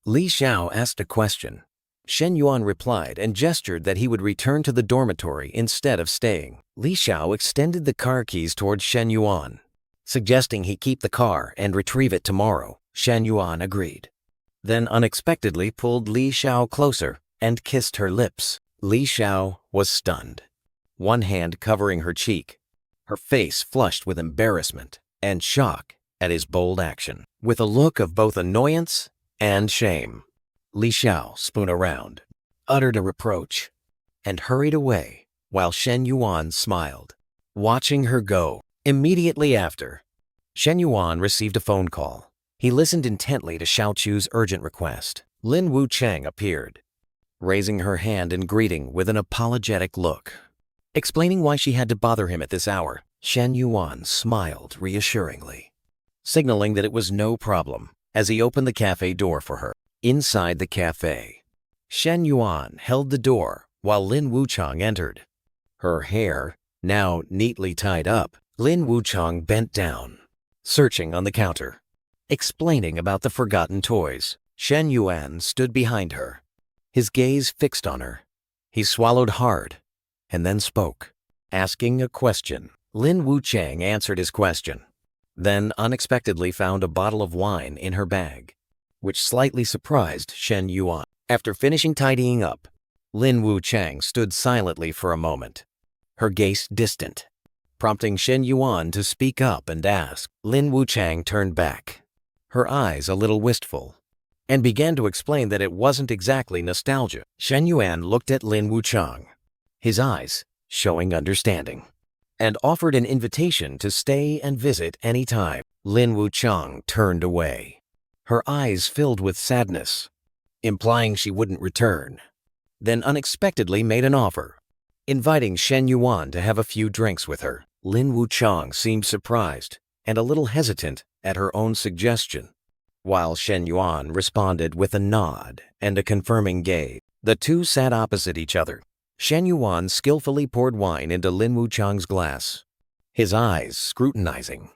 A: Li Xiao asked a question. Shen Yuan replied and gestured that he would return to the dormitory instead of staying. Li Xiao extended the car keys towards Shen Yuan, suggesting he keep the car and retrieve it tomorrow. Shen Yuan agreed, then unexpectedly pulled Li Xiao closer and kissed her lips. Li Xiao was stunned, one hand covering her cheek, her face flushed with embarrassment and shock at his bold action. With a look of both annoyance and shame, Li Xiao spun around, uttered a reproach, and hurried away while Shen Yuan smiled, watching her go. Immediately after, Shen Yuan received a phone call. He listened intently to Xiao Chu's urgent request. Lin Wuchang appeared, raising her hand in greeting with an apologetic look. Explaining why she had to bother him at this hour, Shen Yuan smiled reassuringly, signaling that it was no problem as he opened the cafe door for her. Inside the cafe, Shen Yuan held the door while Lin Wuchang entered. Her hair now neatly tied up, Lin Wuchang bent down, searching on the counter, explaining about the forgotten toys. Shen Yuan stood behind her, his gaze fixed on her. He swallowed hard and then spoke, asking a question. Lin Wuchang answered his question, then unexpectedly found a bottle of wine in her bag, which slightly surprised Shen Yuan. After finishing tidying up, Lin Wuchang stood silently for a moment, her gaze distant, prompting Shen Yuan to speak up and ask. Lin Wuchang turned back, her eyes a little wistful, and began to explain that it wasn't exactly nostalgia. Shen Yuan looked at Lin Wuchang, his eyes showing understanding, and offered an invitation to stay and visit any time. Lin Wuchang turned away, her eyes filled with sadness, implying she wouldn't return, then unexpectedly made an offer, inviting Shen Yuan to have a few drinks with her. Lin Wuchang seemed surprised and a little hesitant at her own suggestion, while Shen Yuan responded with a nod and a confirming gaze. The two sat opposite each other. Shen Yuan skillfully poured wine into Lin Wuchang's glass, his eyes scrutinizing,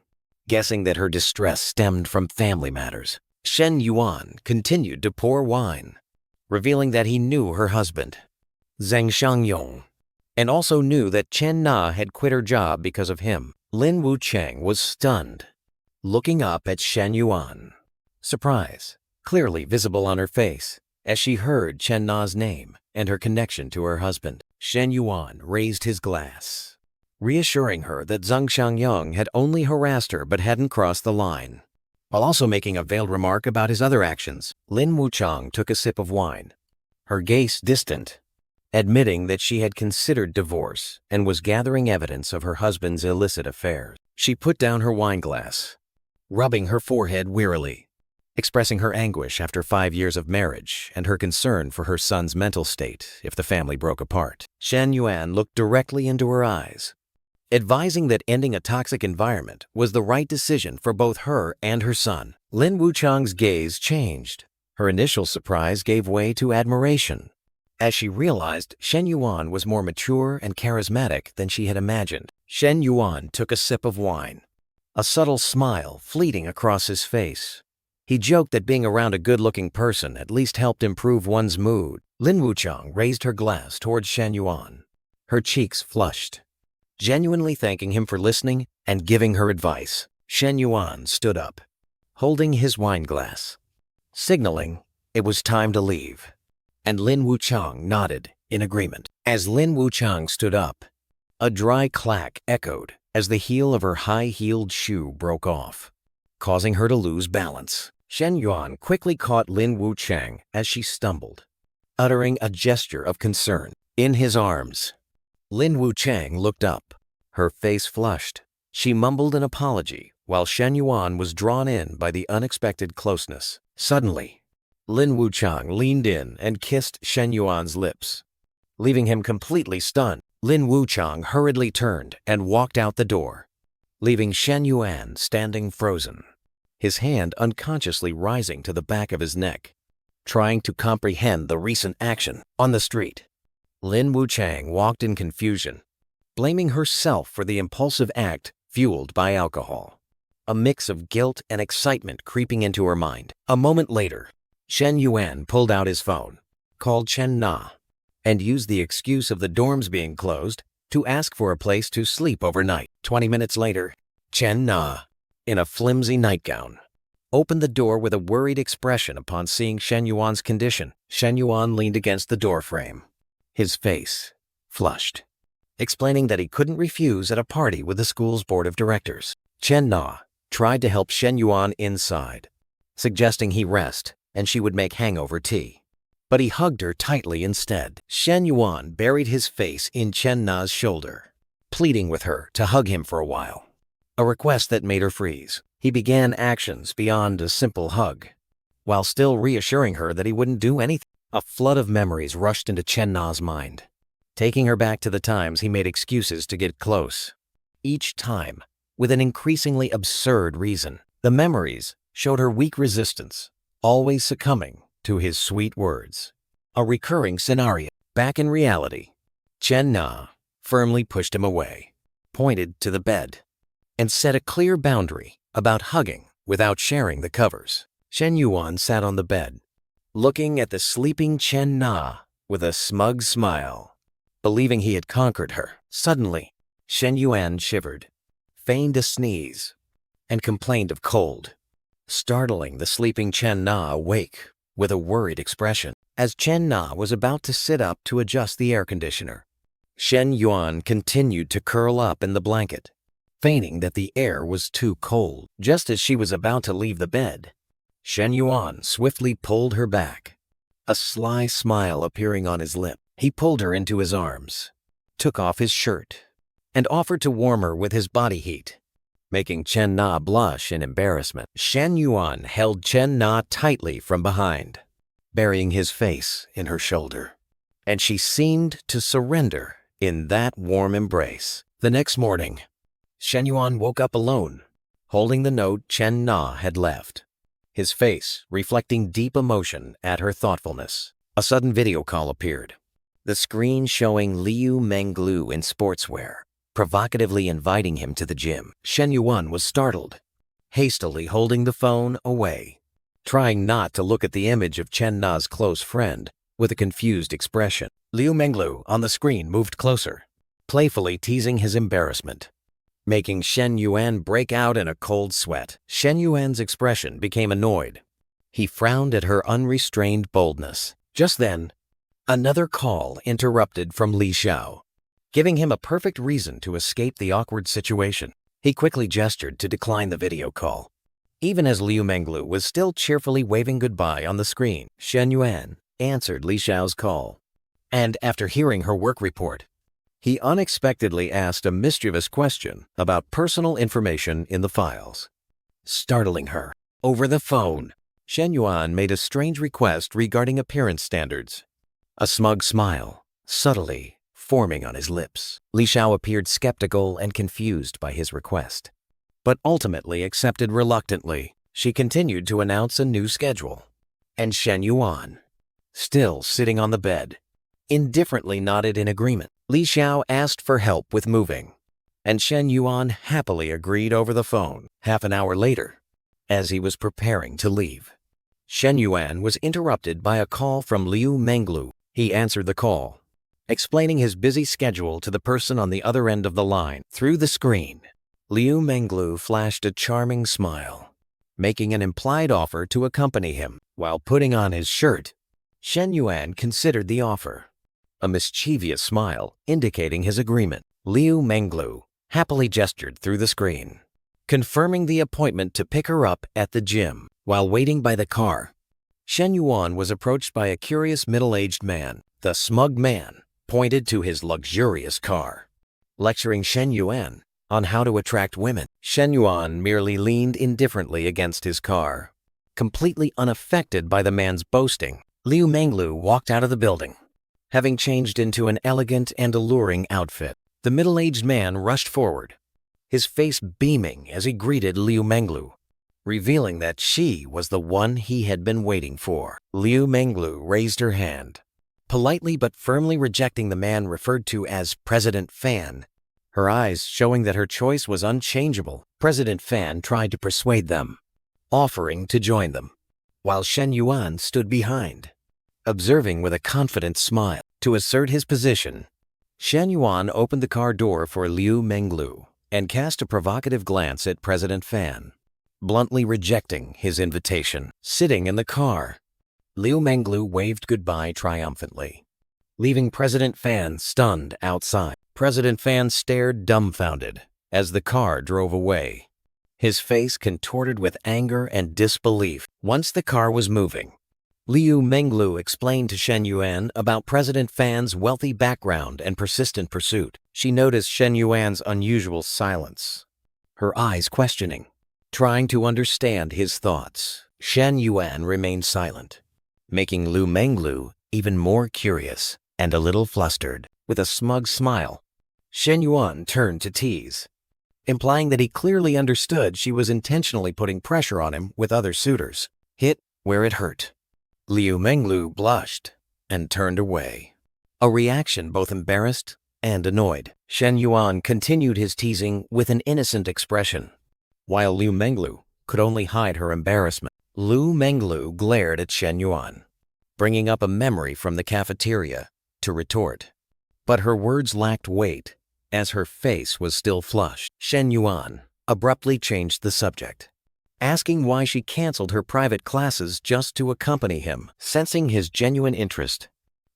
A: guessing that her distress stemmed from family matters. Shen Yuan continued to pour wine, revealing that he knew her husband, Zhang Xiangyong, and also knew that Chen Na had quit her job because of him. Lin Wuchang was stunned, looking up at Shen Yuan, surprise clearly visible on her face as she heard Chen Na's name and her connection to her husband. Shen Yuan raised his glass, reassuring her that Zhang Xiangyong had only harassed her but hadn't crossed the line, while also making a veiled remark about his other actions. Lin Wuchang took a sip of wine, her gaze distant, admitting that she had considered divorce and was gathering evidence of her husband's illicit affairs. She put down her wine glass, rubbing her forehead wearily, expressing her anguish after 5 years of marriage and her concern for her son's mental state if the family broke apart. Shen Yuan looked directly into her eyes, advising that ending a toxic environment was the right decision for both her and her son. Lin Wuchang's gaze changed. Her initial surprise gave way to admiration, as she realized Shen Yuan was more mature and charismatic than she had imagined. Shen Yuan took a sip of wine, a subtle smile fleeting across his face. He joked that being around a good-looking person at least helped improve one's mood. Lin Wuchang raised her glass towards Shen Yuan, her cheeks flushed, genuinely thanking him for listening and giving her advice. Shen Yuan stood up, holding his wine glass, signaling it was time to leave, and Lin Wuchang nodded in agreement. As Lin Wuchang stood up, a dry clack echoed as the heel of her high-heeled shoe broke off, causing her to lose balance. Shen Yuan quickly caught Lin Wuchang as she stumbled, uttering a gesture of concern. In his arms, Lin Wuchang looked up, her face flushed. She mumbled an apology while Shen Yuan was drawn in by the unexpected closeness. Suddenly, Lin Wuchang leaned in and kissed Shen Yuan's lips. Leaving him completely stunned, Lin Wuchang hurriedly turned and walked out the door, leaving Shen Yuan standing frozen, his hand unconsciously rising to the back of his neck, trying to comprehend the recent action on the street. Lin Wuchang walked in confusion, blaming herself for the impulsive act fueled by alcohol, a mix of guilt and excitement creeping into her mind. A moment later, Shen Yuan pulled out his phone, called Chen Na, and used the excuse of the dorms being closed to ask for a place to sleep overnight. 20 minutes later, Chen Na, in a flimsy nightgown, opened the door with a worried expression upon seeing Shen Yuan's condition. Shen Yuan leaned against the doorframe, his face flushed, explaining that he couldn't refuse at a party with the school's board of directors. Chen Na tried to help Shen Yuan inside, suggesting he rest and she would make hangover tea. But he hugged her tightly instead. Shen Yuan buried his face in Chen Na's shoulder, pleading with her to hug him for a while, a request that made her freeze. He began actions beyond a simple hug, while still reassuring her that he wouldn't do anything. A flood of memories rushed into Chen Na's mind, taking her back to the times he made excuses to get close, each time with an increasingly absurd reason. The memories showed her weak resistance, always succumbing to his sweet words. A recurring scenario. Back in reality, Chen Na firmly pushed him away, pointed to the bed, and set a clear boundary about hugging without sharing the covers. Shen Yuan sat on the bed, looking at the sleeping Chen Na with a smug smile, believing he had conquered her. Suddenly, Shen Yuan shivered, feigned a sneeze, and complained of cold, startling the sleeping Chen Na awake with a worried expression. As Chen Na was about to sit up to adjust the air conditioner, Shen Yuan continued to curl up in the blanket, feigning that the air was too cold. Just as she was about to leave the bed, Shen Yuan swiftly pulled her back, a sly smile appearing on his lip. He pulled her into his arms, took off his shirt, and offered to warm her with his body heat, making Chen Na blush in embarrassment. Shen Yuan held Chen Na tightly from behind, burying his face in her shoulder, and she seemed to surrender in that warm embrace. The next morning, Shen Yuan woke up alone, holding the note Chen Na had left, his face reflecting deep emotion at her thoughtfulness. A sudden video call appeared, the screen showing Liu Menglu in sportswear, provocatively inviting him to the gym. Shen Yuan was startled, hastily holding the phone away, trying not to look at the image of Chen Na's close friend with a confused expression. Liu Menglu on the screen moved closer, playfully teasing his embarrassment, making Shen Yuan break out in a cold sweat. Shen Yuan's expression became annoyed. He frowned at her unrestrained boldness. Just then, another call interrupted from Li Xiao, giving him a perfect reason to escape the awkward situation. He quickly gestured to decline the video call, even as Liu Menglu was still cheerfully waving goodbye on the screen. Shen Yuan answered Li Xiao's call, and after hearing her work report, he unexpectedly asked a mischievous question about personal information in the files, startling her. Over the phone, Shen Yuan made a strange request regarding appearance standards, a smug smile subtly forming on his lips. Li Xiao appeared skeptical and confused by his request, but ultimately accepted reluctantly. She continued to announce a new schedule, and Shen Yuan, still sitting on the bed, indifferently nodded in agreement. Li Xiao asked for help with moving, and Shen Yuan happily agreed over the phone. Half an hour later, as he was preparing to leave, Shen Yuan was interrupted by a call from Liu Menglu. He answered the call, explaining his busy schedule to the person on the other end of the line. Through the screen, Liu Menglu flashed a charming smile, making an implied offer to accompany him. While putting on his shirt, Shen Yuan considered the offer, a mischievous smile indicating his agreement. Liu Menglu happily gestured through the screen, confirming the appointment to pick her up at the gym. While waiting by the car, Shen Yuan was approached by a curious middle-aged man. The smug man pointed to his luxurious car, lecturing Shen Yuan on how to attract women. Shen Yuan merely leaned indifferently against his car, Completely unaffected by the man's boasting, Liu Menglu walked out of the building. Having changed into an elegant and alluring outfit, the middle-aged man rushed forward, his face beaming as he greeted Liu Menglu, revealing that she was the one he had been waiting for. Liu Menglu raised her hand, politely but firmly rejecting the man referred to as President Fan, her eyes showing that her choice was unchangeable. President Fan tried to persuade them, offering to join them, while Shen Yuan stood behind, observing with a confident smile. To assert his position, Shen Yuan opened the car door for Liu Menglu and cast a provocative glance at President Fan, bluntly rejecting his invitation. Sitting in the car, Liu Menglu waved goodbye triumphantly, leaving President Fan stunned outside. President Fan stared dumbfounded as the car drove away, his face contorted with anger and disbelief. Once the car was moving, Liu Menglu explained to Shen Yuan about President Fan's wealthy background and persistent pursuit. She noticed Shen Yuan's unusual silence, her eyes questioning, trying to understand his thoughts. Shen Yuan remained silent, making Liu Menglu even more curious and a little flustered. With a smug smile, Shen Yuan turned to tease, implying that he clearly understood she was intentionally putting pressure on him with other suitors. Hit where it hurt. Liu Menglu blushed and turned away, a reaction both embarrassed and annoyed. Shen Yuan continued his teasing with an innocent expression, while Liu Menglu could only hide her embarrassment. Liu Menglu glared at Shen Yuan, bringing up a memory from the cafeteria to retort, but her words lacked weight as her face was still flushed. Shen Yuan abruptly changed the subject, asking why she canceled her private classes just to accompany him. Sensing his genuine interest,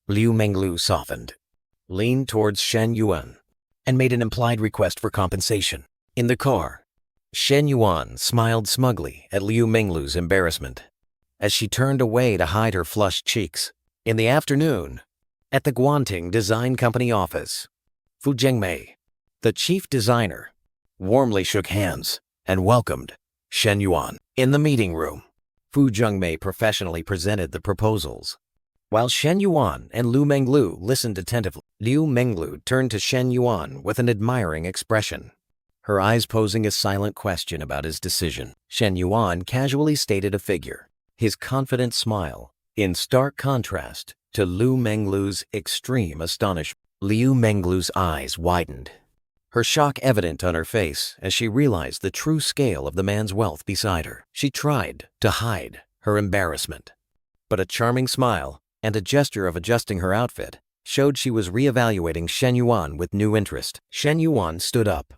A: Liu Menglu softened, leaned towards Shen Yuan, and made an implied request for compensation. In the car, Shen Yuan smiled smugly at Liu Menglu's embarrassment as she turned away to hide her flushed cheeks. In the afternoon, at the Guanting Design Company office, Fu Zhengmei, the chief designer, warmly shook hands and welcomed Shen Yuan. In the meeting room, Fu Zhengmei professionally presented the proposals, while Shen Yuan and Liu Menglu listened attentively. Liu Menglu turned to Shen Yuan with an admiring expression, her eyes posing a silent question about his decision. Shen Yuan casually stated a figure, his confident smile in stark contrast to Liu Menglu's extreme astonishment. Liu Menglu's eyes widened, her shock evident on her face as she realized the true scale of the man's wealth beside her. She tried to hide her embarrassment, but a charming smile and a gesture of adjusting her outfit showed she was reevaluating Shen Yuan with new interest. Shen Yuan stood up,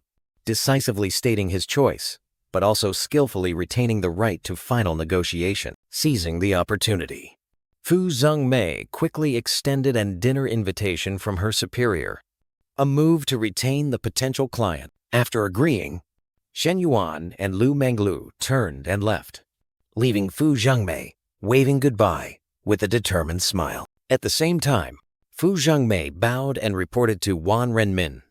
A: decisively stating his choice, but also skillfully retaining the right to final negotiation. Seizing the opportunity, Fu Zhengmei quickly extended a dinner invitation from her superior, a move to retain the potential client. After agreeing, Shen Yuan and Liu Menglu turned and left, leaving Fu Zhengmei waving goodbye with a determined smile. At the same time, Fu Zhengmei bowed and reported to Wan Renmin,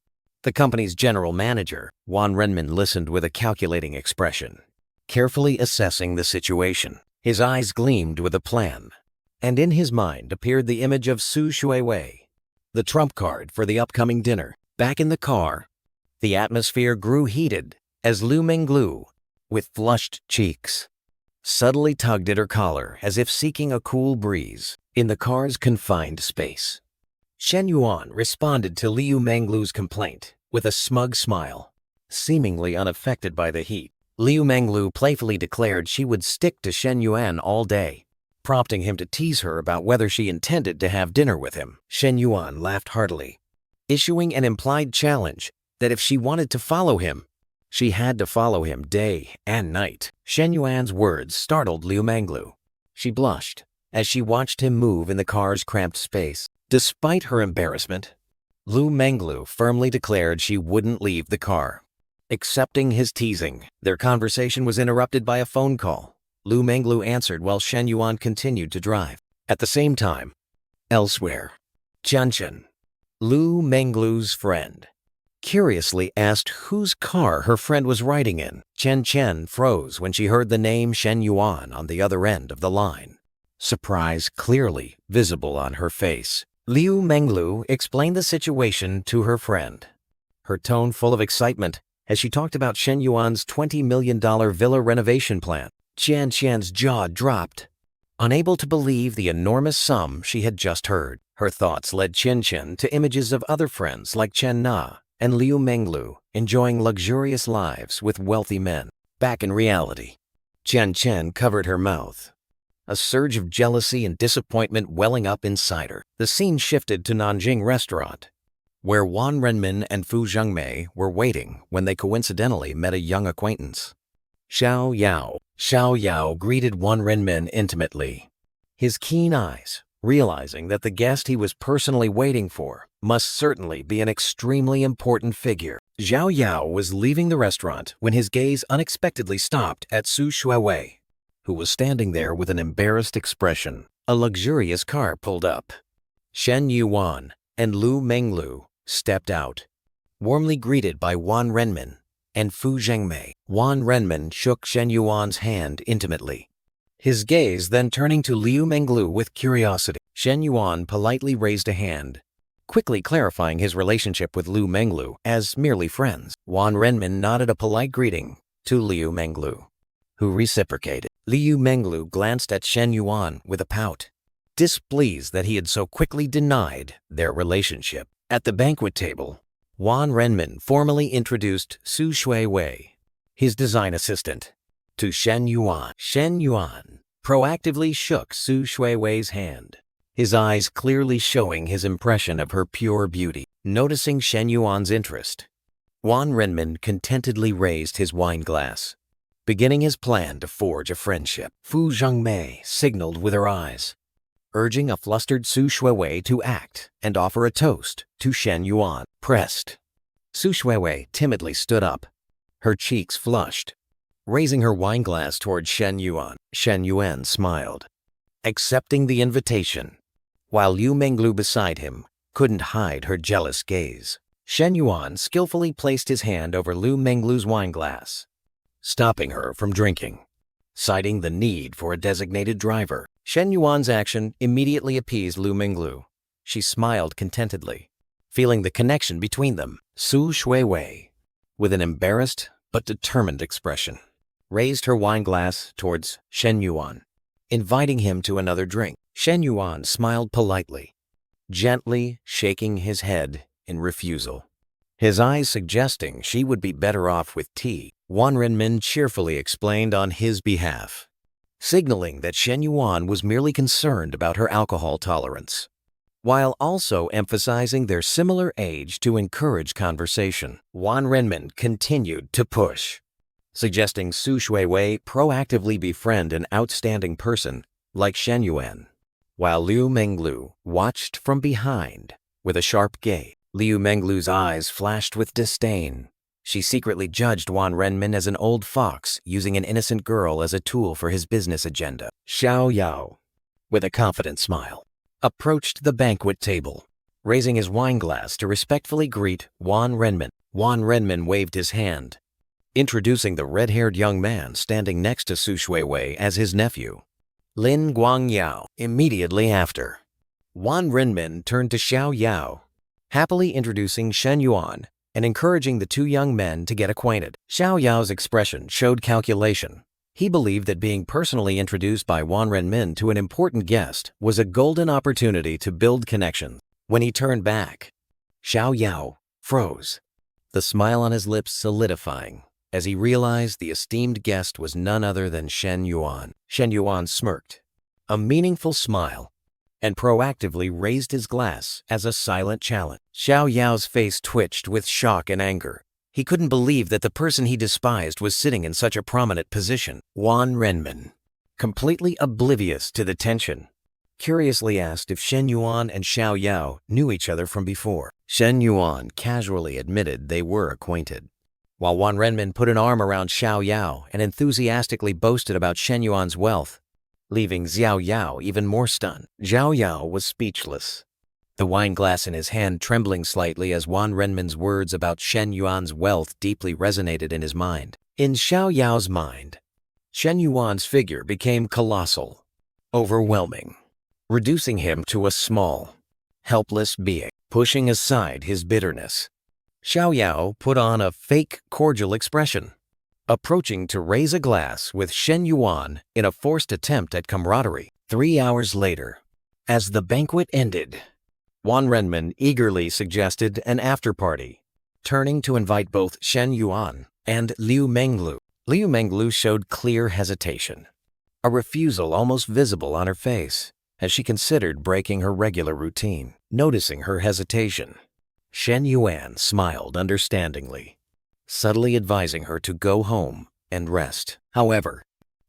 A: the company's general manager. Wan Renmin listened with a calculating expression, carefully assessing the situation. His eyes gleamed with a plan, and in his mind appeared the image of Su Shuiwei, the trump card for the upcoming dinner. Back in the car, the atmosphere grew heated as Liu Menglu, with flushed cheeks, subtly tugged at her collar as if seeking a cool breeze. In the car's confined space, Shen Yuan responded to Liu Menglu's complaint with a smug smile, seemingly unaffected by the heat. Liu Menglu playfully declared she would stick to Shen Yuan all day, prompting him to tease her about whether she intended to have dinner with him. Shen Yuan laughed heartily, issuing an implied challenge that if she wanted to follow him, she had to follow him day and night. Shen Yuan's words startled Liu Menglu. She blushed as she watched him move in the car's cramped space. Despite her embarrassment, Liu Menglu firmly declared she wouldn't leave the car. Accepting his teasing, their conversation was interrupted by a phone call. Liu Menglu answered while Shen Yuan continued to drive. At the same time, elsewhere, Jianchen, Liu Menglu's friend, curiously asked whose car her friend was riding in. Chen froze when she heard the name Shen Yuan on the other end of the line, surprise clearly visible on her face. Liu Menglu explained the situation to her friend, her tone full of excitement as she talked about Shen Yuan's $20 million villa renovation plan. Qian's jaw dropped, unable to believe the enormous sum she had just heard. Her thoughts led Chen to images of other friends like Chen Na and Liu Menglu enjoying luxurious lives with wealthy men. Back in reality, Chen covered her mouth, a surge of jealousy and disappointment welling up inside her. The scene shifted to Nanjing Restaurant, where Wan Renmin and Fu Zhengmei were waiting when they coincidentally met a young acquaintance. Xiao Yao greeted Wan Renmin intimately, his keen eyes realizing that the guest he was personally waiting for must certainly be an extremely important figure. Xiao Yao was leaving the restaurant when his gaze unexpectedly stopped at Su Shuiwei, who was standing there with an embarrassed expression. A luxurious car pulled up. Shen Yuan and Liu Menglu stepped out, warmly greeted by Wan Renmin and Fu Zhengmei. Wan Renmin shook Shen Yuan's hand intimately, his gaze then turning to Liu Menglu with curiosity. Shen Yuan politely raised a hand, quickly clarifying his relationship with Liu Menglu as merely friends. Wan Renmin nodded a polite greeting to Liu Menglu, who reciprocated. Liu Menglu glanced at Shen Yuan with a pout, displeased that he had so quickly denied their relationship. At the banquet table, Wan Renmin formally introduced Su Shuiwei, his design assistant, to Shen Yuan. Shen Yuan proactively shook Su Shuiwei's hand, his eyes clearly showing his impression of her pure beauty. Noticing Shen Yuan's interest, Wan Renmin contentedly raised his wine glass, beginning his plan to forge a friendship. Fu Zhengmei signaled with her eyes, urging a flustered Su Shuiwei to act and offer a toast to Shen Yuan. Pressed, Su Shuiwei timidly stood up, her cheeks flushed, raising her wine glass toward Shen Yuan. Shen Yuan smiled, accepting the invitation, while Liu Menglu beside him couldn't hide her jealous gaze. Shen Yuan skillfully placed his hand over Liu Menglu's wine glass, stopping her from drinking, citing the need for a designated driver. Shen Yuan's action immediately appeased Liu Menglu. She smiled contentedly, feeling the connection between them. Su Shuiwei, with an embarrassed but determined expression, raised her wine glass towards Shen Yuan, inviting him to another drink. Shen Yuan smiled politely, gently shaking his head in refusal, his eyes suggesting she would be better off with tea. Wan Renmin cheerfully explained on his behalf, signaling that Shen Yuan was merely concerned about her alcohol tolerance, while also emphasizing their similar age to encourage conversation. Wan Renmin continued to push, suggesting Su Shuiwei proactively befriend an outstanding person like Shen Yuan, while Liu Menglu watched from behind with a sharp gaze. Liu Menglu's eyes flashed with disdain. She secretly judged Wan Renmin as an old fox using an innocent girl as a tool for his business agenda. Xiao Yao, with a confident smile, approached the banquet table, raising his wine glass to respectfully greet Wan Renmin. Wan Renmin waved his hand, introducing the red-haired young man standing next to Su Shuiwei as his nephew, Lin Guangyao. Immediately after, Wan Renmin turned to Xiao Yao, happily introducing Shen Yuan and encouraging the two young men to get acquainted. Xiao Yao's expression showed calculation. He believed that being personally introduced by Wan Renmin to an important guest was a golden opportunity to build connections. When he turned back, Xiao Yao froze, the smile on his lips solidifying as he realized the esteemed guest was none other than Shen Yuan. Shen Yuan smirked, a meaningful smile, and proactively raised his glass as a silent challenge. Xiao Yao's face twitched with shock and anger. He couldn't believe that the person he despised was sitting in such a prominent position. Wan Renmin, completely oblivious to the tension, curiously asked if Shen Yuan and Xiao Yao knew each other from before. Shen Yuan casually admitted they were acquainted, while Wan Renmin put an arm around Xiao Yao and enthusiastically boasted about Shen Yuan's wealth, leaving Xiao Yao even more stunned. Xiao Yao was speechless, the wine glass in his hand trembling slightly as Wan Renmin's words about Shen Yuan's wealth deeply resonated in his mind. In Xiao Yao's mind, Shen Yuan's figure became colossal, overwhelming, reducing him to a small, helpless being. Pushing aside his bitterness, Xiao Yao put on a fake cordial expression, approaching to raise a glass with Shen Yuan in a forced attempt at camaraderie. 3 hours later, as the banquet ended, Wan Renmin eagerly suggested an after-party, turning to invite both Shen Yuan and Liu Menglu. Liu Menglu showed clear hesitation, a refusal almost visible on her face as she considered breaking her regular routine. Noticing her hesitation, Shen Yuan smiled understandingly, subtly advising her to go home and rest. However,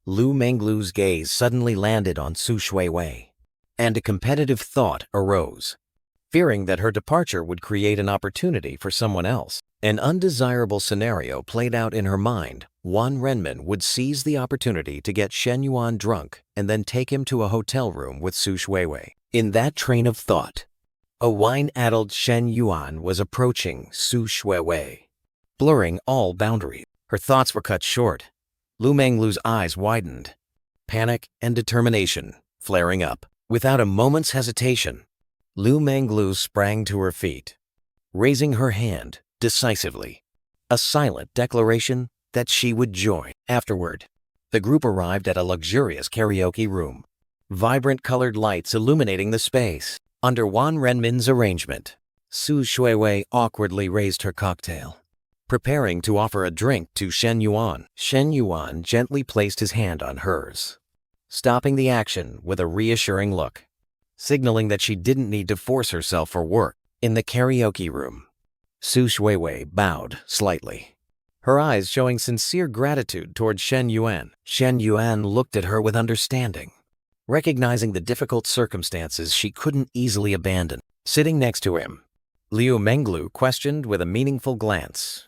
A: Liu Menglu's gaze suddenly landed on Su Shuiwei, and a competitive thought arose. Fearing that her departure would create an opportunity for someone else, an undesirable scenario played out in her mind. Wan Renmin would seize the opportunity to get Shen Yuan drunk and then take him to a hotel room with Su Shuiwei. In that train of thought, a wine-addled Shen Yuan was approaching Su Shuiwei, blurring all boundaries. Her thoughts were cut short. Liu Menglu's eyes widened, panic and determination flaring up. Without a moment's hesitation, Liu Menglu sprang to her feet, raising her hand decisively, a silent declaration that she would join. Afterward, the group arrived at a luxurious karaoke room, vibrant colored lights illuminating the space. Under Wan Renmin's arrangement, Su Shuiwei awkwardly raised her cocktail, preparing to offer a drink to Shen Yuan. Shen Yuan gently placed his hand on hers, stopping the action with a reassuring look, signaling that she didn't need to force herself for work. In the karaoke room, Su Shuiwei bowed slightly, her eyes showing sincere gratitude toward Shen Yuan. Shen Yuan looked at her with understanding, recognizing the difficult circumstances she couldn't easily abandon. Sitting next to him, Liu Menglu questioned with a meaningful glance,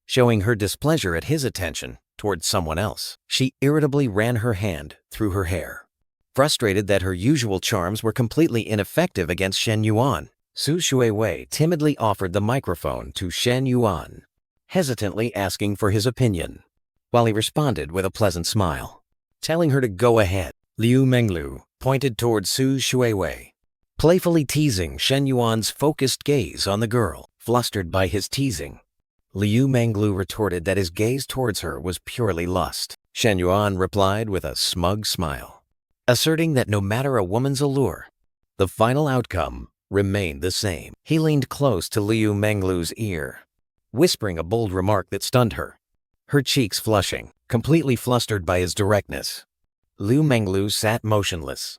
A: showing her displeasure at his attention toward someone else. She irritably ran her hand through her hair, frustrated that her usual charms were completely ineffective against Shen Yuan. Su Shuiwei timidly offered the microphone to Shen Yuan, hesitantly asking for his opinion, while he responded with a pleasant smile, telling her to go ahead. Liu Menglu pointed toward Su Shuiwei, playfully teasing Shen Yuan's focused gaze on the girl. Flustered by his teasing, Liu Menglu retorted that his gaze towards her was purely lust. Shen Yuan replied with a smug smile, asserting that no matter a woman's allure, the final outcome remained the same. He leaned close to Liu Menglu's ear, whispering a bold remark that stunned her, her cheeks flushing. Completely flustered by his directness, Liu Menglu sat motionless,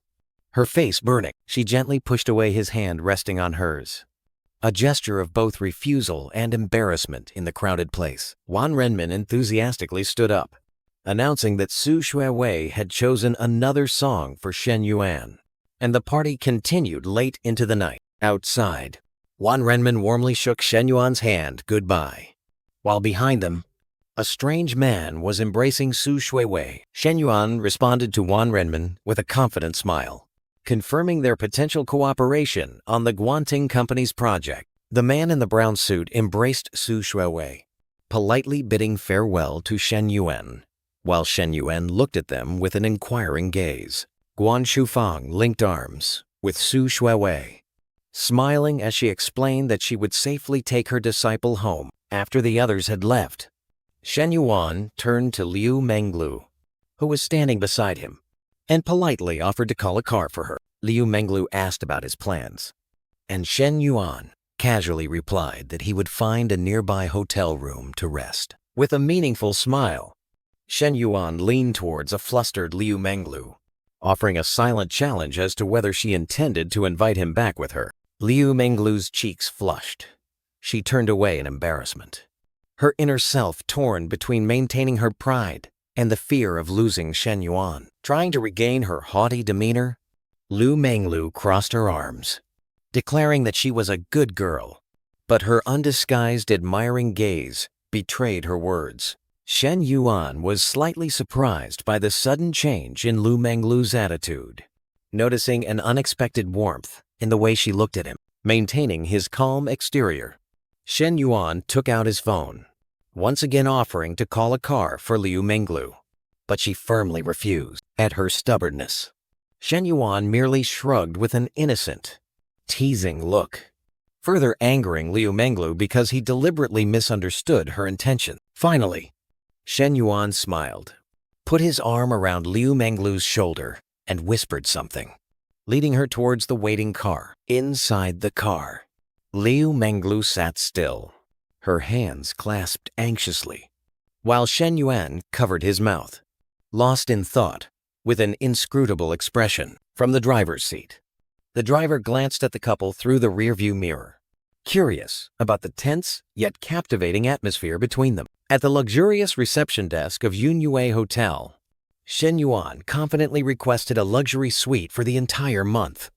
A: her face burning. She gently pushed away his hand resting on hers, a gesture of both refusal and embarrassment in the crowded place. Wan Renmin enthusiastically stood up, announcing that Su Shuiwei had chosen another song for Shen Yuan, and the party continued late into the night. Outside, Wan Renmin warmly shook Shen Yuan's hand goodbye, while behind them, a strange man was embracing Su Shuiwei. Shen Yuan responded to Wan Renmin with a confident smile, confirming their potential cooperation on the Guanting Company's project. The man in the brown suit embraced Su Shuiwei, politely bidding farewell to Shen Yuan, while Shen Yuan looked at them with an inquiring gaze. Guan Shufang linked arms with Su Shuiwei, smiling as she explained that she would safely take her disciple home. After the others had left, Shen Yuan turned to Liu Menglu, who was standing beside him, and politely offered to call a car for her. Liu Menglu asked about his plans, and Shen Yuan casually replied that he would find a nearby hotel room to rest. With a meaningful smile, Shen Yuan leaned towards a flustered Liu Menglu, offering a silent challenge as to whether she intended to invite him back with her. Liu Menglu's cheeks flushed. She turned away in embarrassment, her inner self torn between maintaining her pride and the fear of losing Shen Yuan. Trying to regain her haughty demeanor, Liu Menglu crossed her arms, declaring that she was a good girl, but her undisguised admiring gaze betrayed her words. Shen Yuan was slightly surprised by the sudden change in Liu Menglu's attitude, noticing an unexpected warmth in the way she looked at him. maintaining his calm exterior. Shen Yuan took out his phone, once again offering to call a car for Liu Menglu, but she firmly refused. At her stubbornness, Shen Yuan merely shrugged with an innocent, teasing look, further angering Liu Menglu because he deliberately misunderstood her intention. Finally, Shen Yuan smiled, put his arm around Liu Menglu's shoulder, and whispered something, leading her towards the waiting car. Inside the car, Liu Menglu sat still, her hands clasped anxiously, while Shen Yuan covered his mouth, lost in thought, with an inscrutable expression. From the driver's seat, the driver glanced at the couple through the rearview mirror, curious about the tense yet captivating atmosphere between them. At the luxurious reception desk of Yunyue Hotel, Shen Yuan confidently requested a luxury suite for the entire month,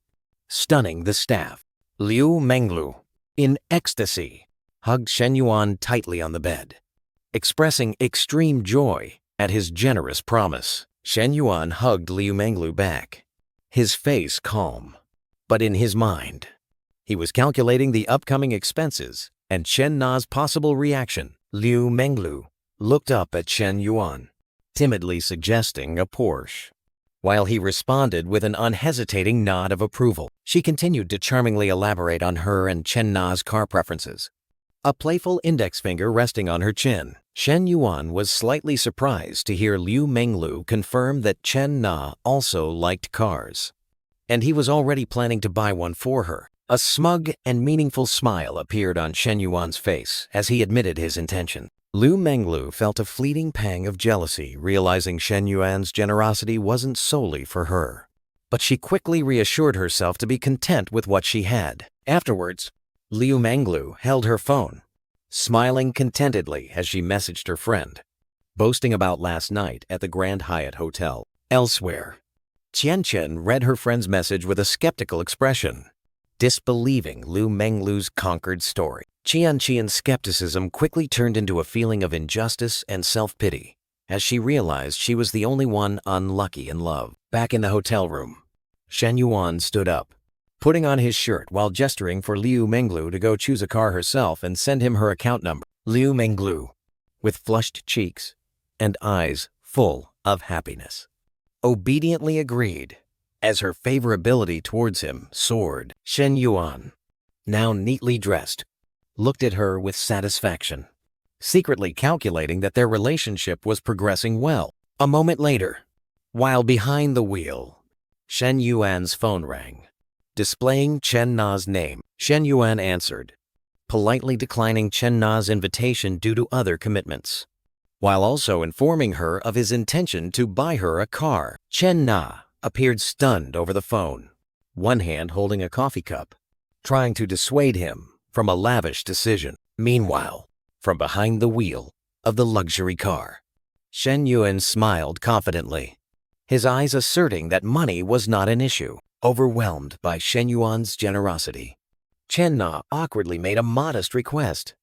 A: stunning the staff. Liu Menglu, in ecstasy, hugged Shen Yuan tightly on the bed, expressing extreme joy at his generous promise. Shen Yuan hugged Liu Menglu back, his face calm, but in his mind, he was calculating the upcoming expenses and Chen Na's possible reaction. Liu Menglu looked up at Shen Yuan, timidly suggesting a Porsche, while he responded with an unhesitating nod of approval. She continued to charmingly elaborate on her and Chen Na's car preferences, a playful index finger resting on her chin. Shen Yuan was slightly surprised to hear Liu Menglu confirm that Chen Na also liked cars, and he was already planning to buy one for her. A smug and meaningful smile appeared on Shen Yuan's face as he admitted his intention. Liu Menglu felt a fleeting pang of jealousy, realizing Shen Yuan's generosity wasn't solely for her. But she quickly reassured herself to be content with what she had. Afterwards, Liu Menglu held her phone, smiling contentedly as she messaged her friend, boasting about last night at the Grand Hyatt Hotel. Elsewhere, Qian read her friend's message with a skeptical expression, disbelieving Liu Menglu's conquered story. Qian's skepticism quickly turned into a feeling of injustice and self-pity as she realized she was the only one unlucky in love. Back in the hotel room, Shen Yuan stood up, putting on his shirt while gesturing for Liu Menglu to go choose a car herself and send him her account number. Liu Menglu, with flushed cheeks and eyes full of happiness, obediently agreed as her favorability towards him soared. Shen Yuan, now neatly dressed, looked at her with satisfaction, secretly calculating that their relationship was progressing well. A moment later, while behind the wheel, Shen Yuan's phone rang, displaying Chen Na's name. Shen Yuan answered, politely declining Chen Na's invitation due to other commitments, while also informing her of his intention to buy her a car. Chen Na appeared stunned over the phone, one hand holding a coffee cup, trying to dissuade him from a lavish decision. Meanwhile, from behind the wheel of the luxury car, Shen Yuan smiled confidently, his eyes asserting that money was not an issue. Overwhelmed by Shen Yuan's generosity, Chen Na awkwardly made a modest request,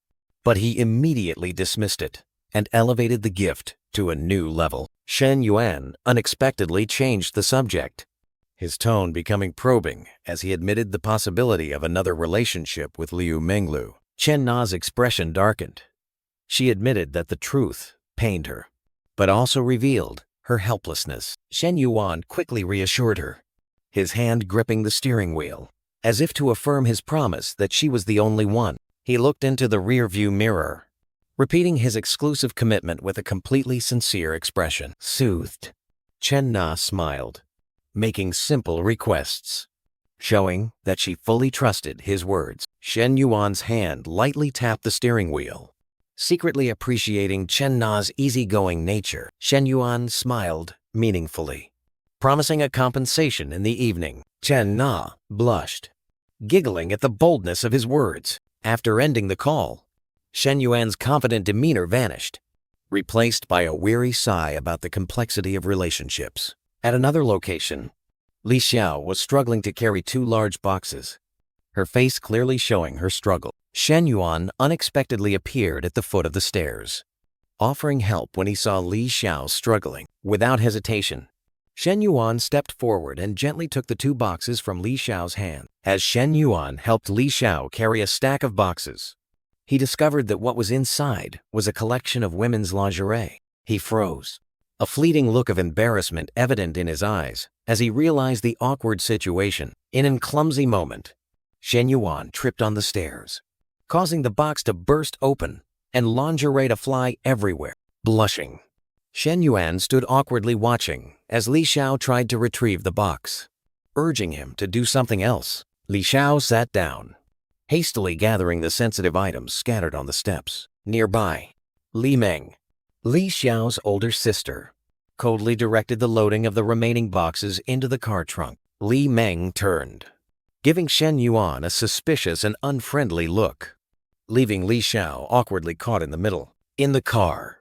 A: but he immediately dismissed it and elevated the gift to a new level. Shen Yuan unexpectedly changed the subject, his tone becoming probing as he admitted the possibility of another relationship with Liu Menglu. Chen Na's expression darkened. She admitted that the truth pained her, but also revealed her helplessness. Shen Yuan quickly reassured her, his hand gripping the steering wheel, as if to affirm his promise that she was the only one. He looked into the rearview mirror, repeating his exclusive commitment with a completely sincere expression. Soothed, Chen Na smiled, making simple requests, showing that she fully trusted his words. Shen Yuan's hand lightly tapped the steering wheel, secretly appreciating Chen Na's easygoing nature. Shen Yuan smiled meaningfully, promising a compensation in the evening. Chen Na blushed, giggling at the boldness of his words. After ending the call, Shen Yuan's confident demeanor vanished, replaced by a weary sigh about the complexity of relationships. At another location, Li Xiao was struggling to carry 2 large boxes, her face clearly showing her struggle. Shen Yuan unexpectedly appeared at the foot of the stairs, offering help when he saw Li Xiao struggling. Without hesitation, Shen Yuan stepped forward and gently took the 2 boxes from Li Xiao's hand. As Shen Yuan helped Li Xiao carry a stack of boxes, he discovered that what was inside was a collection of women's lingerie. He froze, a fleeting look of embarrassment evident in his eyes as he realized the awkward situation. In a clumsy moment, Shen Yuan tripped on the stairs, causing the box to burst open and lingerie to fly everywhere. Blushing, Shen Yuan stood awkwardly watching as Li Xiao tried to retrieve the box, urging him to do something else. Li Xiao sat down, hastily gathering the sensitive items scattered on the steps. Nearby, Li Meng, Li Xiao's older sister, coldly directed the loading of the remaining boxes into the car trunk. Li Meng turned, giving Shen Yuan a suspicious and unfriendly look, leaving Li Xiao awkwardly caught in the middle. In the car,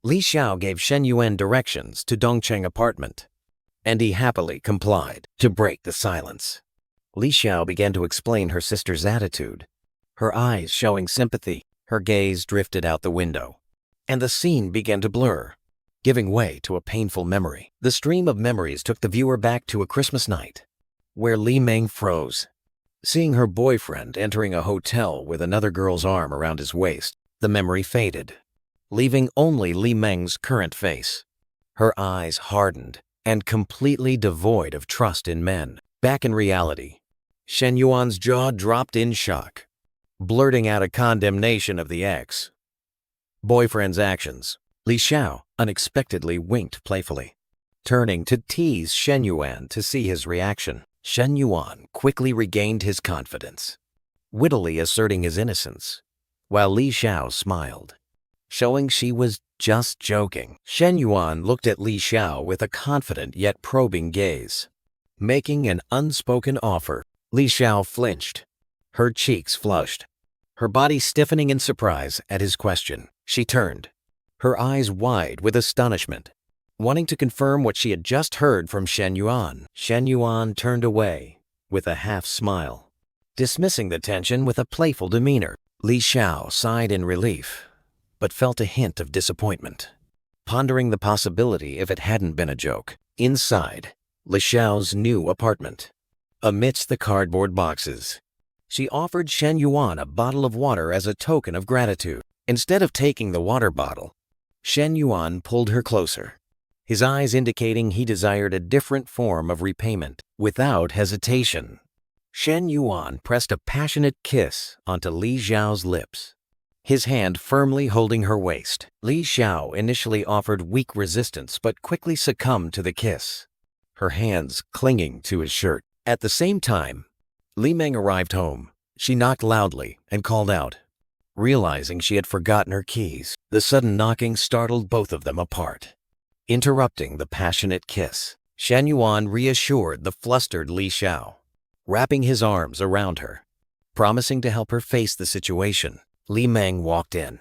A: Li Xiao gave Shen Yuan directions to Dongcheng apartment, and he happily complied. To break the silence, Li Xiao began to explain her sister's attitude, her eyes showing sympathy. Her gaze drifted out the window, and the scene began to blur, giving way to a painful memory. The stream of memories took the viewer back to a Christmas night, where Li Meng froze, seeing her boyfriend entering a hotel with another girl's arm around his waist. The memory faded, leaving only Li Meng's current face, her eyes hardened and completely devoid of trust in men. Back in reality, Shen Yuan's jaw dropped in shock, blurting out a condemnation of the ex-boyfriend's actions. Li Xiao unexpectedly winked playfully, turning to tease Shen Yuan to see his reaction. Shen Yuan quickly regained his confidence, wittily asserting his innocence, while Li Xiao smiled, showing she was just joking. Shen Yuan looked at Li Xiao with a confident yet probing gaze, making an unspoken offer. Li Xiao flinched, her cheeks flushed, her body stiffening in surprise at his question. She turned, her eyes wide with astonishment, wanting to confirm what she had just heard from Shen Yuan. Shen Yuan turned away with a half smile, dismissing the tension with a playful demeanor. Li Xiao sighed in relief, but felt a hint of disappointment, pondering the possibility if it hadn't been a joke. Inside Li Xiao's new apartment, amidst the cardboard boxes, she offered Shen Yuan a bottle of water as a token of gratitude. Instead of taking the water bottle, Shen Yuan pulled her closer, his eyes indicating he desired a different form of repayment. Without hesitation, Shen Yuan pressed a passionate kiss onto Li Xiao's lips, his hand firmly holding her waist. Li Xiao initially offered weak resistance but quickly succumbed to the kiss, her hands clinging to his shirt. At the same time, Li Meng arrived home. She knocked loudly and called out, realizing she had forgotten her keys. The sudden knocking startled both of them apart, interrupting the passionate kiss. Shen Yuan reassured the flustered Li Xiao, wrapping his arms around her, promising to help her face the situation. Li Meng walked in,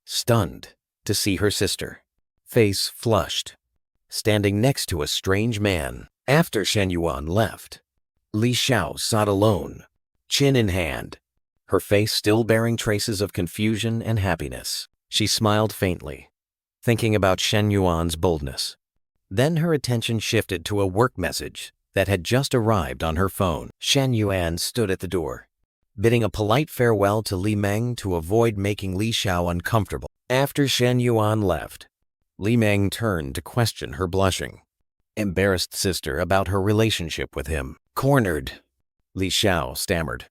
A: stunned to see her sister, face flushed, standing next to a strange man. After Shen Yuan left, Li Xiao sat alone, chin in hand, her face still bearing traces of confusion and happiness. She smiled faintly, thinking about Shen Yuan's boldness. Then her attention shifted to a work message that had just arrived on her phone. Shen Yuan stood at the door, bidding a polite farewell to Li Meng to avoid making Li Xiao uncomfortable. After Shen Yuan left, Li Meng turned to question her blushing, embarrassed sister about her relationship with him. Cornered, Li Xiao stammered,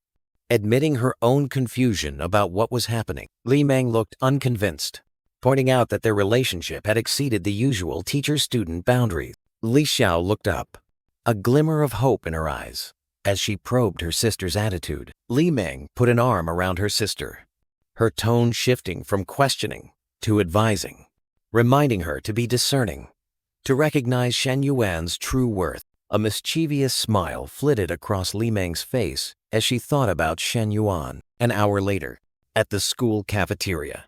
A: admitting her own confusion about what was happening. Li Meng looked unconvinced, pointing out that their relationship had exceeded the usual teacher-student boundaries. Li Xiao looked up, a glimmer of hope in her eyes, as she probed her sister's attitude. Li Meng put an arm around her sister, her tone shifting from questioning to advising, reminding her to be discerning, to recognize Shen Yuan's true worth. A mischievous smile flitted across Li Meng's face as she thought about Shen Yuan. An hour later, at the school cafeteria,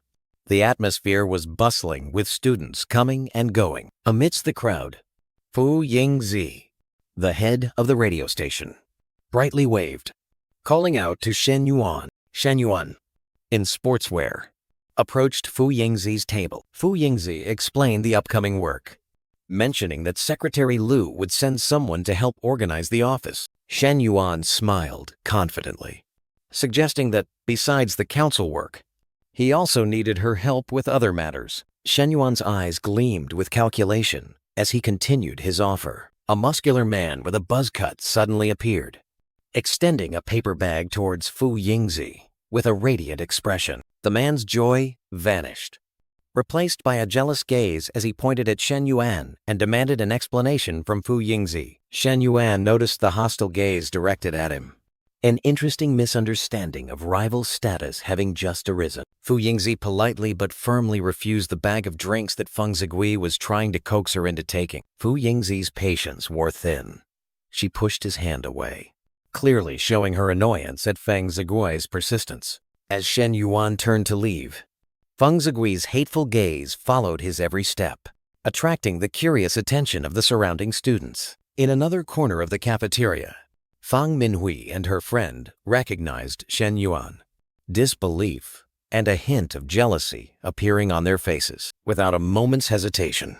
A: the atmosphere was bustling with students coming and going. Amidst the crowd, Fu Yingzi, the head of the radio station, brightly waved, calling out to Shen Yuan. Shen Yuan, in sportswear, approached Fu Yingzi's table. Fu Yingzi explained the upcoming work, mentioning that Secretary Liu would send someone to help organize the office. Shen Yuan smiled confidently, suggesting that, besides the council work, he also needed her help with other matters. Shen Yuan's eyes gleamed with calculation as he continued his offer. A muscular man with a buzz cut suddenly appeared, extending a paper bag towards Fu Yingzi with a radiant expression. The man's joy vanished, replaced by a jealous gaze as he pointed at Shen Yuan and demanded an explanation from Fu Yingzi. Shen Yuan noticed the hostile gaze directed at him, an interesting misunderstanding of rival status having just arisen. Fu Yingzi politely but firmly refused the bag of drinks that Feng Zigui was trying to coax her into taking. Fu Yingzi's patience wore thin. She pushed his hand away, clearly showing her annoyance at Feng Zigui's persistence. As Shen Yuan turned to leave, Feng Zigui's hateful gaze followed his every step, attracting the curious attention of the surrounding students. In another corner of the cafeteria, Fang Minhui and her friend recognized Shen Yuan, disbelief and a hint of jealousy appearing on their faces. Without a moment's hesitation,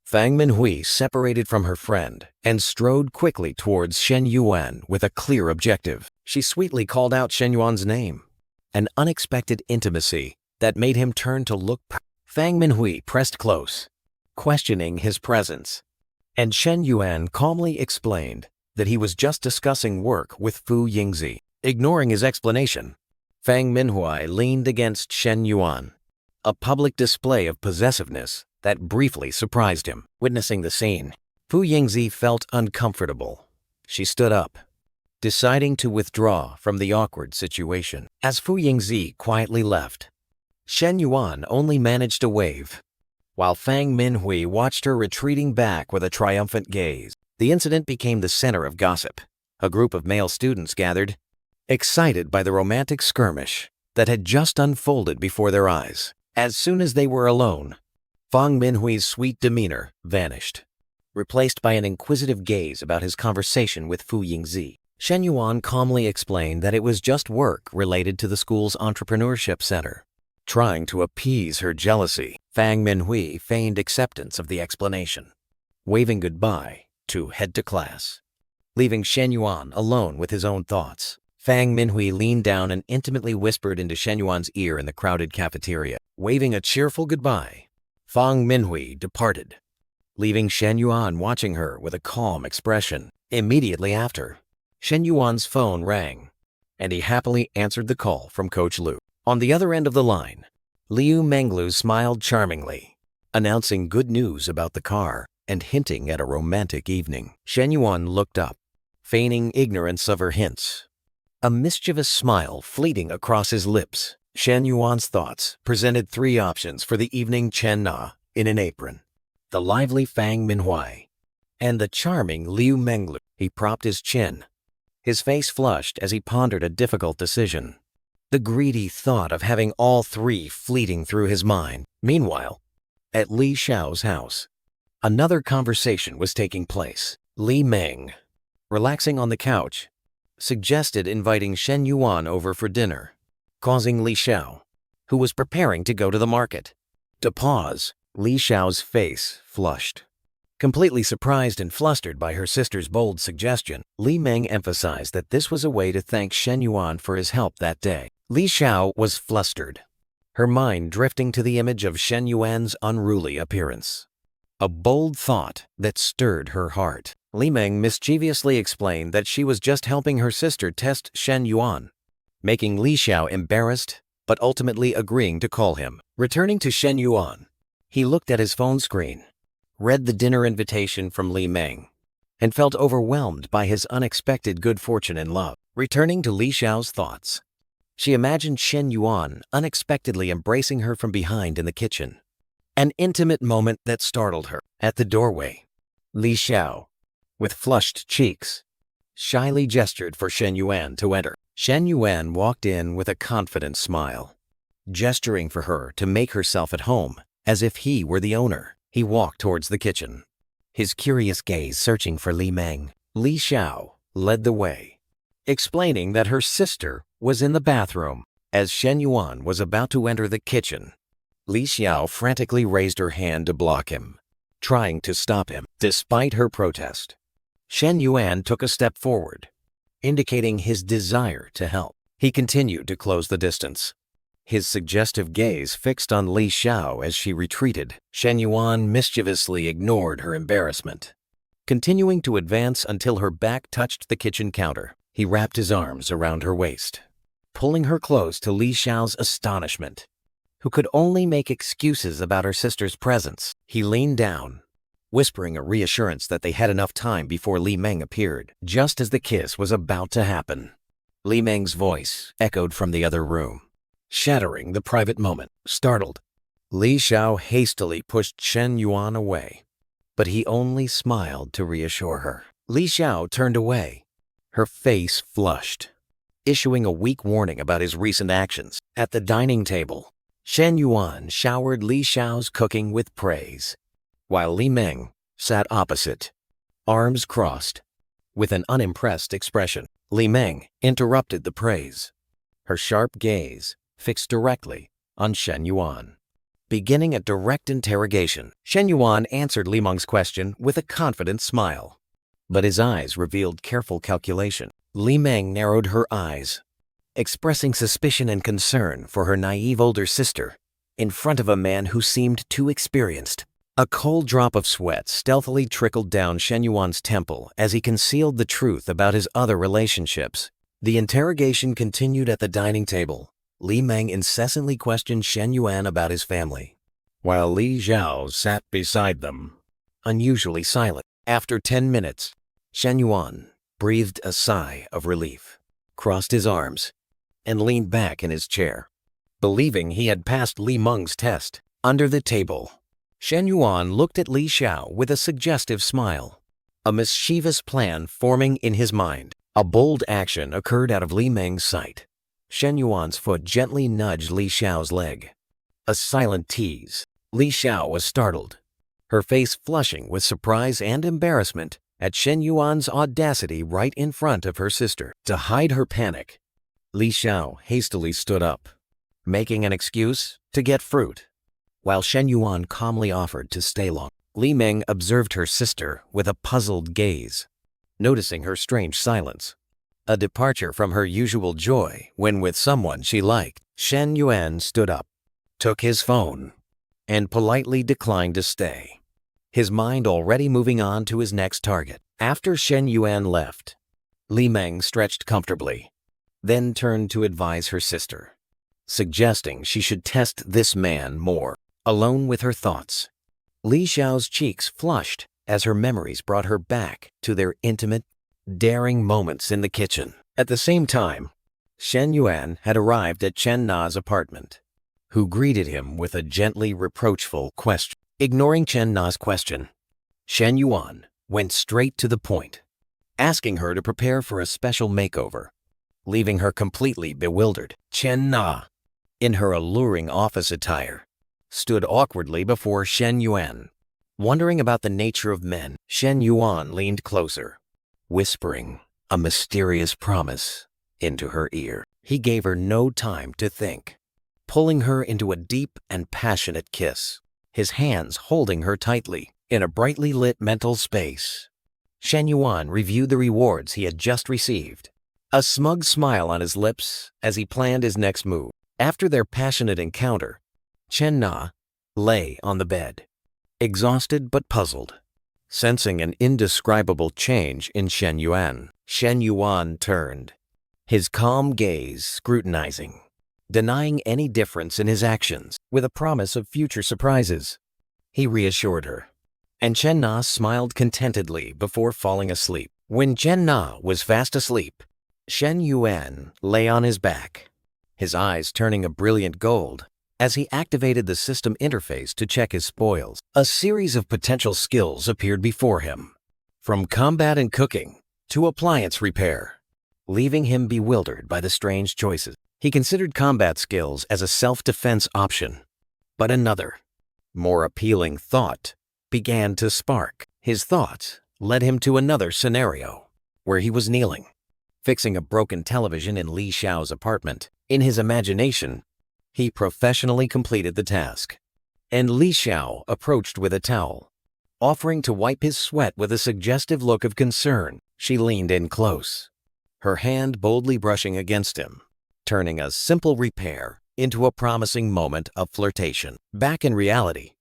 A: Fang Minhui separated from her friend and strode quickly towards Shen Yuan with a clear objective. She sweetly called out Shen Yuan's name, an unexpected intimacy that made him turn to look. Fang Minhui pressed close, questioning his presence, and Shen Yuan calmly explained that he was just discussing work with Fu Yingzi. Ignoring his explanation, Fang Minhui leaned against Shen Yuan, a public display of possessiveness that briefly surprised him. Witnessing the scene, Fu Yingzi felt uncomfortable. She stood up, deciding to withdraw from the awkward situation. As Fu Yingzi quietly left, Shen Yuan only managed to wave, while Fang Minhui watched her retreating back with a triumphant gaze. The incident became the center of gossip. A group of male students gathered, excited by the romantic skirmish that had just unfolded before their eyes. As soon as they were alone, Fang Minhui's sweet demeanor vanished, replaced by an inquisitive gaze about his conversation with Fu Yingzi. Shen Yuan calmly explained that it was just work related to the school's entrepreneurship center. Trying to appease her jealousy, Fang Minhui feigned acceptance of the explanation, waving goodbye to head to class, leaving Shen Yuan alone with his own thoughts. Fang Minhui leaned down and intimately whispered into Shen Yuan's ear in the crowded cafeteria. Waving a cheerful goodbye, Fang Minhui departed, leaving Shen Yuan watching her with a calm expression. Immediately after, Shen Yuan's phone rang, and he happily answered the call from Coach Liu. On the other end of the line, Liu Menglu smiled charmingly, announcing good news about the car and hinting at a romantic evening. Shen Yuan looked up, feigning ignorance of her hints, a mischievous smile fleeting across his lips. Shen Yuan's thoughts presented three options for the evening: Chen Na in an apron, the lively Fang Minhui, and the charming Liu Menglu. He propped his chin, his face flushed as he pondered a difficult decision, the greedy thought of having all three fleeting through his mind. Meanwhile, at Li Xiao's house, another conversation was taking place. Li Meng, relaxing on the couch, suggested inviting Shen Yuan over for dinner, causing Li Xiao, who was preparing to go to the market, to pause. Li Xiao's face flushed. Completely surprised and flustered by her sister's bold suggestion, Li Meng emphasized that this was a way to thank Shen Yuan for his help that day. Li Xiao was flustered, her mind drifting to the image of Shen Yuan's unruly appearance, a bold thought that stirred her heart. Li Meng mischievously explained that she was just helping her sister test Shen Yuan, making Li Xiao embarrassed but ultimately agreeing to call him. Returning to Shen Yuan, he looked at his phone screen, read the dinner invitation from Li Meng, and felt overwhelmed by his unexpected good fortune in love. Returning to Li Xiao's thoughts, she imagined Shen Yuan unexpectedly embracing her from behind in the kitchen, an intimate moment that startled her. At the doorway, Li Xiao, with flushed cheeks, shyly gestured for Shen Yuan to enter. Shen Yuan walked in with a confident smile, gesturing for her to make herself at home as if he were the owner. He walked towards the kitchen, his curious gaze searching for Li Meng. Li Xiao led the way, explaining that her sister was in the bathroom. As Shen Yuan was about to enter the kitchen, Li Xiao frantically raised her hand to block him, trying to stop him. Despite her protest, Shen Yuan took a step forward, indicating his desire to help. He continued to close the distance, his suggestive gaze fixed on Li Xiao as she retreated. Shen Yuan mischievously ignored her embarrassment, continuing to advance until her back touched the kitchen counter. He wrapped his arms around her waist, pulling her close to Li Xiao's astonishment, who could only make excuses about her sister's presence. He leaned down, whispering a reassurance that they had enough time before Li Meng appeared. Just as the kiss was about to happen, Li Meng's voice echoed from the other room, shattering the private moment. Startled, Li Xiao hastily pushed Shen Yuan away, but he only smiled to reassure her. Li Xiao turned away, her face flushed, issuing a weak warning about his recent actions. At the dining table, Shen Yuan showered Li Xiao's cooking with praise, while Li Meng sat opposite, arms crossed, with an unimpressed expression. Li Meng interrupted the praise, her sharp gaze fixed directly on Shen Yuan, beginning a direct interrogation. Shen Yuan answered Li Meng's question with a confident smile, but his eyes revealed careful calculation. Li Meng narrowed her eyes, expressing suspicion and concern for her naive older sister in front of a man who seemed too experienced. A cold drop of sweat stealthily trickled down Shen Yuan's temple as he concealed the truth about his other relationships. The interrogation continued at the dining table. Li Meng incessantly questioned Shen Yuan about his family, while Li Xiao sat beside them, unusually silent. After 10 minutes, Shen Yuan breathed a sigh of relief, crossed his arms, and leaned back in his chair, believing he had passed Li Meng's test. Under the table, Shen Yuan looked at Li Xiao with a suggestive smile, a mischievous plan forming in his mind. A bold action occurred out of Li Meng's sight. Shen Yuan's foot gently nudged Li Xiao's leg, a silent tease. Li Xiao was startled, her face flushing with surprise and embarrassment at Shen Yuan's audacity right in front of her sister. To hide her panic, Li Xiao hastily stood up, making an excuse to get fruit, while Shen Yuan calmly offered to stay long. Li Meng observed her sister with a puzzled gaze, noticing her strange silence, a departure from her usual joy when with someone she liked. Shen Yuan stood up, took his phone, and politely declined to stay, his mind already moving on to his next target. After Shen Yuan left, Li Meng stretched comfortably, then turned to advise her sister, suggesting she should test this man more. Alone with her thoughts, Li Xiao's cheeks flushed as her memories brought her back to their intimate, daring moments in the kitchen. At the same time, Shen Yuan had arrived at Chen Na's apartment, who greeted him with a gently reproachful question. Ignoring Chen Na's question, Shen Yuan went straight to the point, asking her to prepare for a special makeover, leaving her completely bewildered. Chen Na, in her alluring office attire, stood awkwardly before Shen Yuan, wondering about the nature of men. Shen Yuan leaned closer, whispering a mysterious promise into her ear. He gave her no time to think, pulling her into a deep and passionate kiss, his hands holding her tightly. In a brightly lit mental space, Shen Yuan reviewed the rewards he had just received, a smug smile on his lips as he planned his next move. After their passionate encounter, Chen Na lay on the bed, exhausted but puzzled, sensing an indescribable change in Shen Yuan. Shen Yuan turned, his calm gaze scrutinizing, denying any difference in his actions. With a promise of future surprises, he reassured her, and Chen Na smiled contentedly before falling asleep. When Chen Na was fast asleep, Shen Yuan lay on his back, his eyes turning a brilliant gold as he activated the system interface to check his spoils. A series of potential skills appeared before him, from combat and cooking to appliance repair, leaving him bewildered by the strange choices. He considered combat skills as a self-defense option, but another, more appealing thought began to spark. His thoughts led him to another scenario, where he was kneeling, fixing a broken television in Li Xiao's apartment. In his imagination, he professionally completed the task, and Li Xiao approached with a towel, Offering to wipe his sweat with a suggestive look of concern, she leaned in close, her hand boldly brushing against him, turning a simple repair into a promising moment of flirtation. Back in reality,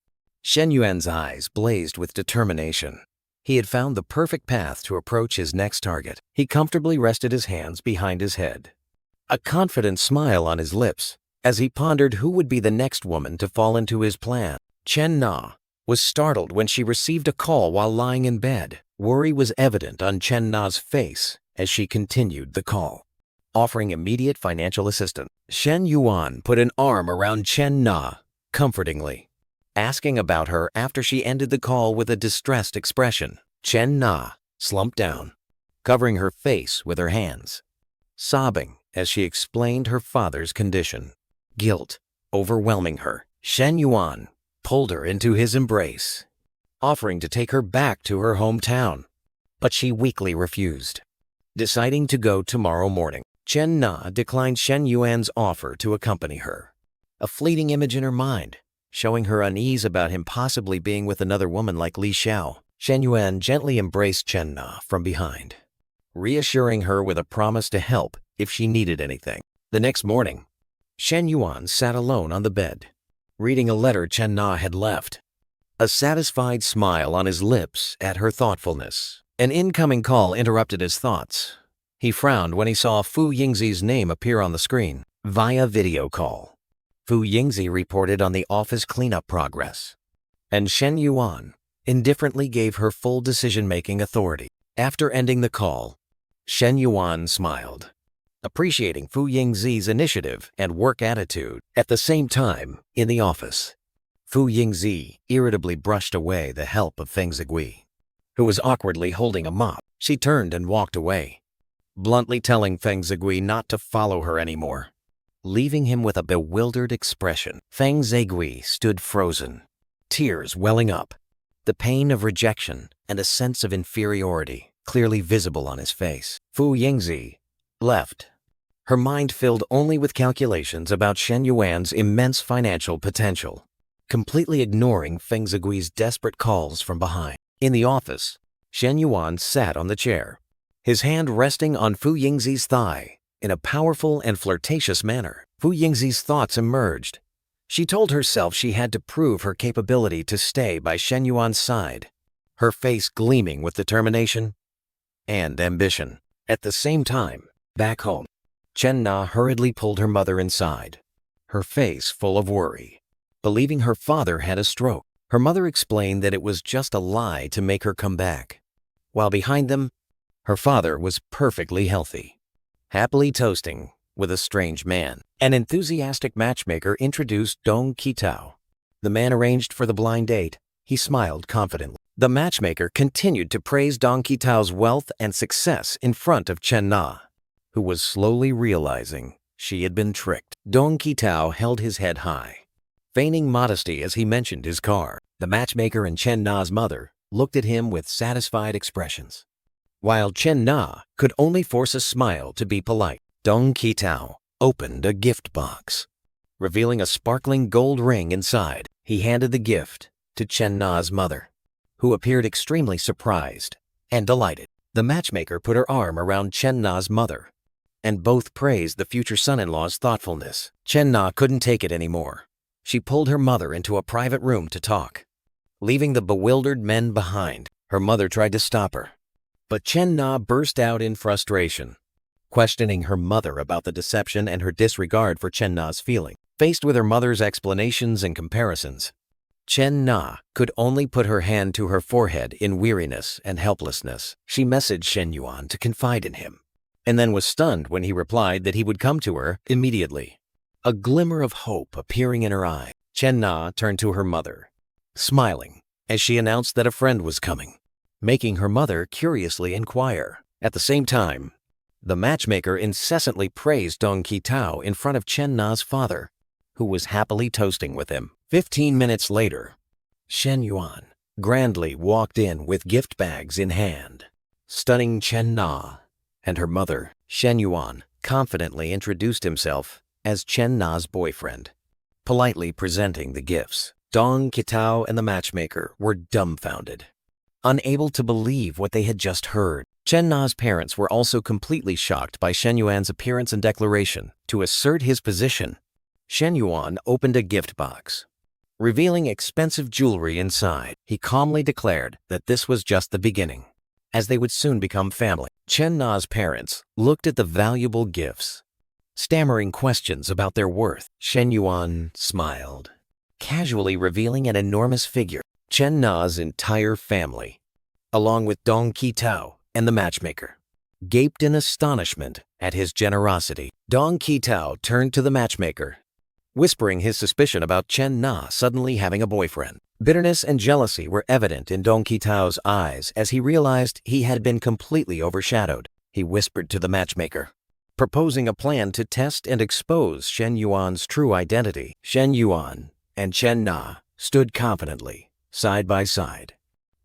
A: Shen Yuan's eyes blazed with determination. He had found the perfect path to approach his next target. He comfortably rested his hands behind his head, a confident smile on his lips as he pondered who would be the next woman to fall into his plan. Chen Na was startled when she received a call while lying in bed. Worry was evident on Chen Na's face as she continued the call, offering immediate financial assistance. Shen Yuan put an arm around Chen Na comfortingly, asking about her after she ended the call with a distressed expression. Chen Na slumped down, covering her face with her hands, sobbing as she explained her father's condition. Guilt overwhelming her, Shen Yuan pulled her into his embrace, offering to take her back to her hometown, but she weakly refused, deciding to go tomorrow morning. Chen Na declined Shen Yuan's offer to accompany her, a fleeting image in her mind showing her unease about him possibly being with another woman like Li Xiao. Shen Yuan gently embraced Chen Na from behind, reassuring her with a promise to help if she needed anything. The next morning, Shen Yuan sat alone on the bed, reading a letter Chen Na had left, a satisfied smile on his lips at her thoughtfulness. An incoming call interrupted his thoughts. He frowned when he saw Fu Yingzi's name appear on the screen. Via video call, Fu Yingzi reported on the office cleanup progress, and Shen Yuan indifferently gave her full decision-making authority. After ending the call, Shen Yuan smiled, appreciating Fu Yingzi's initiative and work attitude. At the same time, in the office, Fu Yingzi irritably brushed away the help of Feng Zigui, who was awkwardly holding a mop. She turned and walked away, bluntly telling Feng Zigui not to follow her anymore, leaving him with a bewildered expression. Feng Zigui stood frozen, tears welling up, the pain of rejection and a sense of inferiority clearly visible on his face. Fu Yingzi left, her mind filled only with calculations about Shen Yuan's immense financial potential, completely ignoring Feng Zigui's desperate calls from behind. In the office, Shen Yuan sat on the chair, his hand resting on Fu Yingzi's thigh in a powerful and flirtatious manner. Fu Yingzi's thoughts emerged. She told herself she had to prove her capability to stay by Shen Yuan's side, her face gleaming with determination and ambition. At the same time, back home, Chen Na hurriedly pulled her mother inside, her face full of worry, believing her father had a stroke. Her mother explained that it was just a lie to make her come back, while behind them, her father was perfectly healthy, happily toasting with a strange man. An enthusiastic matchmaker introduced Dong Qitao. The man arranged for the blind date. He smiled confidently. The matchmaker continued to praise Dong Qitao's wealth and success in front of Chen Na, who was slowly realizing she had been tricked. Dong Qitao held his head high, feigning modesty as he mentioned his car. The matchmaker and Chen Na's mother looked at him with satisfied expressions, while Chen Na could only force a smile to be polite. Dong Qitao opened a gift box, revealing a sparkling gold ring inside. He handed the gift to Chen Na's mother, who appeared extremely surprised and delighted. The matchmaker put her arm around Chen Na's mother, and both praised the future son-in-law's thoughtfulness. Chen Na couldn't take it anymore. She pulled her mother into a private room to talk, leaving the bewildered men behind. Her mother tried to stop her, but Chen Na burst out in frustration, questioning her mother about the deception and her disregard for Chen Na's feeling. Faced with her mother's explanations and comparisons, Chen Na could only put her hand to her forehead in weariness and helplessness. She messaged Shen Yuan to confide in him, and then was stunned when he replied that he would come to her immediately, a glimmer of hope appearing in her eye. Chen Na turned to her mother, smiling as she announced that a friend was coming, making her mother curiously inquire. At the same time, the matchmaker incessantly praised Dong Qitao in front of Chen Na's father, who was happily toasting with him. 15 minutes later, Shen Yuan grandly walked in with gift bags in hand, stunning Chen Na and her mother. Shen Yuan confidently introduced himself as Chen Na's boyfriend, politely presenting the gifts. Dong Qitao and the matchmaker were dumbfounded, unable to believe what they had just heard. Chen Na's parents were also completely shocked by Shen Yuan's appearance and declaration. To assert his position, Shen Yuan opened a gift box, revealing expensive jewelry inside. He calmly declared that this was just the beginning, as they would soon become family. Chen Na's parents looked at the valuable gifts, stammering questions about their worth. Shen Yuan smiled, casually revealing an enormous figure. Chen Na's entire family, along with Dong Qitao and the matchmaker, gaped in astonishment at his generosity. Dong Qitao turned to the matchmaker, whispering his suspicion about Chen Na suddenly having a boyfriend. Bitterness and jealousy were evident in Dong Qitao's eyes as he realized he had been completely overshadowed. He whispered to the matchmaker, proposing a plan to test and expose Shen Yuan's true identity. Shen Yuan and Chen Na stood confidently, side by side,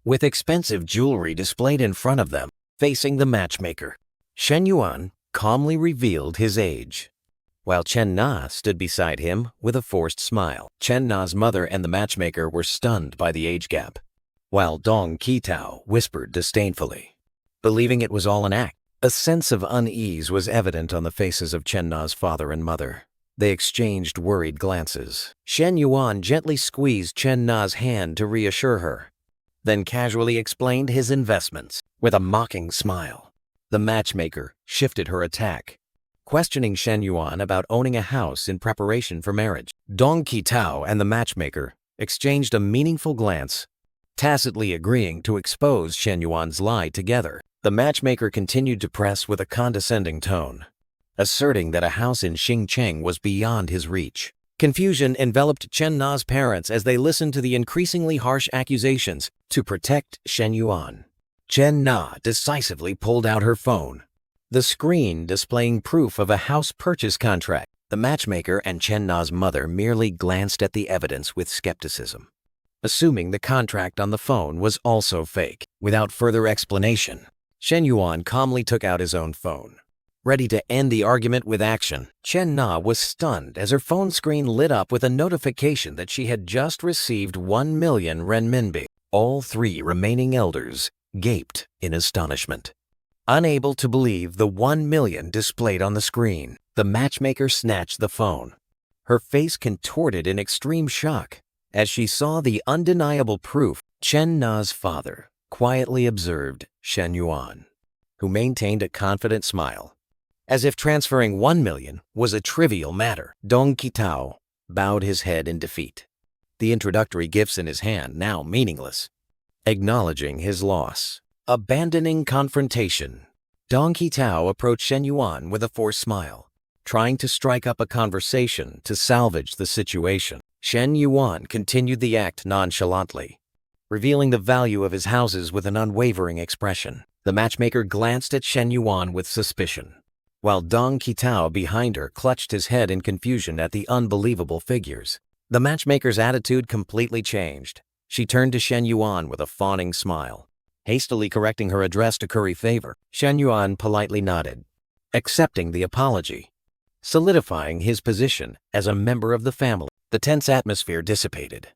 A: with expensive jewelry displayed in front of them, facing the matchmaker. Shen Yuan calmly revealed his age, while Chen Na stood beside him with a forced smile. Chen Na's mother and the matchmaker were stunned by the age gap, while Dong Qitao whispered disdainfully, believing it was all an act. A sense of unease was evident on the faces of Chen Na's father and mother. They exchanged worried glances. Shen Yuan gently squeezed Chen Na's hand to reassure her, then casually explained his investments. With a mocking smile, the matchmaker shifted her attack, questioning Shen Yuan about owning a house in preparation for marriage. Dong Qitao and the matchmaker exchanged a meaningful glance, tacitly agreeing to expose Shen Yuan's lie together. The matchmaker continued to press with a condescending tone, asserting that a house in Xingcheng was beyond his reach. Confusion enveloped Chen Na's parents as they listened to the increasingly harsh accusations. To protect Shen Yuan, Chen Na decisively pulled out her phone, the screen displaying proof of a house purchase contract. The matchmaker and Chen Na's mother merely glanced at the evidence with skepticism, assuming the contract on the phone was also fake. Without further explanation, Shen Yuan calmly took out his own phone, ready to end the argument with action. Chen Na was stunned as her phone screen lit up with a notification that she had just received 1 million renminbi. All three remaining elders gaped in astonishment, unable to believe the 1 million displayed on the screen. The matchmaker snatched the phone, her face contorted in extreme shock as she saw the undeniable proof. Chen Na's father quietly observed Shen Yuan, who maintained a confident smile, as if transferring 1 million was a trivial matter. Dong Qitao bowed his head in defeat, the introductory gifts in his hand now meaningless. Acknowledging his loss, abandoning confrontation, Dong Qitao approached Shen Yuan with a forced smile, trying to strike up a conversation to salvage the situation. Shen Yuan continued the act nonchalantly, revealing the value of his houses with an unwavering expression. The matchmaker glanced at Shen Yuan with suspicion, while Dong Qitao behind her clutched his head in confusion at the unbelievable figures. The matchmaker's attitude completely changed. She turned to Shen Yuan with a fawning smile, hastily correcting her address to curry favor. Shen Yuan politely nodded, accepting the apology, solidifying his position as a member of the family. The tense atmosphere dissipated,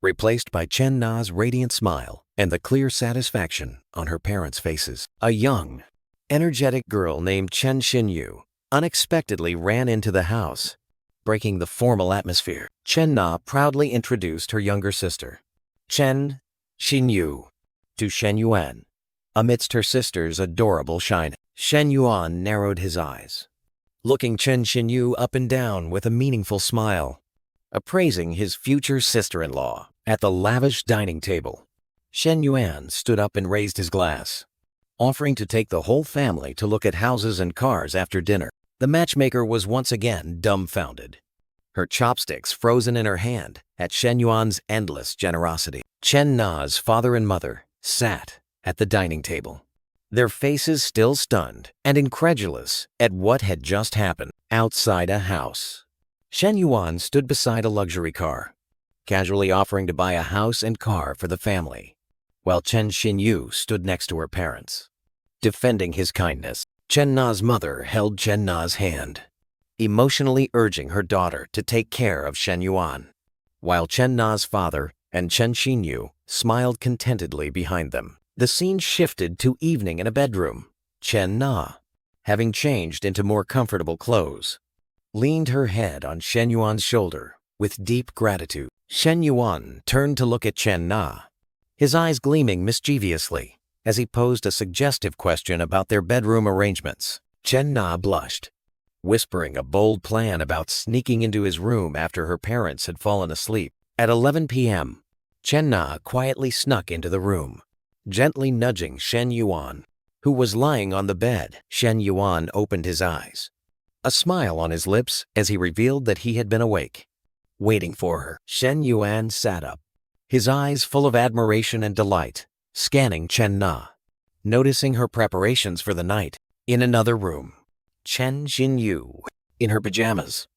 A: replaced by Chen Na's radiant smile and the clear satisfaction on her parents' faces. A young, energetic girl named Chen Xinyu unexpectedly ran into the house, breaking the formal atmosphere. Chen Na proudly introduced her younger sister, Chen Xinyu, to Shen Yuan. Amidst her sister's adorable shine, Shen Yuan narrowed his eyes, looking Chen Xinyu up and down with a meaningful smile, appraising his future sister-in-law. At the lavish dining table, Shen Yuan stood up and raised his glass, offering to take the whole family to look at houses and cars after dinner. The matchmaker was once again dumbfounded, her chopsticks frozen in her hand at Shen Yuan's endless generosity. Chen Na's father and mother sat at the dining table, their faces still stunned and incredulous at what had just happened. Outside a house, Shen Yuan stood beside a luxury car, casually offering to buy a house and car for the family, while Chen Xinyu stood next to her parents, defending his kindness. Chen Na's mother held Chen Na's hand, emotionally urging her daughter to take care of Shen Yuan. while Chen Na's father and Chen Xinyu smiled contentedly behind them. The scene shifted to evening in a bedroom. Chen Na, having changed into more comfortable clothes, leaned her head on Shen Yuan's shoulder with deep gratitude. Shen Yuan turned to look at Chen Na, his eyes gleaming mischievously as he posed a suggestive question about their bedroom arrangements. Chen Na blushed, whispering a bold plan about sneaking into his room after her parents had fallen asleep. At 11 p.m., Chen Na quietly snuck into the room, gently nudging Shen Yuan, who was lying on the bed. Shen Yuan opened his eyes, a smile on his lips as he revealed that he had been awake, waiting for her. Shen Yuan sat up, his eyes full of admiration and delight, scanning Chen Na. Noticing her preparations for the night, in another room, Chen Xinyu, in her pajamas,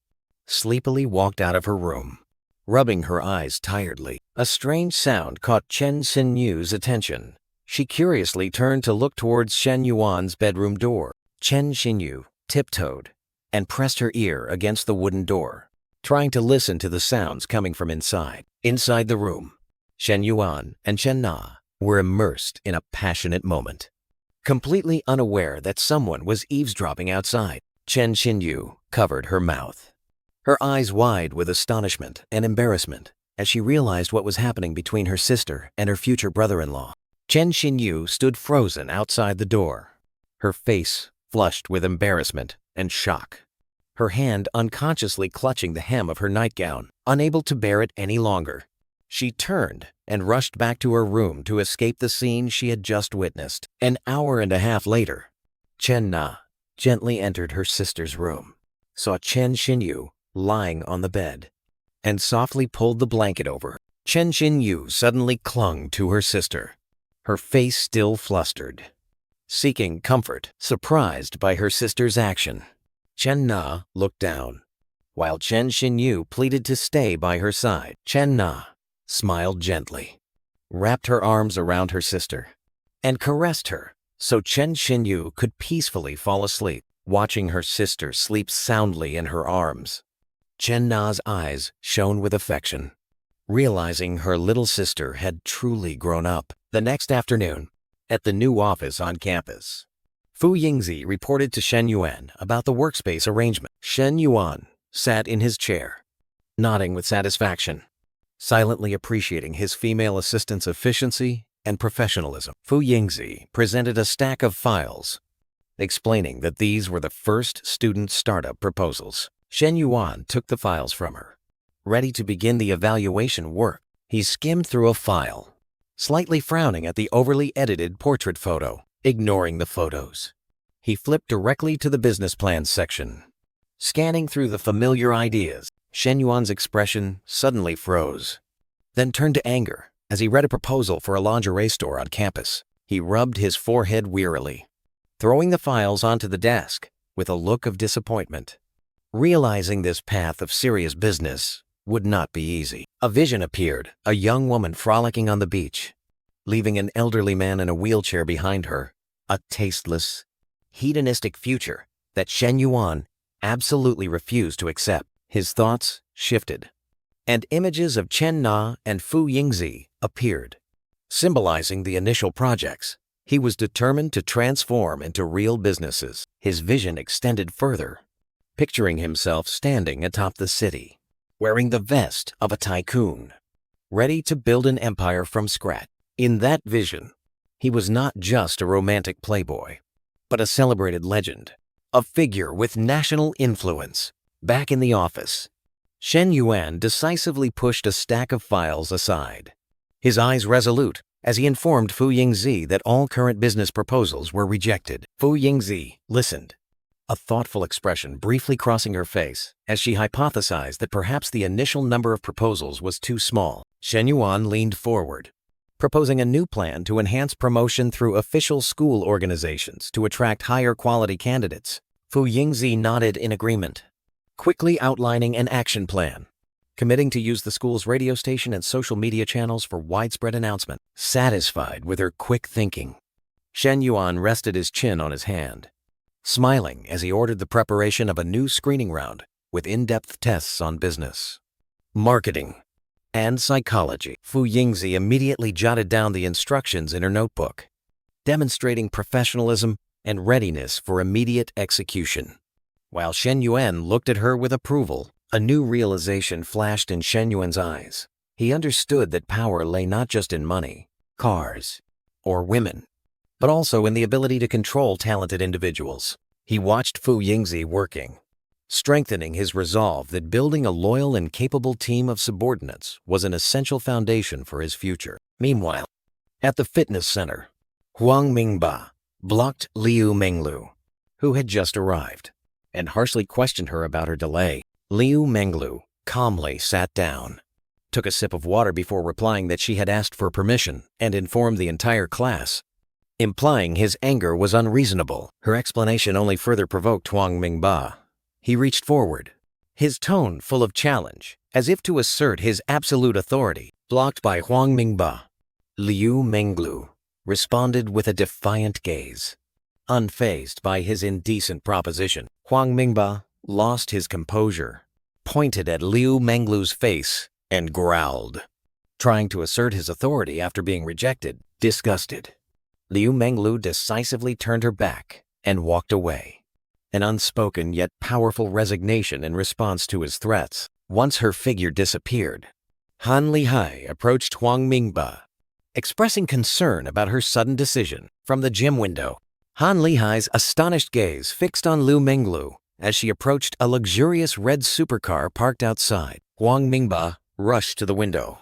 A: sleepily walked out of her room, rubbing her eyes tiredly. A strange sound caught Chen Xinyu's attention. She curiously turned to look towards Shen Yuan's bedroom door. Chen Xinyu tiptoed and pressed her ear against the wooden door, trying to listen to the sounds coming from inside. Inside the room, Shen Yuan and Chen Na were immersed in a passionate moment, completely unaware that someone was eavesdropping outside. Chen Xinyu covered her mouth, her eyes wide with astonishment and embarrassment as she realized what was happening between her sister and her future brother-in-law. Chen Xinyu stood frozen outside the door, her face flushed with embarrassment and shock, her hand unconsciously clutching the hem of her nightgown. Unable to bear it any longer, she turned and rushed back to her room to escape the scene she had just witnessed. An hour and a half later, Chen Na gently entered her sister's room, saw Chen Xinyu lying on the bed, and softly pulled the blanket over her. Chen Xinyu suddenly clung to her sister, her face still flustered, seeking comfort. Surprised by her sister's action, Chen Na looked down, while Chen Xinyu pleaded to stay by her side. Chen Na smiled gently, wrapped her arms around her sister, and caressed her so Chen Xinyu could peacefully fall asleep. Watching her sister sleep soundly in her arms, Chen Na's eyes shone with affection, realizing her little sister had truly grown up. The next afternoon, at the new office on campus, Fu Yingzi reported to Shen Yuan about the workspace arrangement. Shen Yuan sat in his chair, nodding with satisfaction, silently appreciating his female assistant's efficiency and professionalism. Fu Yingzi presented a stack of files, explaining that these were the first student startup proposals. Shen Yuan took the files from her, ready to begin the evaluation work. He skimmed through a file, slightly frowning at the overly edited portrait photo. Ignoring the photos, he flipped directly to the business plans section. Scanning through the familiar ideas, Shen Yuan's expression suddenly froze, then turned to anger as he read a proposal for a lingerie store on campus. He rubbed his forehead wearily, throwing the files onto the desk with a look of disappointment. Realizing this path of serious business would not be easy, a vision appeared, a young woman frolicking on the beach, leaving an elderly man in a wheelchair behind her, a tasteless, hedonistic future that Shen Yuan absolutely refused to accept. His thoughts shifted, and images of Chen Na and Fu Yingzi appeared, symbolizing the initial projects he was determined to transform into real businesses. His vision extended further, picturing himself standing atop the city, wearing the vest of a tycoon, ready to build an empire from scratch. In that vision, he was not just a romantic playboy, but a celebrated legend, a figure with national influence. Back in the office, Shen Yuan decisively pushed a stack of files aside, his eyes resolute as he informed Fu Yingzi that all current business proposals were rejected. Fu Yingzi listened, a thoughtful expression briefly crossing her face as she hypothesized that perhaps the initial number of proposals was too small. Shen Yuan leaned forward, proposing a new plan to enhance promotion through official school organizations to attract higher quality candidates. Fu Yingzi nodded in agreement, quickly outlining an action plan, committing to use the school's radio station and social media channels for widespread announcement. Satisfied with her quick thinking, Shen Yuan rested his chin on his hand, smiling as he ordered the preparation of a new screening round with in-depth tests on business, marketing, and psychology. Fu Yingzi immediately jotted down the instructions in her notebook, demonstrating professionalism and readiness for immediate execution. While Shen Yuan looked at her with approval, a new realization flashed in Shen Yuan's eyes. He understood that power lay not just in money, cars, or women, but also in the ability to control talented individuals. He watched Fu Yingzi working, strengthening his resolve that building a loyal and capable team of subordinates was an essential foundation for his future. Meanwhile, at the fitness center, Huang Mingba blocked Liu Menglu, who had just arrived, and harshly questioned her about her delay. Liu Menglu calmly sat down, took a sip of water before replying that she had asked for permission, and informed the entire class, implying his anger was unreasonable. Her explanation only further provoked Huang Mingba. He reached forward, his tone full of challenge, as if to assert his absolute authority. Blocked by Huang Mingba, Liu Menglu responded with a defiant gaze. Unfazed by his indecent proposition, Huang Mingba lost his composure, pointed at Liu Menglu's face, and growled, trying to assert his authority after being rejected. Disgusted, Liu Menglu decisively turned her back and walked away, an unspoken yet powerful resignation in response to his threats. Once her figure disappeared, Han Lihai approached Huang Mingba, expressing concern about her sudden decision. From the gym window, Han Lihai's astonished gaze fixed on Liu Menglu as she approached a luxurious red supercar parked outside. Huang Mingba rushed to the window,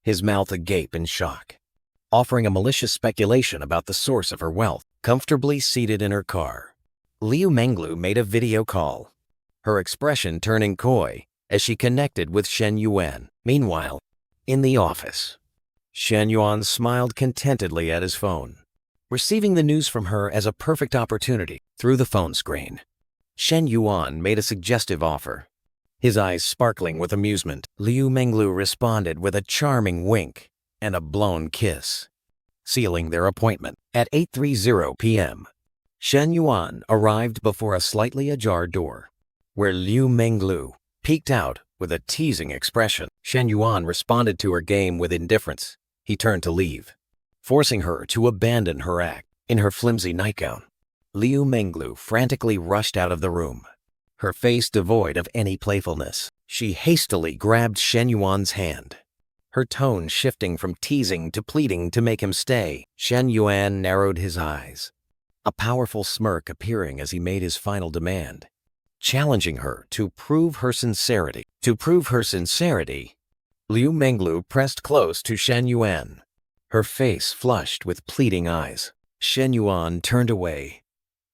A: his mouth agape in shock, offering a malicious speculation about the source of her wealth. Comfortably seated in her car, Liu Menglu made a video call, her expression turning coy as she connected with Shen Yuan. Meanwhile, in the office, Shen Yuan smiled contentedly at his phone, receiving the news from her as a perfect opportunity. Through the phone screen, Shen Yuan made a suggestive offer, his eyes sparkling with amusement. Liu Menglu responded with a charming wink and a blown kiss, sealing their appointment. At 8:30 p.m., Shen Yuan arrived before a slightly ajar door, where Liu Menglu peeked out with a teasing expression. Shen Yuan responded to her game with indifference. He turned to leave, forcing her to abandon her act. In her flimsy nightgown, Liu Menglu frantically rushed out of the room, her face devoid of any playfulness. She hastily grabbed Shen Yuan's hand, her tone shifting from teasing to pleading to make him stay. Shen Yuan narrowed his eyes, a powerful smirk appearing as he made his final demand, challenging her to prove her sincerity. To prove her sincerity, Liu Menglu pressed close to Shen Yuan, her face flushed with pleading eyes. Shen Yuan turned away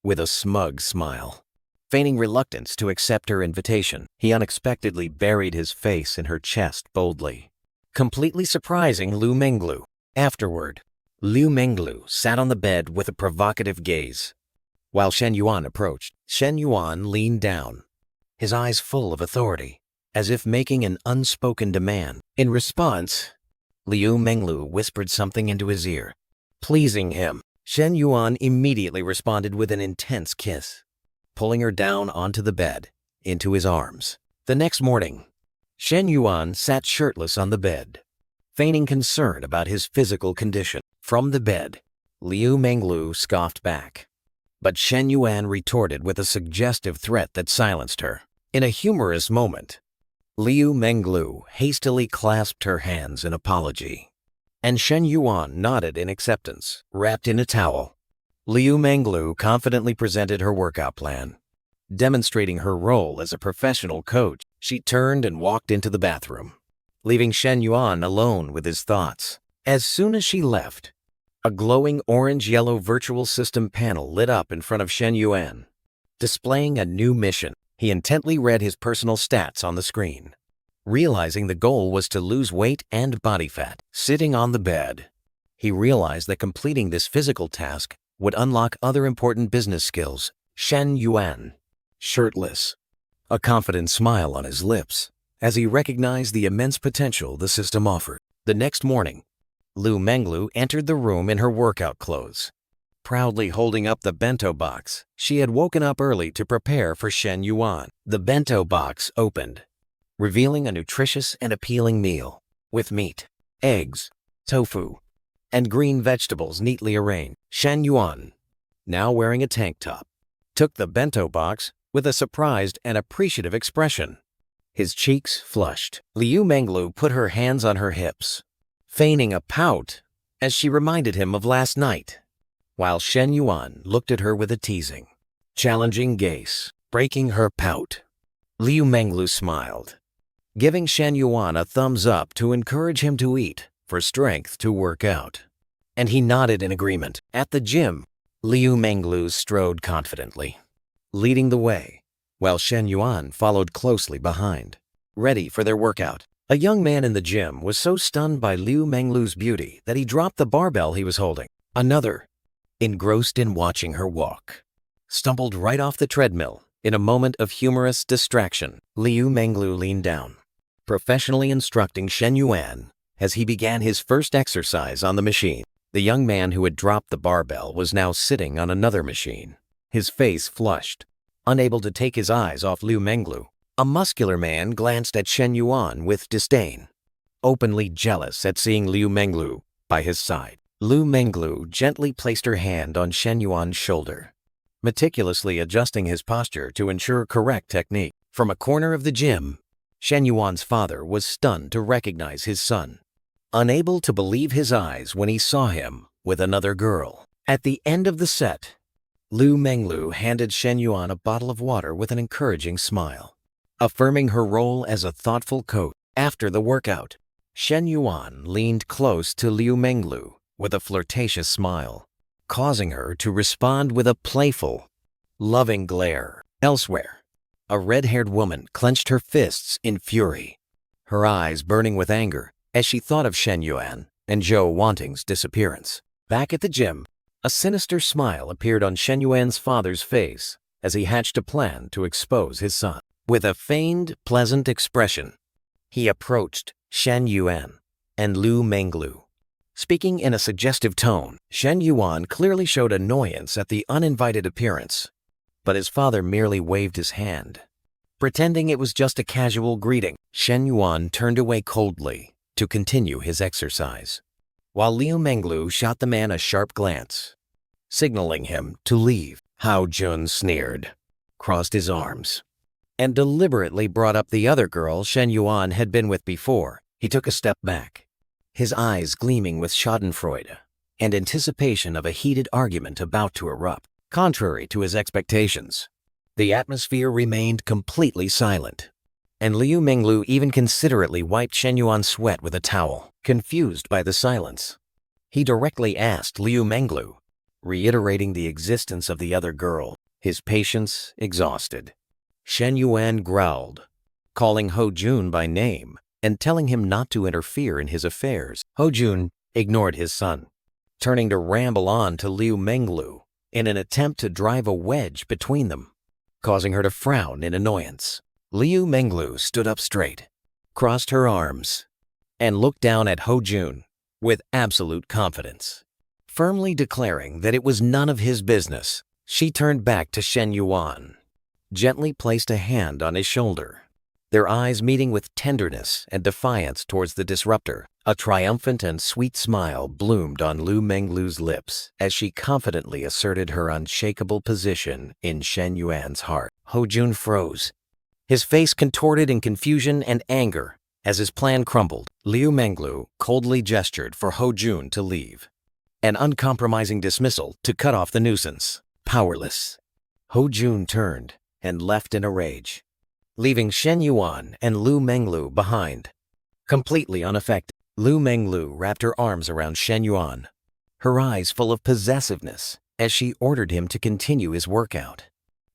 A: with a smug smile, feigning reluctance to accept her invitation. He unexpectedly buried his face in her chest boldly, completely surprising Liu Menglu. Afterward, Liu Menglu sat on the bed with a provocative gaze. While Shen Yuan approached, Shen Yuan leaned down, his eyes full of authority, as if making an unspoken demand. In response, Liu Menglu whispered something into his ear, pleasing him. Shen Yuan immediately responded with an intense kiss, pulling her down onto the bed, into his arms. The next morning, Shen Yuan sat shirtless on the bed, feigning concern about his physical condition. From the bed, Liu Menglu scoffed back, but Shen Yuan retorted with a suggestive threat that silenced her. In a humorous moment, Liu Menglu hastily clasped her hands in apology, and Shen Yuan nodded in acceptance. Wrapped in a towel, Liu Menglu confidently presented her workout plan, demonstrating her role as a professional coach. She turned and walked into the bathroom, leaving Shen Yuan alone with his thoughts. As soon as she left, a glowing orange-yellow virtual system panel lit up in front of Shen Yuan, displaying a new mission. He intently read his personal stats on the screen, realizing the goal was to lose weight and body fat. Sitting on the bed, he realized that completing this physical task would unlock other important business skills. Shen Yuan, shirtless, a confident smile on his lips, as he recognized the immense potential the system offered. The next morning, Liu Menglu entered the room in her workout clothes, proudly holding up the bento box. She had woken up early to prepare for Shen Yuan. The bento box opened, revealing a nutritious and appealing meal. with meat, eggs, tofu, and green vegetables neatly arranged. Shen Yuan, now wearing a tank top, took the bento box with a surprised and appreciative expression. His cheeks flushed. Liu Menglu put her hands on her hips, feigning a pout as she reminded him of last night, while Shen Yuan looked at her with a teasing, challenging gaze. Breaking her pout, Liu Menglu smiled, giving Shen Yuan a thumbs up to encourage him to eat for strength to work out. And he nodded in agreement. At the gym, Liu Menglu strode confidently, leading the way, while Shen Yuan followed closely behind, ready for their workout. A young man in the gym was so stunned by Liu Menglu's beauty that he dropped the barbell he was holding. Another, engrossed in watching her walk, stumbled right off the treadmill. In a moment of humorous distraction, Liu Menglu leaned down, professionally instructing Shen Yuan as he began his first exercise on the machine. The young man who had dropped the barbell was now sitting on another machine, his face flushed, unable to take his eyes off Liu Menglu. A muscular man glanced at Shen Yuan with disdain, openly jealous at seeing Liu Menglu by his side. Liu Menglu gently placed her hand on Shen Yuan's shoulder, meticulously adjusting his posture to ensure correct technique. From a corner of the gym, Shen Yuan's father was stunned to recognize his son, unable to believe his eyes when he saw him with another girl. At the end of the set, Liu Menglu handed Shen Yuan a bottle of water with an encouraging smile, affirming her role as a thoughtful coach. After the workout, Shen Yuan leaned close to Liu Menglu with a flirtatious smile, causing her to respond with a playful, loving glare. Elsewhere, a red-haired woman clenched her fists in fury, her eyes burning with anger as she thought of Shen Yuan and Zhou Wanting's disappearance. Back at the gym, a sinister smile appeared on Shen Yuan's father's face as he hatched a plan to expose his son. With a feigned, pleasant expression, he approached Shen Yuan and Liu Menglu. Speaking in a suggestive tone, Shen Yuan clearly showed annoyance at the uninvited appearance, but his father merely waved his hand, pretending it was just a casual greeting. Shen Yuan turned away coldly to continue his exercise, while Liu Menglu shot the man a sharp glance, signaling him to leave. Hao Jun sneered, crossed his arms, and deliberately brought up the other girl Shen Yuan had been with before. He took a step back, his eyes gleaming with schadenfreude and anticipation of a heated argument about to erupt. Contrary to his expectations, the atmosphere remained completely silent, and Liu Menglu even considerately wiped Shen Yuan's sweat with a towel. Confused by the silence, he directly asked Liu Menglu, reiterating the existence of the other girl, his patience exhausted. Shen Yuan growled, calling Hao Jun by name and telling him not to interfere in his affairs. Hao Jun ignored his son, turning to ramble on to Liu Menglu in an attempt to drive a wedge between them, causing her to frown in annoyance. Liu Menglu stood up straight, crossed her arms, and looked down at Hao Jun with absolute confidence, firmly declaring that it was none of his business. She turned back to Shen Yuan, gently placed a hand on his shoulder, their eyes meeting with tenderness and defiance towards the disruptor. A triumphant and sweet smile bloomed on Liu Menglu's lips as she confidently asserted her unshakable position in Shen Yuan's heart. Hao Jun froze, his face contorted in confusion and anger as his plan crumbled. Liu Menglu coldly gestured for Hao Jun to leave, an uncompromising dismissal to cut off the nuisance. Powerless, Hao Jun turned and left in a rage, leaving Shen Yuan and Liu Menglu behind, completely unaffected. Liu Menglu wrapped her arms around Shen Yuan, her eyes full of possessiveness as she ordered him to continue his workout,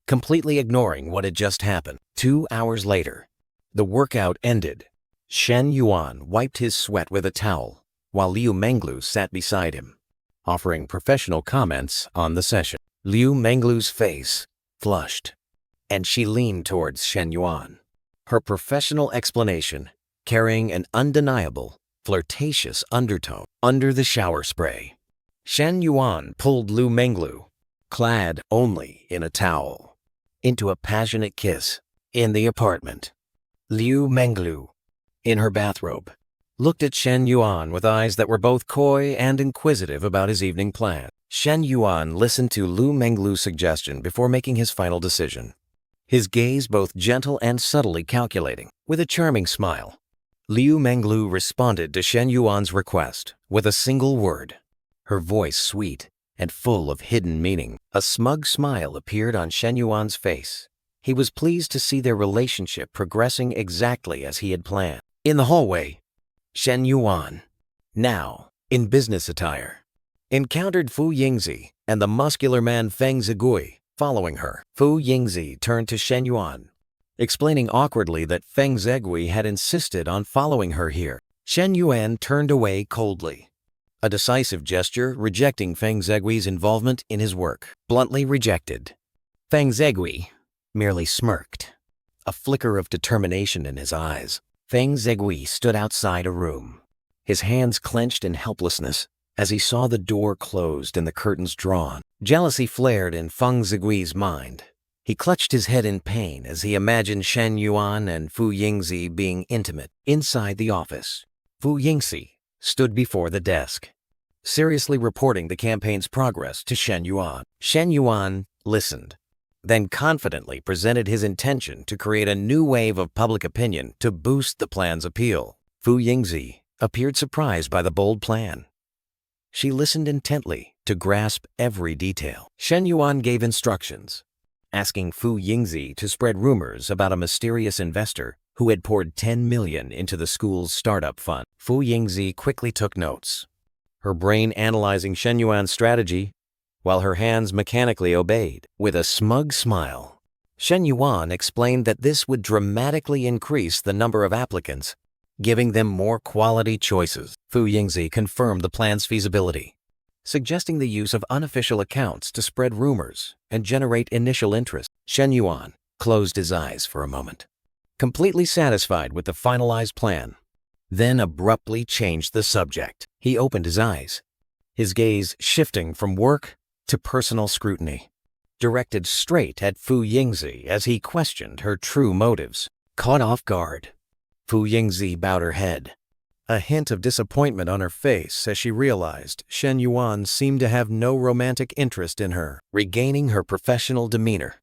A: completely ignoring what had just happened. 2 hours later, the workout ended. Shen Yuan wiped his sweat with a towel, while Liu Menglu sat beside him, offering professional comments on the session. Liu Menglu's face flushed, and she leaned towards Shen Yuan, her professional explanation carrying an undeniable, flirtatious undertone. Under the shower spray, Shen Yuan pulled Liu Menglu, clad only in a towel, into a passionate kiss. In the apartment, Liu Menglu, in her bathrobe, looked at Shen Yuan with eyes that were both coy and inquisitive about his evening plan. Shen Yuan listened to Lu Menglu's suggestion before making his final decision, his gaze both gentle and subtly calculating. With a charming smile, Liu Menglu responded to Shen Yuan's request with a single word, her voice sweet and full of hidden meaning. A smug smile appeared on Shen Yuan's face. He was pleased to see their relationship progressing exactly as he had planned. In the hallway, Shen Yuan, now in business attire, encountered Fu Yingzi and the muscular man Feng Zigui following her. Fu Yingzi turned to Shen Yuan, explaining awkwardly that Feng Zigui had insisted on following her here. Shen Yuan turned away coldly, a decisive gesture rejecting Feng Zigui's involvement in his work. Bluntly rejected. Feng Zigui merely smirked, a flicker of determination in his eyes. Feng Zigui stood outside a room, his hands clenched in helplessness as he saw the door closed and the curtains drawn. Jealousy flared in Feng Zigui's mind. He clutched his head in pain as he imagined Shen Yuan and Fu Yingzi being intimate. Inside the office, Fu Yingzi stood before the desk, seriously reporting the campaign's progress to Shen Yuan. Shen Yuan listened, then confidently presented his intention to create a new wave of public opinion to boost the plan's appeal. Fu Yingzi appeared surprised by the bold plan. She listened intently to grasp every detail. Shen Yuan gave instructions, asking Fu Yingzi to spread rumors about a mysterious investor who had poured 10 million into the school's startup fund. Fu Yingzi quickly took notes, her brain analyzing Shen Yuan's strategy while her hands mechanically obeyed. With a smug smile, Shen Yuan explained that this would dramatically increase the number of applicants, giving them more quality choices. Fu Yingzi confirmed the plan's feasibility, suggesting the use of unofficial accounts to spread rumors and generate initial interest. Shen Yuan closed his eyes for a moment, completely satisfied with the finalized plan, then abruptly changed the subject. He opened his eyes, his gaze shifting from work to personal scrutiny, directed straight at Fu Yingzi as he questioned her true motives. Caught off guard, Fu Yingzi bowed her head, a hint of disappointment on her face as she realized Shen Yuan seemed to have no romantic interest in her. Regaining her professional demeanor,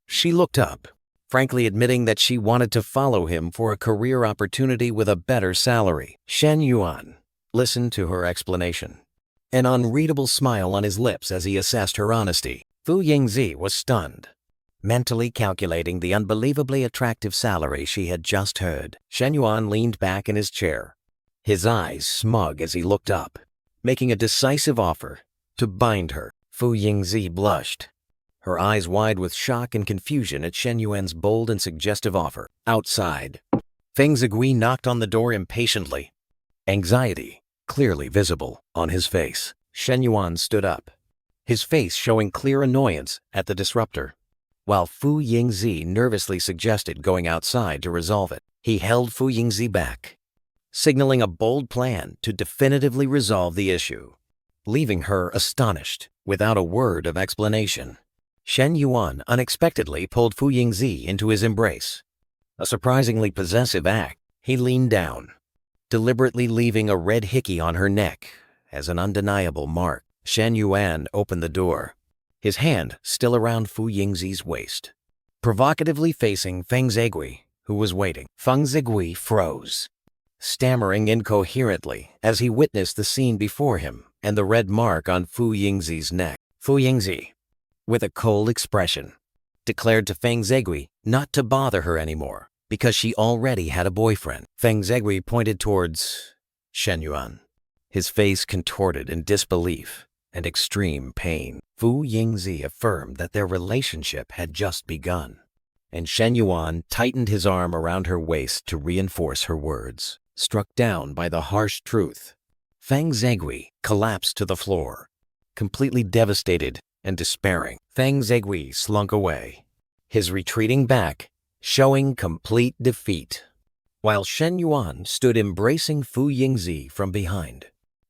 A: she looked up, frankly admitting that she wanted to follow him for a career opportunity with a better salary. Shen Yuan listened to her explanation, an unreadable smile on his lips as he assessed her honesty. Fu Yingzi was stunned, mentally calculating the unbelievably attractive salary she had just heard. Shen Yuan leaned back in his chair, his eyes smug as he looked up, making a decisive offer to bind her. Fu Yingzi blushed, her eyes wide with shock and confusion at Shen Yuan's bold and suggestive offer. Outside, Feng Zigui knocked on the door impatiently, anxiety clearly visible on his face. Shen Yuan stood up, his face showing clear annoyance at the disruptor, while Fu Yingzi nervously suggested going outside to resolve it. He held Fu Yingzi back, signaling a bold plan to definitively resolve the issue, leaving her astonished without a word of explanation. Shen Yuan unexpectedly pulled Fu Yingzi into his embrace, a surprisingly possessive act. He leaned down, deliberately leaving a red hickey on her neck as an undeniable mark. Shen Yuan opened the door, his hand still around Fu Yingzi's waist, provocatively facing Feng Zigui, who was waiting. Feng Zigui froze, stammering incoherently as he witnessed the scene before him and the red mark on Fu Yingzi's neck. Fu Yingzi, with a cold expression, declared to Feng Zigui not to bother her anymore because she already had a boyfriend. Feng Zigui pointed towards Shen Yuan, his face contorted in disbelief and extreme pain. Fu Yingzi affirmed that their relationship had just begun, and Shen Yuan tightened his arm around her waist to reinforce her words. Struck down by the harsh truth, Feng Zigui collapsed to the floor, completely devastated and despairing. Feng Zigui slunk away, his retreating back showing complete defeat, while Shen Yuan stood embracing Fu Yingzi from behind,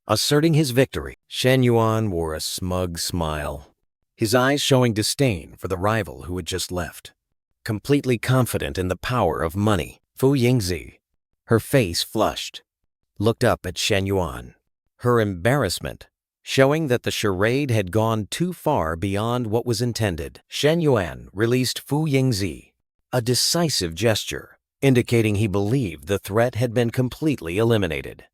A: asserting his victory. Shen Yuan wore a smug smile, his eyes showing disdain for the rival who had just left. Completely confident in the power of money, Fu Yingzi, her face flushed, looked up at Shen Yuan, her embarrassment showing that the charade had gone too far beyond what was intended. Shen Yuan released Fu Yingzi, a decisive gesture indicating he believed the threat had been completely eliminated.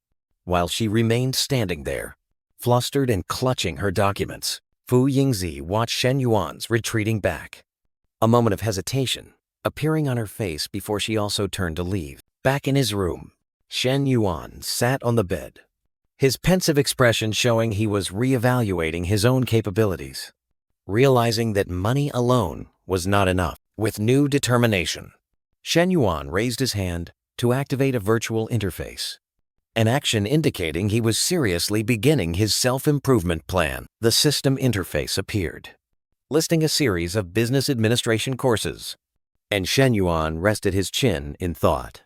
A: While she remained standing there, flustered and clutching her documents, Fu Yingzi watched Shen Yuan's retreating back, a moment of hesitation appearing on her face before she also turned to leave. Back in his room, Shen Yuan sat on the bed, his pensive expression showing he was reevaluating his own capabilities, realizing that money alone was not enough. With new determination, Shen Yuan raised his hand to activate a virtual interface, an action indicating he was seriously beginning his self-improvement plan. The system interface appeared, listing a series of business administration courses, and Shen Yuan rested his chin in thought,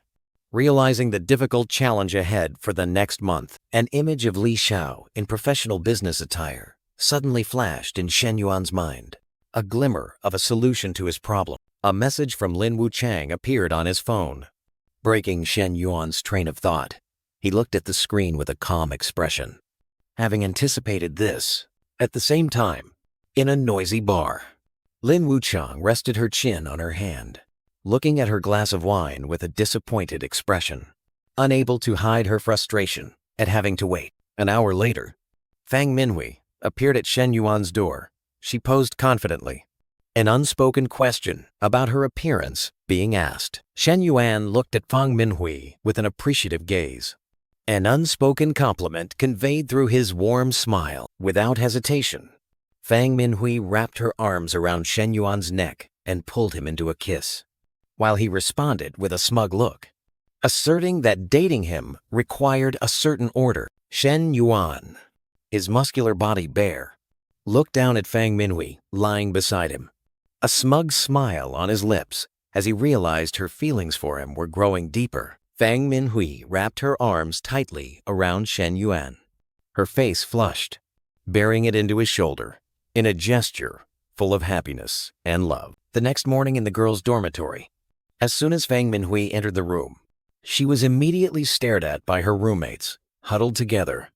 A: realizing the difficult challenge ahead for the next month. An image of Li Xiao in professional business attire suddenly flashed in Shen Yuan's mind, a glimmer of a solution to his problem. A message from Lin Wuchang appeared on his phone, breaking Shen Yuan's train of thought. He looked at the screen with a calm expression, having anticipated this. At the same time, in a noisy bar, Lin Wuchang rested her chin on her hand, looking at her glass of wine with a disappointed expression, unable to hide her frustration at having to wait. An hour later, Fang Minhui appeared at Shen Yuan's door. She posed confidently, an unspoken question about her appearance being asked. Shen Yuan looked at Fang Minhui with an appreciative gaze, an unspoken compliment conveyed through his warm smile. Without hesitation, Fang Minhui wrapped her arms around Shen Yuan's neck and pulled him into a kiss, while he responded with a smug look, asserting that dating him required a certain order. Shen Yuan, his muscular body bare, looked down at Fang Minhui lying beside him, a smug smile on his lips as he realized her feelings for him were growing deeper. Fang Minhui wrapped her arms tightly around Shen Yuan, her face flushed, bearing it into his shoulder in a gesture full of happiness and love. The next morning in the girls' dormitory, as soon as Fang Minhui entered the room, she was immediately stared at by her roommates, huddled together,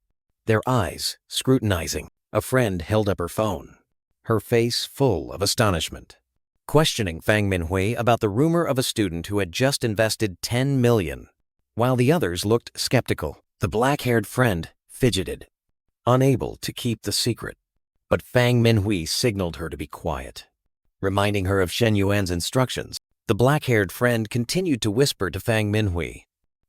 A: their eyes scrutinizing. A friend held up her phone, her face full of astonishment, questioning Fang Minhui about the rumor of a student who had just invested 10 million, while the others looked skeptical. The black-haired friend fidgeted, unable to keep the secret, but Fang Minhui signaled her to be quiet, reminding her of Shen Yuan's instructions. The black-haired friend continued to whisper to Fang Minhui,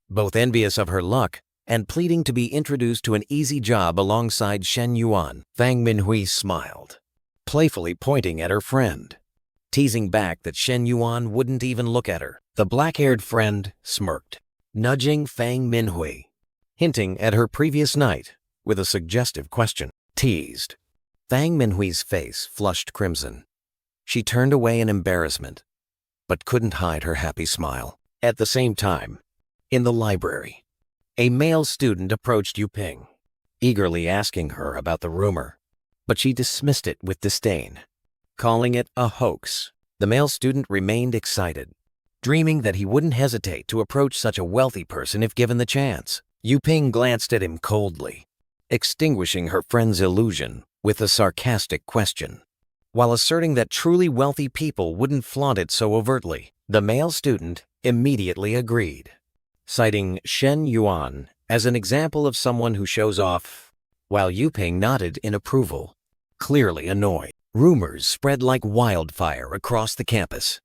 A: both envious of her luck and pleading to be introduced to an easy job alongside Shen Yuan. Fang Minhui smiled, playfully pointing at her friend, teasing back that Shen Yuan wouldn't even look at her. The black-haired friend smirked, nudging Fang Minhui, hinting at her previous night with a suggestive question. Teased. Fang Minhui's face flushed crimson. She turned away in embarrassment, but couldn't hide her happy smile. At the same time, in the library, a male student approached Yu Ping, eagerly asking her about the rumor, but she dismissed it with disdain, calling it a hoax. The male student remained excited, dreaming that he wouldn't hesitate to approach such a wealthy person if given the chance. Yu Ping glanced at him coldly, extinguishing her friend's illusion with a sarcastic question, while asserting that truly wealthy people wouldn't flaunt it so overtly. The male student immediately agreed, citing Shen Yuan as an example of someone who shows off, while Yu Ping nodded in approval, clearly annoyed. Rumors spread like wildfire across the campus,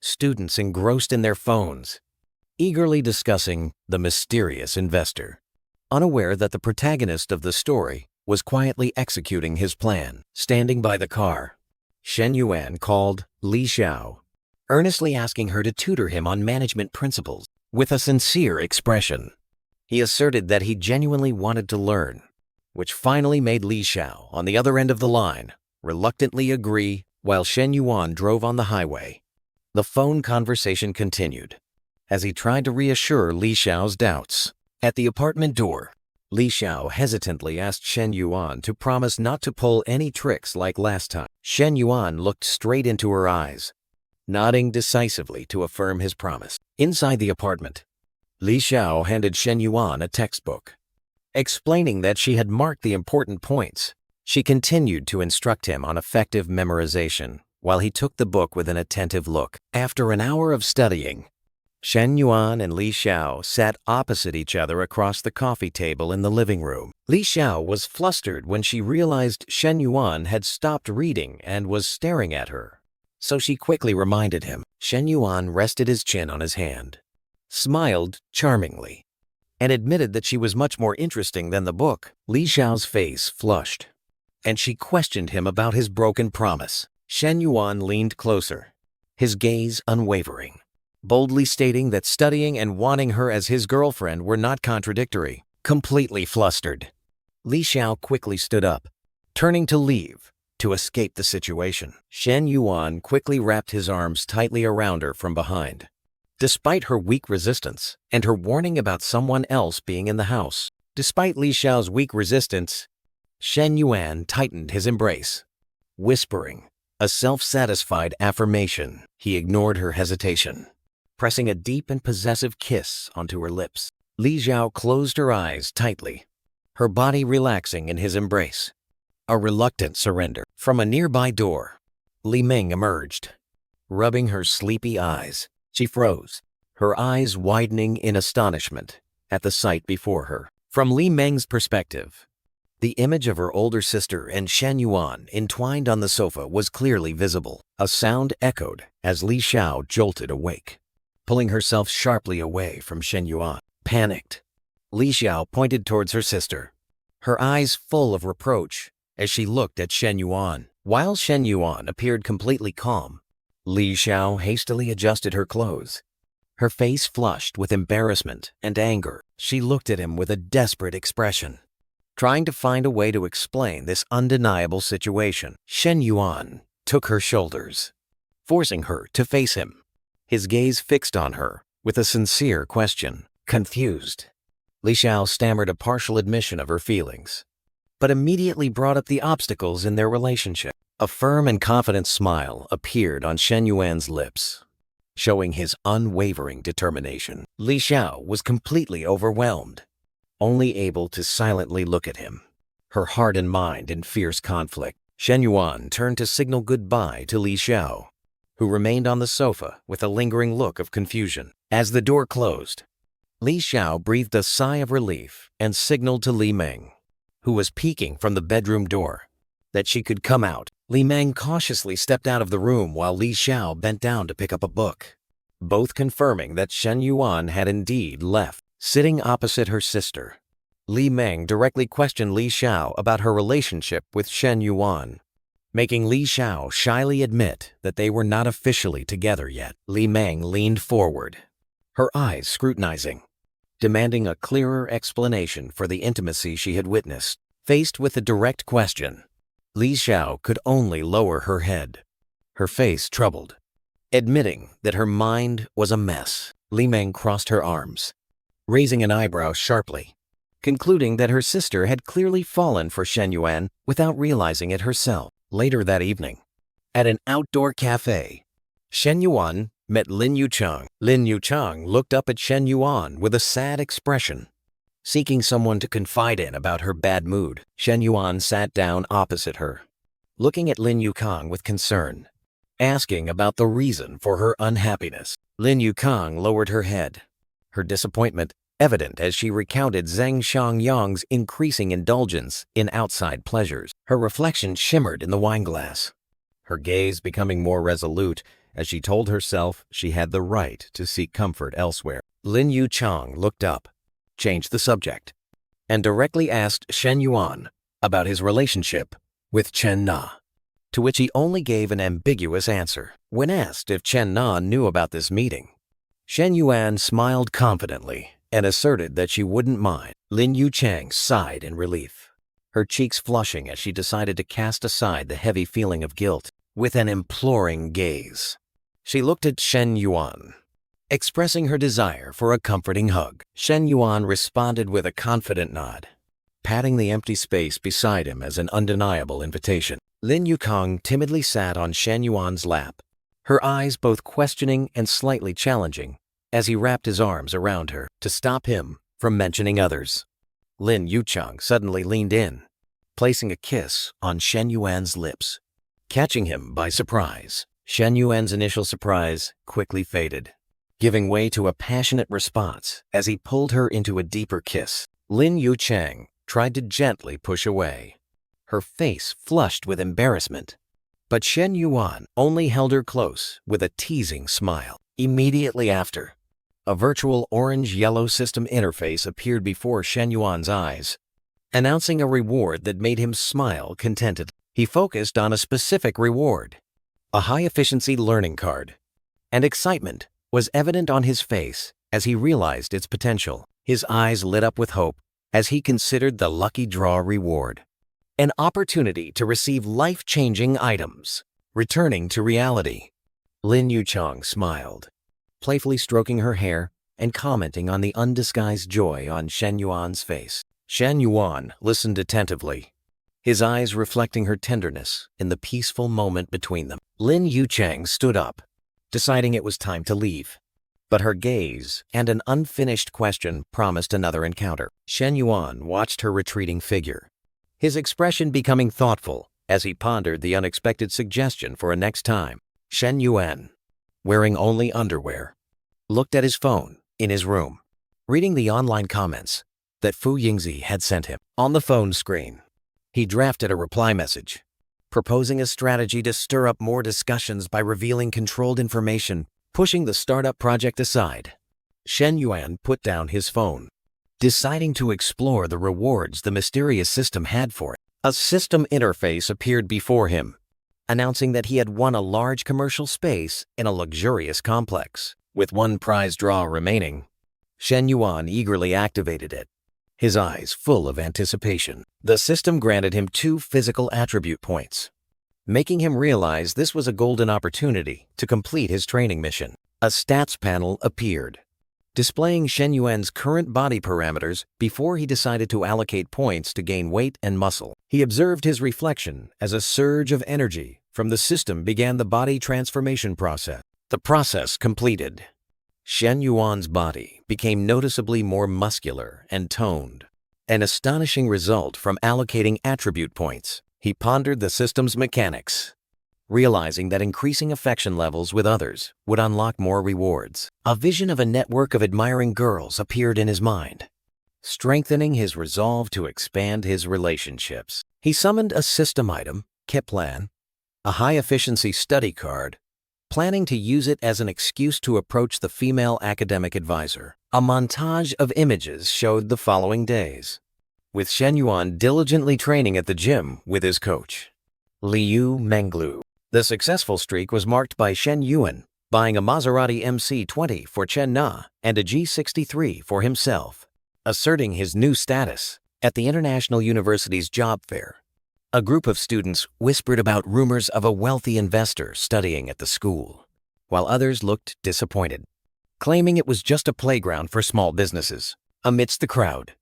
A: students engrossed in their phones, eagerly discussing the mysterious investor, unaware that the protagonist of the story was quietly executing his plan. Standing by the car, Shen Yuan called Li Xiao, earnestly asking her to tutor him on management principles. With a sincere expression, he asserted that he genuinely wanted to learn, which finally made Li Xiao, on the other end of the line, reluctantly agree. While Shen Yuan drove on the highway, the phone conversation continued as he tried to reassure Li Xiao's doubts. At the apartment door, Li Xiao hesitantly asked Shen Yuan to promise not to pull any tricks like last time. Shen Yuan looked straight into her eyes, nodding decisively to affirm his promise. Inside the apartment, Li Xiao handed Shen Yuan a textbook. Explaining that she had marked the important points, she continued to instruct him on effective memorization while he took the book with an attentive look. After an hour of studying, Shen Yuan and Li Xiao sat opposite each other across the coffee table in the living room. Li Xiao was flustered when she realized Shen Yuan had stopped reading and was staring at her, so she quickly reminded him. Shen Yuan rested his chin on his hand, smiled charmingly, and admitted that she was much more interesting than the book. Li Xiao's face flushed, and she questioned him about his broken promise. Shen Yuan leaned closer, his gaze unwavering, boldly stating that studying and wanting her as his girlfriend were not contradictory. Completely flustered, Li Xiao quickly stood up, turning to leave to escape the situation. Shen Yuan quickly wrapped his arms tightly around her from behind. Despite her weak resistance and her warning about someone else being in the house, despite Li Xiao's weak resistance, Shen Yuan tightened his embrace, whispering a self-satisfied affirmation. He ignored her hesitation, pressing a deep and possessive kiss onto her lips. Li Xiao closed her eyes tightly, her body relaxing in his embrace. A reluctant surrender. From a nearby door, Li Meng emerged, rubbing her sleepy eyes. She froze, her eyes widening in astonishment at the sight before her. From Li Meng's perspective, the image of her older sister and Shen Yuan entwined on the sofa was clearly visible. A sound echoed as Li Xiao jolted awake, pulling herself sharply away from Shen Yuan. Panicked, Li Xiao pointed towards her sister, her eyes full of reproach as she looked at Shen Yuan. While Shen Yuan appeared completely calm, Li Xiao hastily adjusted her clothes, her face flushed with embarrassment and anger. She looked at him with a desperate expression, trying to find a way to explain this undeniable situation. Shen Yuan took her shoulders, forcing her to face him, his gaze fixed on her with a sincere question. Confused, Li Xiao stammered a partial admission of her feelings, but immediately brought up the obstacles in their relationship. A firm and confident smile appeared on Shen Yuan's lips, showing his unwavering determination. Li Xiao was completely overwhelmed, only able to silently look at him, her heart and mind in fierce conflict. Shen Yuan turned to signal goodbye to Li Xiao, who remained on the sofa with a lingering look of confusion. As the door closed, Li Xiao breathed a sigh of relief and signaled to Li Meng, who was peeking from the bedroom door, that she could come out. Li Meng cautiously stepped out of the room while Li Xiao bent down to pick up a book, both confirming that Shen Yuan had indeed left. Sitting opposite her sister, Li Meng directly questioned Li Xiao about her relationship with Shen Yuan, making Li Xiao shyly admit that they were not officially together yet. Li Meng leaned forward, her eyes scrutinizing, demanding a clearer explanation for the intimacy she had witnessed. Faced with the direct question, Li Xiao could only lower her head, her face troubled, admitting that her mind was a mess. Li Meng crossed her arms, raising an eyebrow sharply, concluding that her sister had clearly fallen for Shen Yuan without realizing it herself. Later that evening, at an outdoor cafe, Shen Yuan met Lin Yuchang. Lin Yuchang looked up at Shen Yuan with a sad expression, seeking someone to confide in about her bad mood. Shen Yuan sat down opposite her, looking at Lin Yukang with concern, asking about the reason for her unhappiness. Lin Yukang lowered her head, her disappointment evident as she recounted Zheng Xiangyang's increasing indulgence in outside pleasures. Her reflection shimmered in the wineglass, her gaze becoming more resolute as she told herself she had the right to seek comfort elsewhere. Lin Yuchang looked up, changed the subject, and directly asked Shen Yuan about his relationship with Chen Na, to which he only gave an ambiguous answer. When asked if Chen Na knew about this meeting, Shen Yuan smiled confidently and asserted that she wouldn't mind. Lin Yuchang sighed in relief, her cheeks flushing as she decided to cast aside the heavy feeling of guilt. With an imploring gaze, she looked at Shen Yuan, expressing her desire for a comforting hug. Shen Yuan responded with a confident nod, patting the empty space beside him as an undeniable invitation. Lin Yukang timidly sat on Shen Yuan's lap, her eyes both questioning and slightly challenging, as he wrapped his arms around her to stop him from mentioning others. Lin Yucheng suddenly leaned in, placing a kiss on Shen Yuan's lips, catching him by surprise. Shen Yuan's initial surprise quickly faded, giving way to a passionate response as he pulled her into a deeper kiss. Lin Yucheng tried to gently push away, her face flushed with embarrassment. But Shen Yuan only held her close with a teasing smile. Immediately after, a virtual orange-yellow system interface appeared before Shen Yuan's eyes, announcing a reward that made him smile contentedly. He focused on a specific reward, a high-efficiency learning card, and excitement was evident on his face as he realized its potential. His eyes lit up with hope as he considered the lucky draw reward, an opportunity to receive life-changing items. Returning to reality, Lin Yucheng smiled, playfully stroking her hair and commenting on the undisguised joy on Shen Yuan's face. Shen Yuan listened attentively, his eyes reflecting her tenderness in the peaceful moment between them. Lin Yucheng stood up, deciding it was time to leave. But her gaze and an unfinished question promised another encounter. Shen Yuan watched her retreating figure, his expression becoming thoughtful as he pondered the unexpected suggestion for a next time. Shen Yuan, wearing only underwear, looked at his phone in his room, reading the online comments that Fu Yingzi had sent him. On the phone screen, he drafted a reply message, proposing a strategy to stir up more discussions by revealing controlled information, pushing the startup project aside. Shen Yuan put down his phone, deciding to explore the rewards the mysterious system had for it. A system interface appeared before him, announcing that he had won a large commercial space in a luxurious complex. With one prize draw remaining, Shen Yuan eagerly activated it, his eyes full of anticipation. The system granted him 2 physical attribute points, making him realize this was a golden opportunity to complete his training mission. A stats panel appeared, displaying Shen Yuan's current body parameters before he decided to allocate points to gain weight and muscle. He observed his reflection as a surge of energy from the system began the body transformation process. The process completed, Shen Yuan's body became noticeably more muscular and toned, an astonishing result from allocating attribute points. He pondered the system's mechanics, realizing that increasing affection levels with others would unlock more rewards. A vision of a network of admiring girls appeared in his mind, strengthening his resolve to expand his relationships. He summoned a system item, Kiplan, a high-efficiency study card, planning to use it as an excuse to approach the female academic advisor. A montage of images showed the following days, with Shen Yuan diligently training at the gym with his coach, Liu Menglu. The successful streak was marked by Shen Yuan buying a Maserati MC20 for Chen Na and a G63 for himself, asserting his new status. At the International University's job fair, a group of students whispered about rumors of a wealthy investor studying at the school, while others looked disappointed, claiming it was just a playground for small businesses. Amidst the crowd,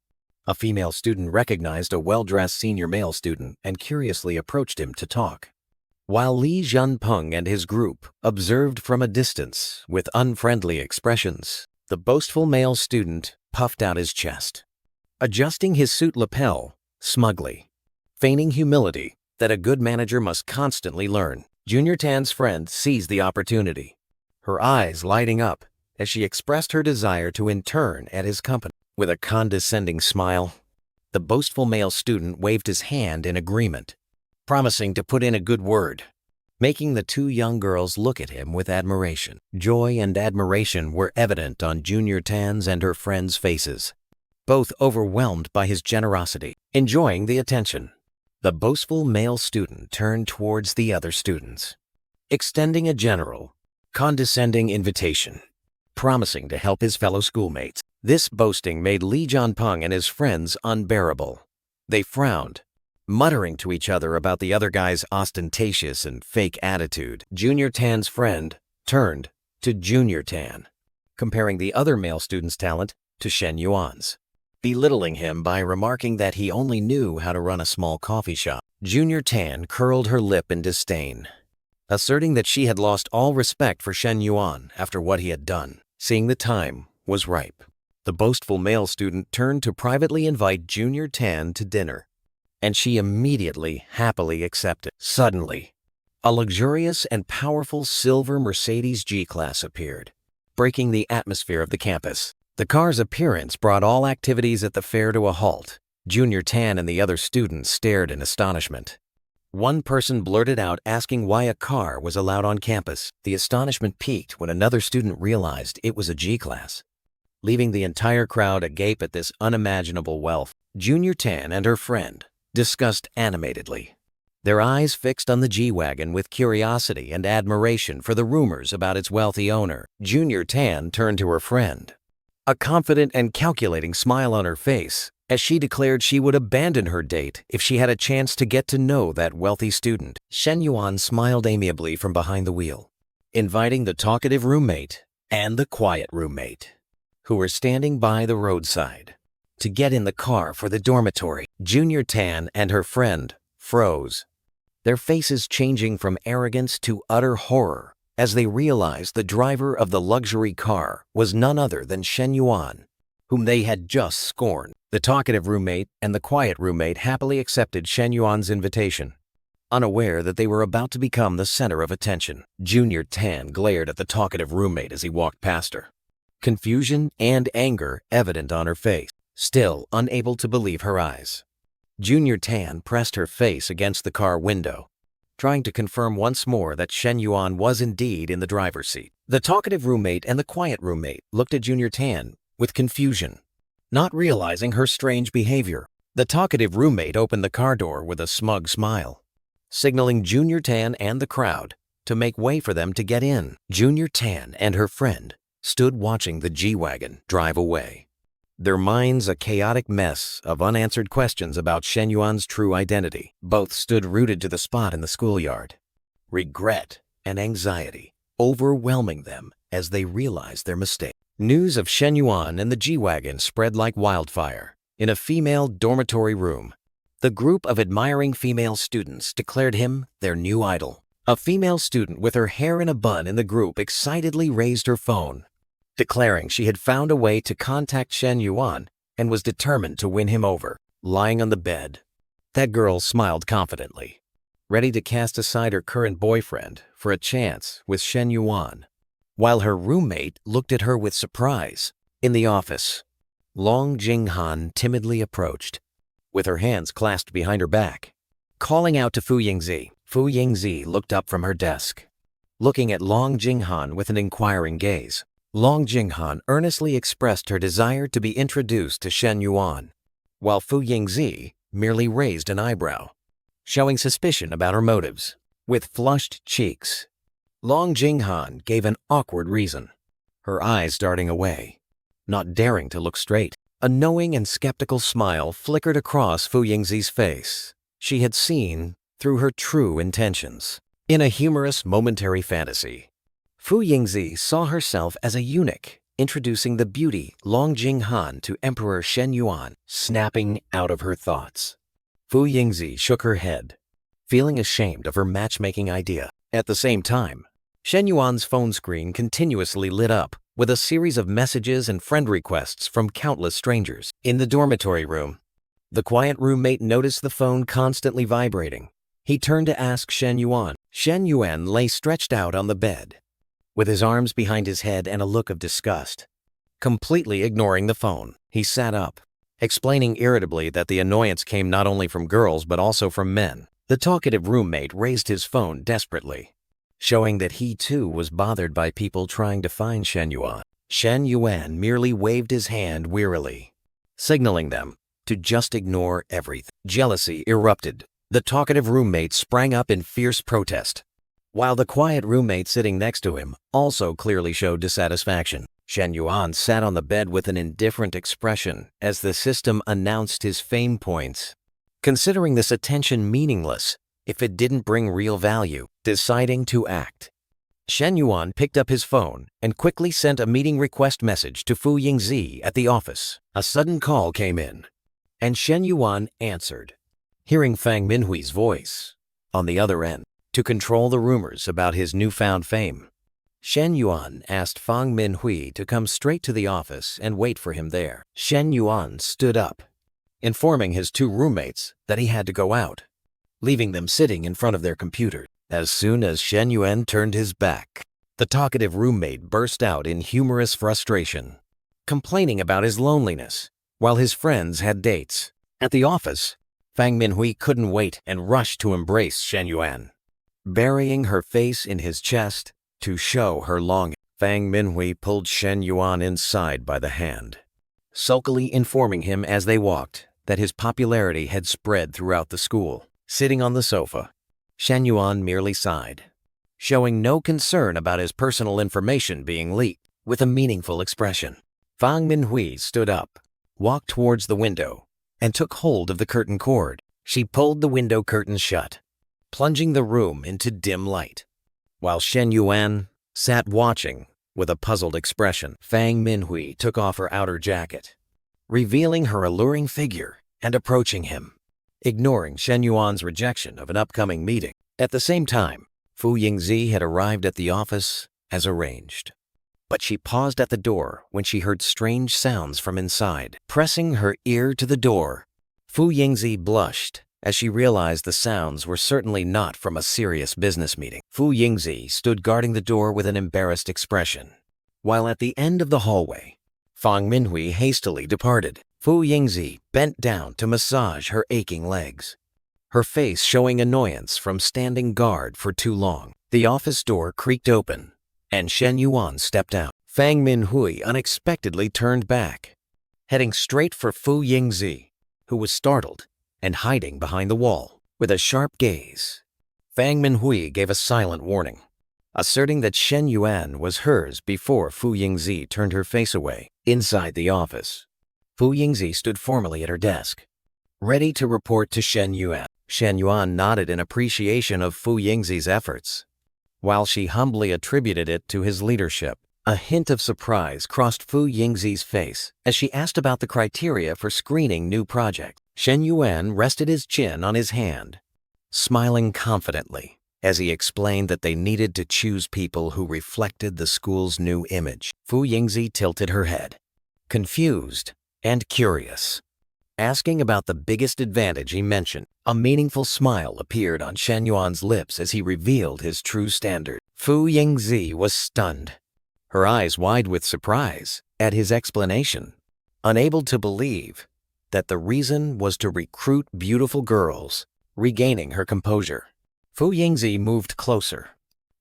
A: a female student recognized a well-dressed senior male student and curiously approached him to talk, while Li Zhenpeng and his group observed from a distance with unfriendly expressions. The boastful male student puffed out his chest, adjusting his suit lapel smugly, feigning humility that a good manager must constantly learn. Junior Tan's friend seized the opportunity, her eyes lighting up as she expressed her desire to intern at his company. With a condescending smile, the boastful male student waved his hand in agreement, promising to put in a good word, making the 2 young girls look at him with admiration. Joy and admiration were evident on Junior Tan's and her friends' faces, both overwhelmed by his generosity. Enjoying the attention, the boastful male student turned towards the other students, extending a general, condescending invitation, promising to help his fellow schoolmates. This boasting made Li Zhenpeng and his friends unbearable. They frowned, muttering to each other about the other guy's ostentatious and fake attitude. Junior Tan's friend turned to Junior Tan, comparing the other male student's talent to Shen Yuan's, belittling him by remarking that he only knew how to run a small coffee shop. Junior Tan curled her lip in disdain, asserting that she had lost all respect for Shen Yuan after what he had done. seeing the time was ripe. The boastful male student turned to privately invite Junior Tan to dinner, and she immediately happily accepted. Suddenly, a luxurious and powerful silver Mercedes G-Class appeared, breaking the atmosphere of the campus. The car's appearance brought all activities at the fair to a halt. Junior Tan and the other students stared in astonishment. One person blurted out asking why a car was allowed on campus. The astonishment peaked when another student realized it was a G-Class. Leaving the entire crowd agape at this unimaginable wealth, Junior Tan and her friend discussed animatedly, their eyes fixed on the G-Wagon with curiosity and admiration for the rumors about its wealthy owner. Junior Tan turned to her friend, a confident and calculating smile on her face, as she declared she would abandon her date if she had a chance to get to know that wealthy student. Shen Yuan smiled amiably from behind the wheel, inviting the talkative roommate and the quiet roommate, who were standing by the roadside, to get in the car for the dormitory. Junior Tan and her friend froze, their faces changing from arrogance to utter horror as they realized the driver of the luxury car was none other than Shen Yuan, whom they had just scorned. The talkative roommate and the quiet roommate happily accepted Shen Yuan's invitation, unaware that they were about to become the center of attention. Junior Tan glared at the talkative roommate as he walked past her, confusion and anger evident on her face, still unable to believe her eyes. Junior Tan pressed her face against the car window, trying to confirm once more that Shen Yuan was indeed in the driver's seat. The talkative roommate and the quiet roommate looked at Junior Tan with confusion, not realizing her strange behavior. The talkative roommate opened the car door with a smug smile, signaling Junior Tan and the crowd to make way for them to get in. Junior Tan and her friend stood watching the G-Wagon drive away, their minds a chaotic mess of unanswered questions about Shen Yuan's true identity. Both stood rooted to the spot in the schoolyard, regret and anxiety overwhelming them as they realized their mistake. News of Shen Yuan and the G-Wagon spread like wildfire. In a female dormitory room, the group of admiring female students declared him their new idol. A female student with her hair in a bun in the group excitedly raised her phone, declaring she had found a way to contact Shen Yuan and was determined to win him over. Lying on the bed, that girl smiled confidently, ready to cast aside her current boyfriend for a chance with Shen Yuan, while her roommate looked at her with surprise. In the office, Long Jinghan timidly approached, with her hands clasped behind her back, calling out to Fu Yingzi. Fu Yingzi looked up from her desk, looking at Long Jinghan with an inquiring gaze. Long Jinghan earnestly expressed her desire to be introduced to Shen Yuan, while Fu Yingzi merely raised an eyebrow, showing suspicion about her motives. With flushed cheeks, Long Jinghan gave an awkward reason, her eyes darting away, not daring to look straight. A knowing and skeptical smile flickered across Fu Yingzi's face. She had seen through her true intentions. In a humorous momentary fantasy, Fu Yingzi saw herself as a eunuch introducing the beauty Long Jinghan to Emperor Shen Yuan. Snapping out of her thoughts, Fu Yingzi shook her head, feeling ashamed of her matchmaking idea. At the same time, Shen Yuan's phone screen continuously lit up with a series of messages and friend requests from countless strangers. In the dormitory room, the quiet roommate noticed the phone constantly vibrating. He turned to ask Shen Yuan. Shen Yuan lay stretched out on the bed, with his arms behind his head and a look of disgust. Completely ignoring the phone, he sat up, explaining irritably that the annoyance came not only from girls but also from men. The talkative roommate raised his phone desperately, showing that he too was bothered by people trying to find Shen Yuan. Shen Yuan merely waved his hand wearily, signaling them to just ignore everything. Jealousy erupted. The talkative roommate sprang up in fierce protest, while the quiet roommate sitting next to him also clearly showed dissatisfaction. Shen Yuan sat on the bed with an indifferent expression as the system announced his fame points, considering this attention meaningless if it didn't bring real value. Deciding to act, Shen Yuan picked up his phone and quickly sent a meeting request message to Fu Yingzi at the office. A sudden call came in, and Shen Yuan answered, hearing Fang Minhui's voice on the other end. To control the rumors about his newfound fame, Shen Yuan asked Fang Minhui to come straight to the office and wait for him there. Shen Yuan stood up, informing his two roommates that he had to go out, leaving them sitting in front of their computer. As soon as Shen Yuan turned his back, the talkative roommate burst out in humorous frustration, complaining about his loneliness while his friends had dates. At the office, Fang Minhui couldn't wait and rushed to embrace Shen Yuan, burying her face in his chest to show her longing. Fang Minhui pulled Shen Yuan inside by the hand, sulkily informing him as they walked that his popularity had spread throughout the school. Sitting on the sofa, Shen Yuan merely sighed, showing no concern about his personal information being leaked. With a meaningful expression, Fang Minhui stood up, walked towards the window, and took hold of the curtain cord. She pulled the window curtain shut, plunging the room into dim light. While Shen Yuan sat watching with a puzzled expression, Fang Minhui took off her outer jacket, revealing her alluring figure and approaching him, ignoring Shen Yuan's rejection of an upcoming meeting. At the same time, Fu Yingzi had arrived at the office as arranged, but she paused at the door when she heard strange sounds from inside. Pressing her ear to the door, Fu Yingzi blushed as she realized the sounds were certainly not from a serious business meeting. Fu Yingzi stood guarding the door with an embarrassed expression, while at the end of the hallway, Fang Minhui hastily departed. Fu Yingzi bent down to massage her aching legs, her face showing annoyance from standing guard for too long. The office door creaked open, and Shen Yuan stepped out. Fang Minhui unexpectedly turned back, heading straight for Fu Yingzi, who was startled and hiding behind the wall. With a sharp gaze, Fang Minhui gave a silent warning, asserting that Shen Yuan was hers before Fu Yingzi turned her face away. Inside the office, Fu Yingzi stood formally at her desk, ready to report to Shen Yuan. Shen Yuan nodded in appreciation of Fu Yingzi's efforts, while she humbly attributed it to his leadership. A hint of surprise crossed Fu Yingzi's face as she asked about the criteria for screening new projects. Shen Yuan rested his chin on his hand, smiling confidently as he explained that they needed to choose people who reflected the school's new image. Fu Yingzi tilted her head, confused and curious, asking about the biggest advantage he mentioned. A meaningful smile appeared on Shen Yuan's lips as he revealed his true standard. Fu Yingzi was stunned, her eyes wide with surprise at his explanation, unable to believe that the reason was to recruit beautiful girls. Regaining her composure, Fu Yingzi moved closer,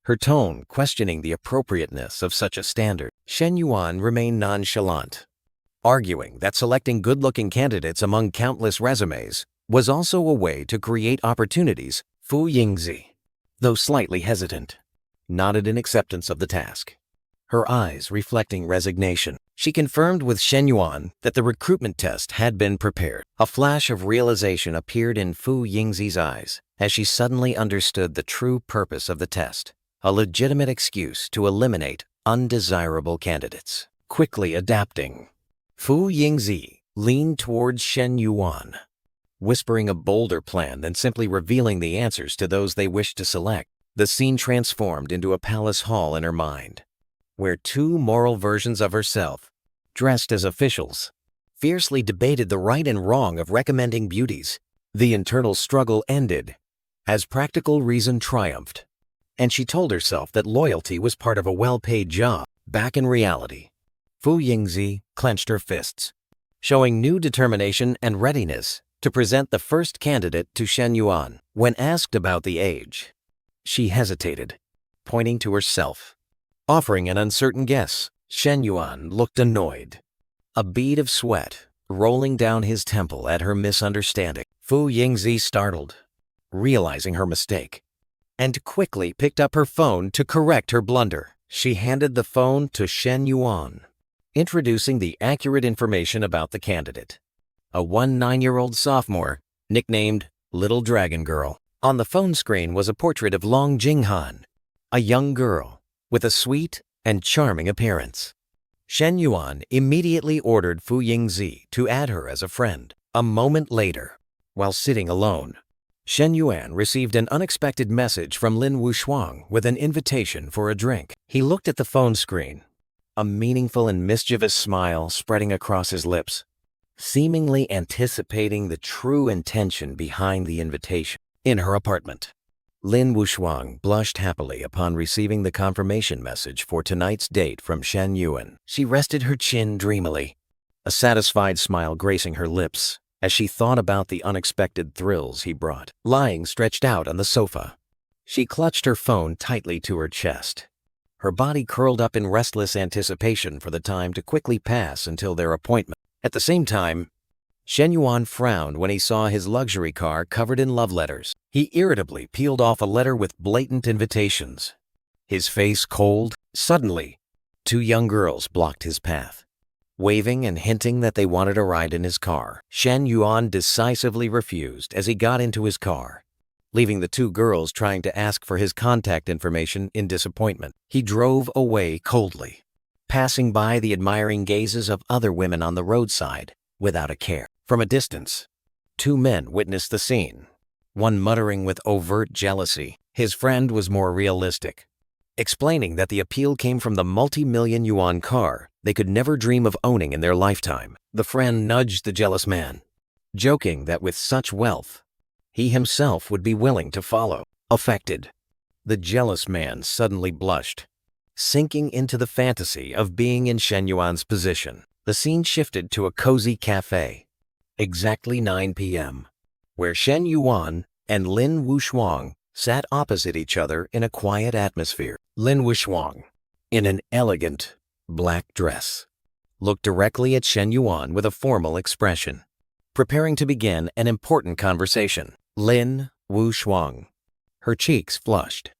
A: her tone questioning the appropriateness of such a standard. Shen Yuan remained nonchalant, arguing that selecting good-looking candidates among countless resumes was also a way to create opportunities. Fu Yingzi, though slightly hesitant, nodded in acceptance of the task, her eyes reflecting resignation. She confirmed with Shen Yuan that the recruitment test had been prepared. A flash of realization appeared in Fu Yingzi's eyes as she suddenly understood the true purpose of the test, a legitimate excuse to eliminate undesirable candidates. Quickly adapting, Fu Yingzi leaned towards Shen Yuan, whispering a bolder plan than simply revealing the answers to those they wished to select. The scene transformed into a palace hall in her mind, where two moral versions of herself, dressed as officials, fiercely debated the right and wrong of recommending beauties. The internal struggle ended as practical reason triumphed, and she told herself that loyalty was part of a well-paid job. Back in reality, Fu Yingzi clenched her fists, showing new determination and readiness to present the first candidate to Shen Yuan. When asked about the age, she hesitated, pointing to herself, offering an uncertain guess. Shen Yuan looked annoyed, a bead of sweat rolling down his temple at her misunderstanding. Fu Yingzi startled, realizing her mistake, and quickly picked up her phone to correct her blunder. She handed the phone to Shen Yuan, introducing the accurate information about the candidate, a 9-year-old sophomore nicknamed Little Dragon Girl. On the phone screen was a portrait of Long Jinghan, a young girl with a sweet and charming appearance. Shen Yuan immediately ordered Fu Yingzi to add her as a friend. A moment later, while sitting alone, Shen Yuan received an unexpected message from Lin Wushuang with an invitation for a drink. He looked at the phone screen, a meaningful and mischievous smile spreading across his lips, seemingly anticipating the true intention behind the invitation. In her apartment, Lin Wushuang blushed happily upon receiving the confirmation message for tonight's date from Shen Yuan. She rested her chin dreamily, a satisfied smile gracing her lips as she thought about the unexpected thrills he brought. Lying stretched out on the sofa, she clutched her phone tightly to her chest, her body curled up in restless anticipation for the time to quickly pass until their appointment. At the same time, Shen Yuan frowned when he saw his luxury car covered in love letters. He irritably peeled off a letter with blatant invitations, his face cold. Suddenly, two young girls blocked his path, waving and hinting that they wanted a ride in his car. Shen Yuan decisively refused as he got into his car, leaving the two girls trying to ask for his contact information in disappointment. He drove away coldly, passing by the admiring gazes of other women on the roadside without a care. From a distance, two men witnessed the scene, one muttering with overt jealousy. His friend was more realistic, explaining that the appeal came from the multi-million yuan car they could never dream of owning in their lifetime. The friend nudged the jealous man, joking that with such wealth, he himself would be willing to follow. Affected, the jealous man suddenly blushed, sinking into the fantasy of being in Shen Yuan's position. The scene shifted to a cozy cafe, exactly 9 p.m., where Shen Yuan and Lin Wushuang sat opposite each other in a quiet atmosphere. Lin Wushuang, in an elegant black dress, looked directly at Shen Yuan with a formal expression, preparing to begin an important conversation. Lin Wushuang, her cheeks flushed,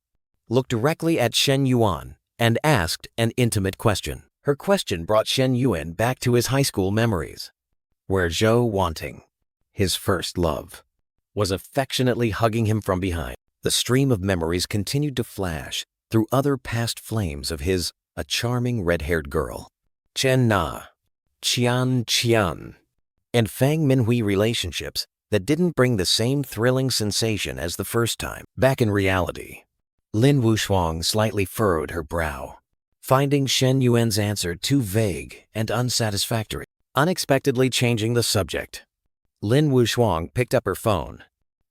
A: looked directly at Shen Yuan and asked an intimate question. Her question brought Shen Yuan back to his high school memories, where Zhou Wanting, his first love, was affectionately hugging him from behind. The stream of memories continued to flash through other past flames of his, a charming red-haired girl, Chen Na, Qian Qian, and Fang Minhui relationships that didn't bring the same thrilling sensation as the first time. Back in reality, Lin Wushuang slightly furrowed her brow, finding Shen Yuan's answer too vague and unsatisfactory. Unexpectedly changing the subject, Lin Wushuang picked up her phone,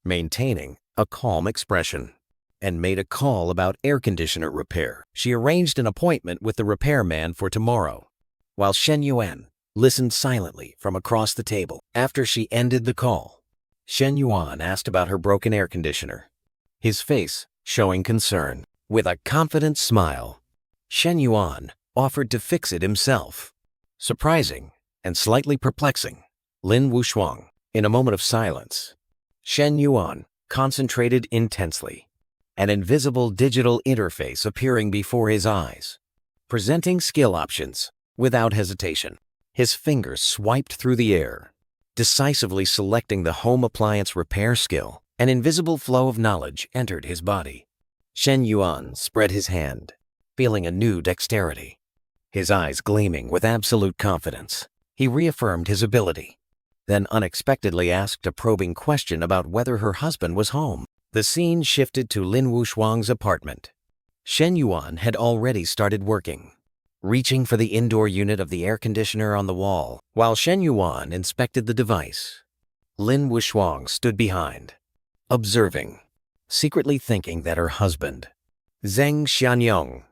A: maintaining a calm expression, and made a call about air conditioner repair. She arranged an appointment with the repairman for tomorrow, while Shen Yuan listened silently from across the table. After she ended the call, Shen Yuan asked about her broken air conditioner, his face showing concern. With a confident smile, Shen Yuan offered to fix it himself. Surprising and slightly perplexing, Lin Wushuang, in a moment of silence, Shen Yuan concentrated intensely, an invisible digital interface appearing before his eyes, presenting skill options without hesitation. His fingers swiped through the air, decisively selecting the home appliance repair skill. An invisible flow of knowledge entered his body. Shen Yuan spread his hand, feeling a new dexterity, his eyes gleaming with absolute confidence. He reaffirmed his ability, then unexpectedly asked a probing question about whether her husband was home. The scene shifted to Lin Wushuang's apartment. Shen Yuan had already started working, reaching for the indoor unit of the air conditioner on the wall. While Shen Yuan inspected the device, Lin Wushuang stood behind, observing, secretly thinking that her husband, Zheng Xianyong,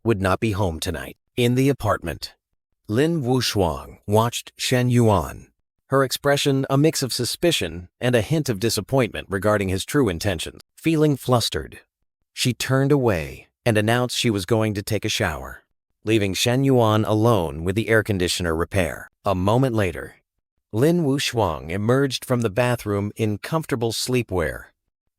A: would not be home tonight. In the apartment, Lin Wushuang watched Shen Yuan, her expression a mix of suspicion and a hint of disappointment regarding his true intentions. Feeling flustered, she turned away and announced she was going to take a shower, leaving Shen Yuan alone with the air conditioner repair. A moment later, Lin Wushuang emerged from the bathroom in comfortable sleepwear,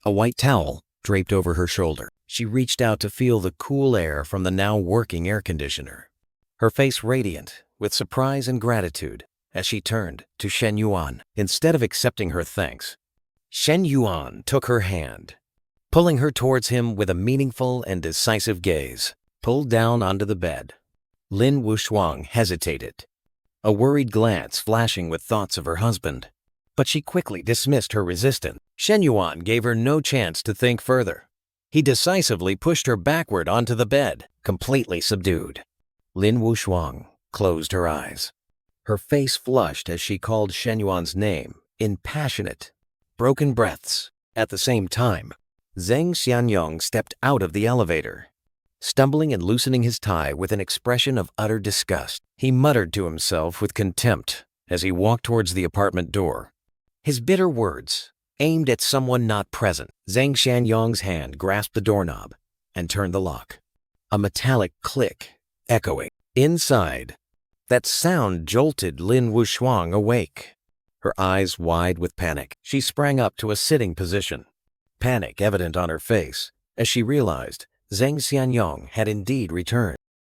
A: a white towel draped over her shoulder. She reached out to feel the cool air from the now working air conditioner, her face radiant with surprise and gratitude as she turned to Shen Yuan. Instead of accepting her thanks, Shen Yuan took her hand, pulling her towards him with a meaningful and decisive gaze. Pulled down onto the bed, Lin Wushuang hesitated, a worried glance flashing with thoughts of her husband, but she quickly dismissed her resistance. Shen Yuan gave her no chance to think further. He decisively pushed her backward onto the bed, completely subdued. Lin Wushuang closed her eyes. Her face flushed as she called Shen Yuan's name in passionate, broken breaths. At the same time, Zhang Xianyong stepped out of the elevator, stumbling and loosening his tie with an expression of utter disgust. He muttered to himself with contempt as he walked towards the apartment door. His bitter words, aimed at someone not present. Zhang Xianyong's hand grasped the doorknob and turned the lock. A metallic click echoing. Inside, that sound jolted Lin Wushuang awake. Her eyes wide with panic, she sprang up to a sitting position, panic evident on her face as she realized Zhang Xianyong had indeed returned.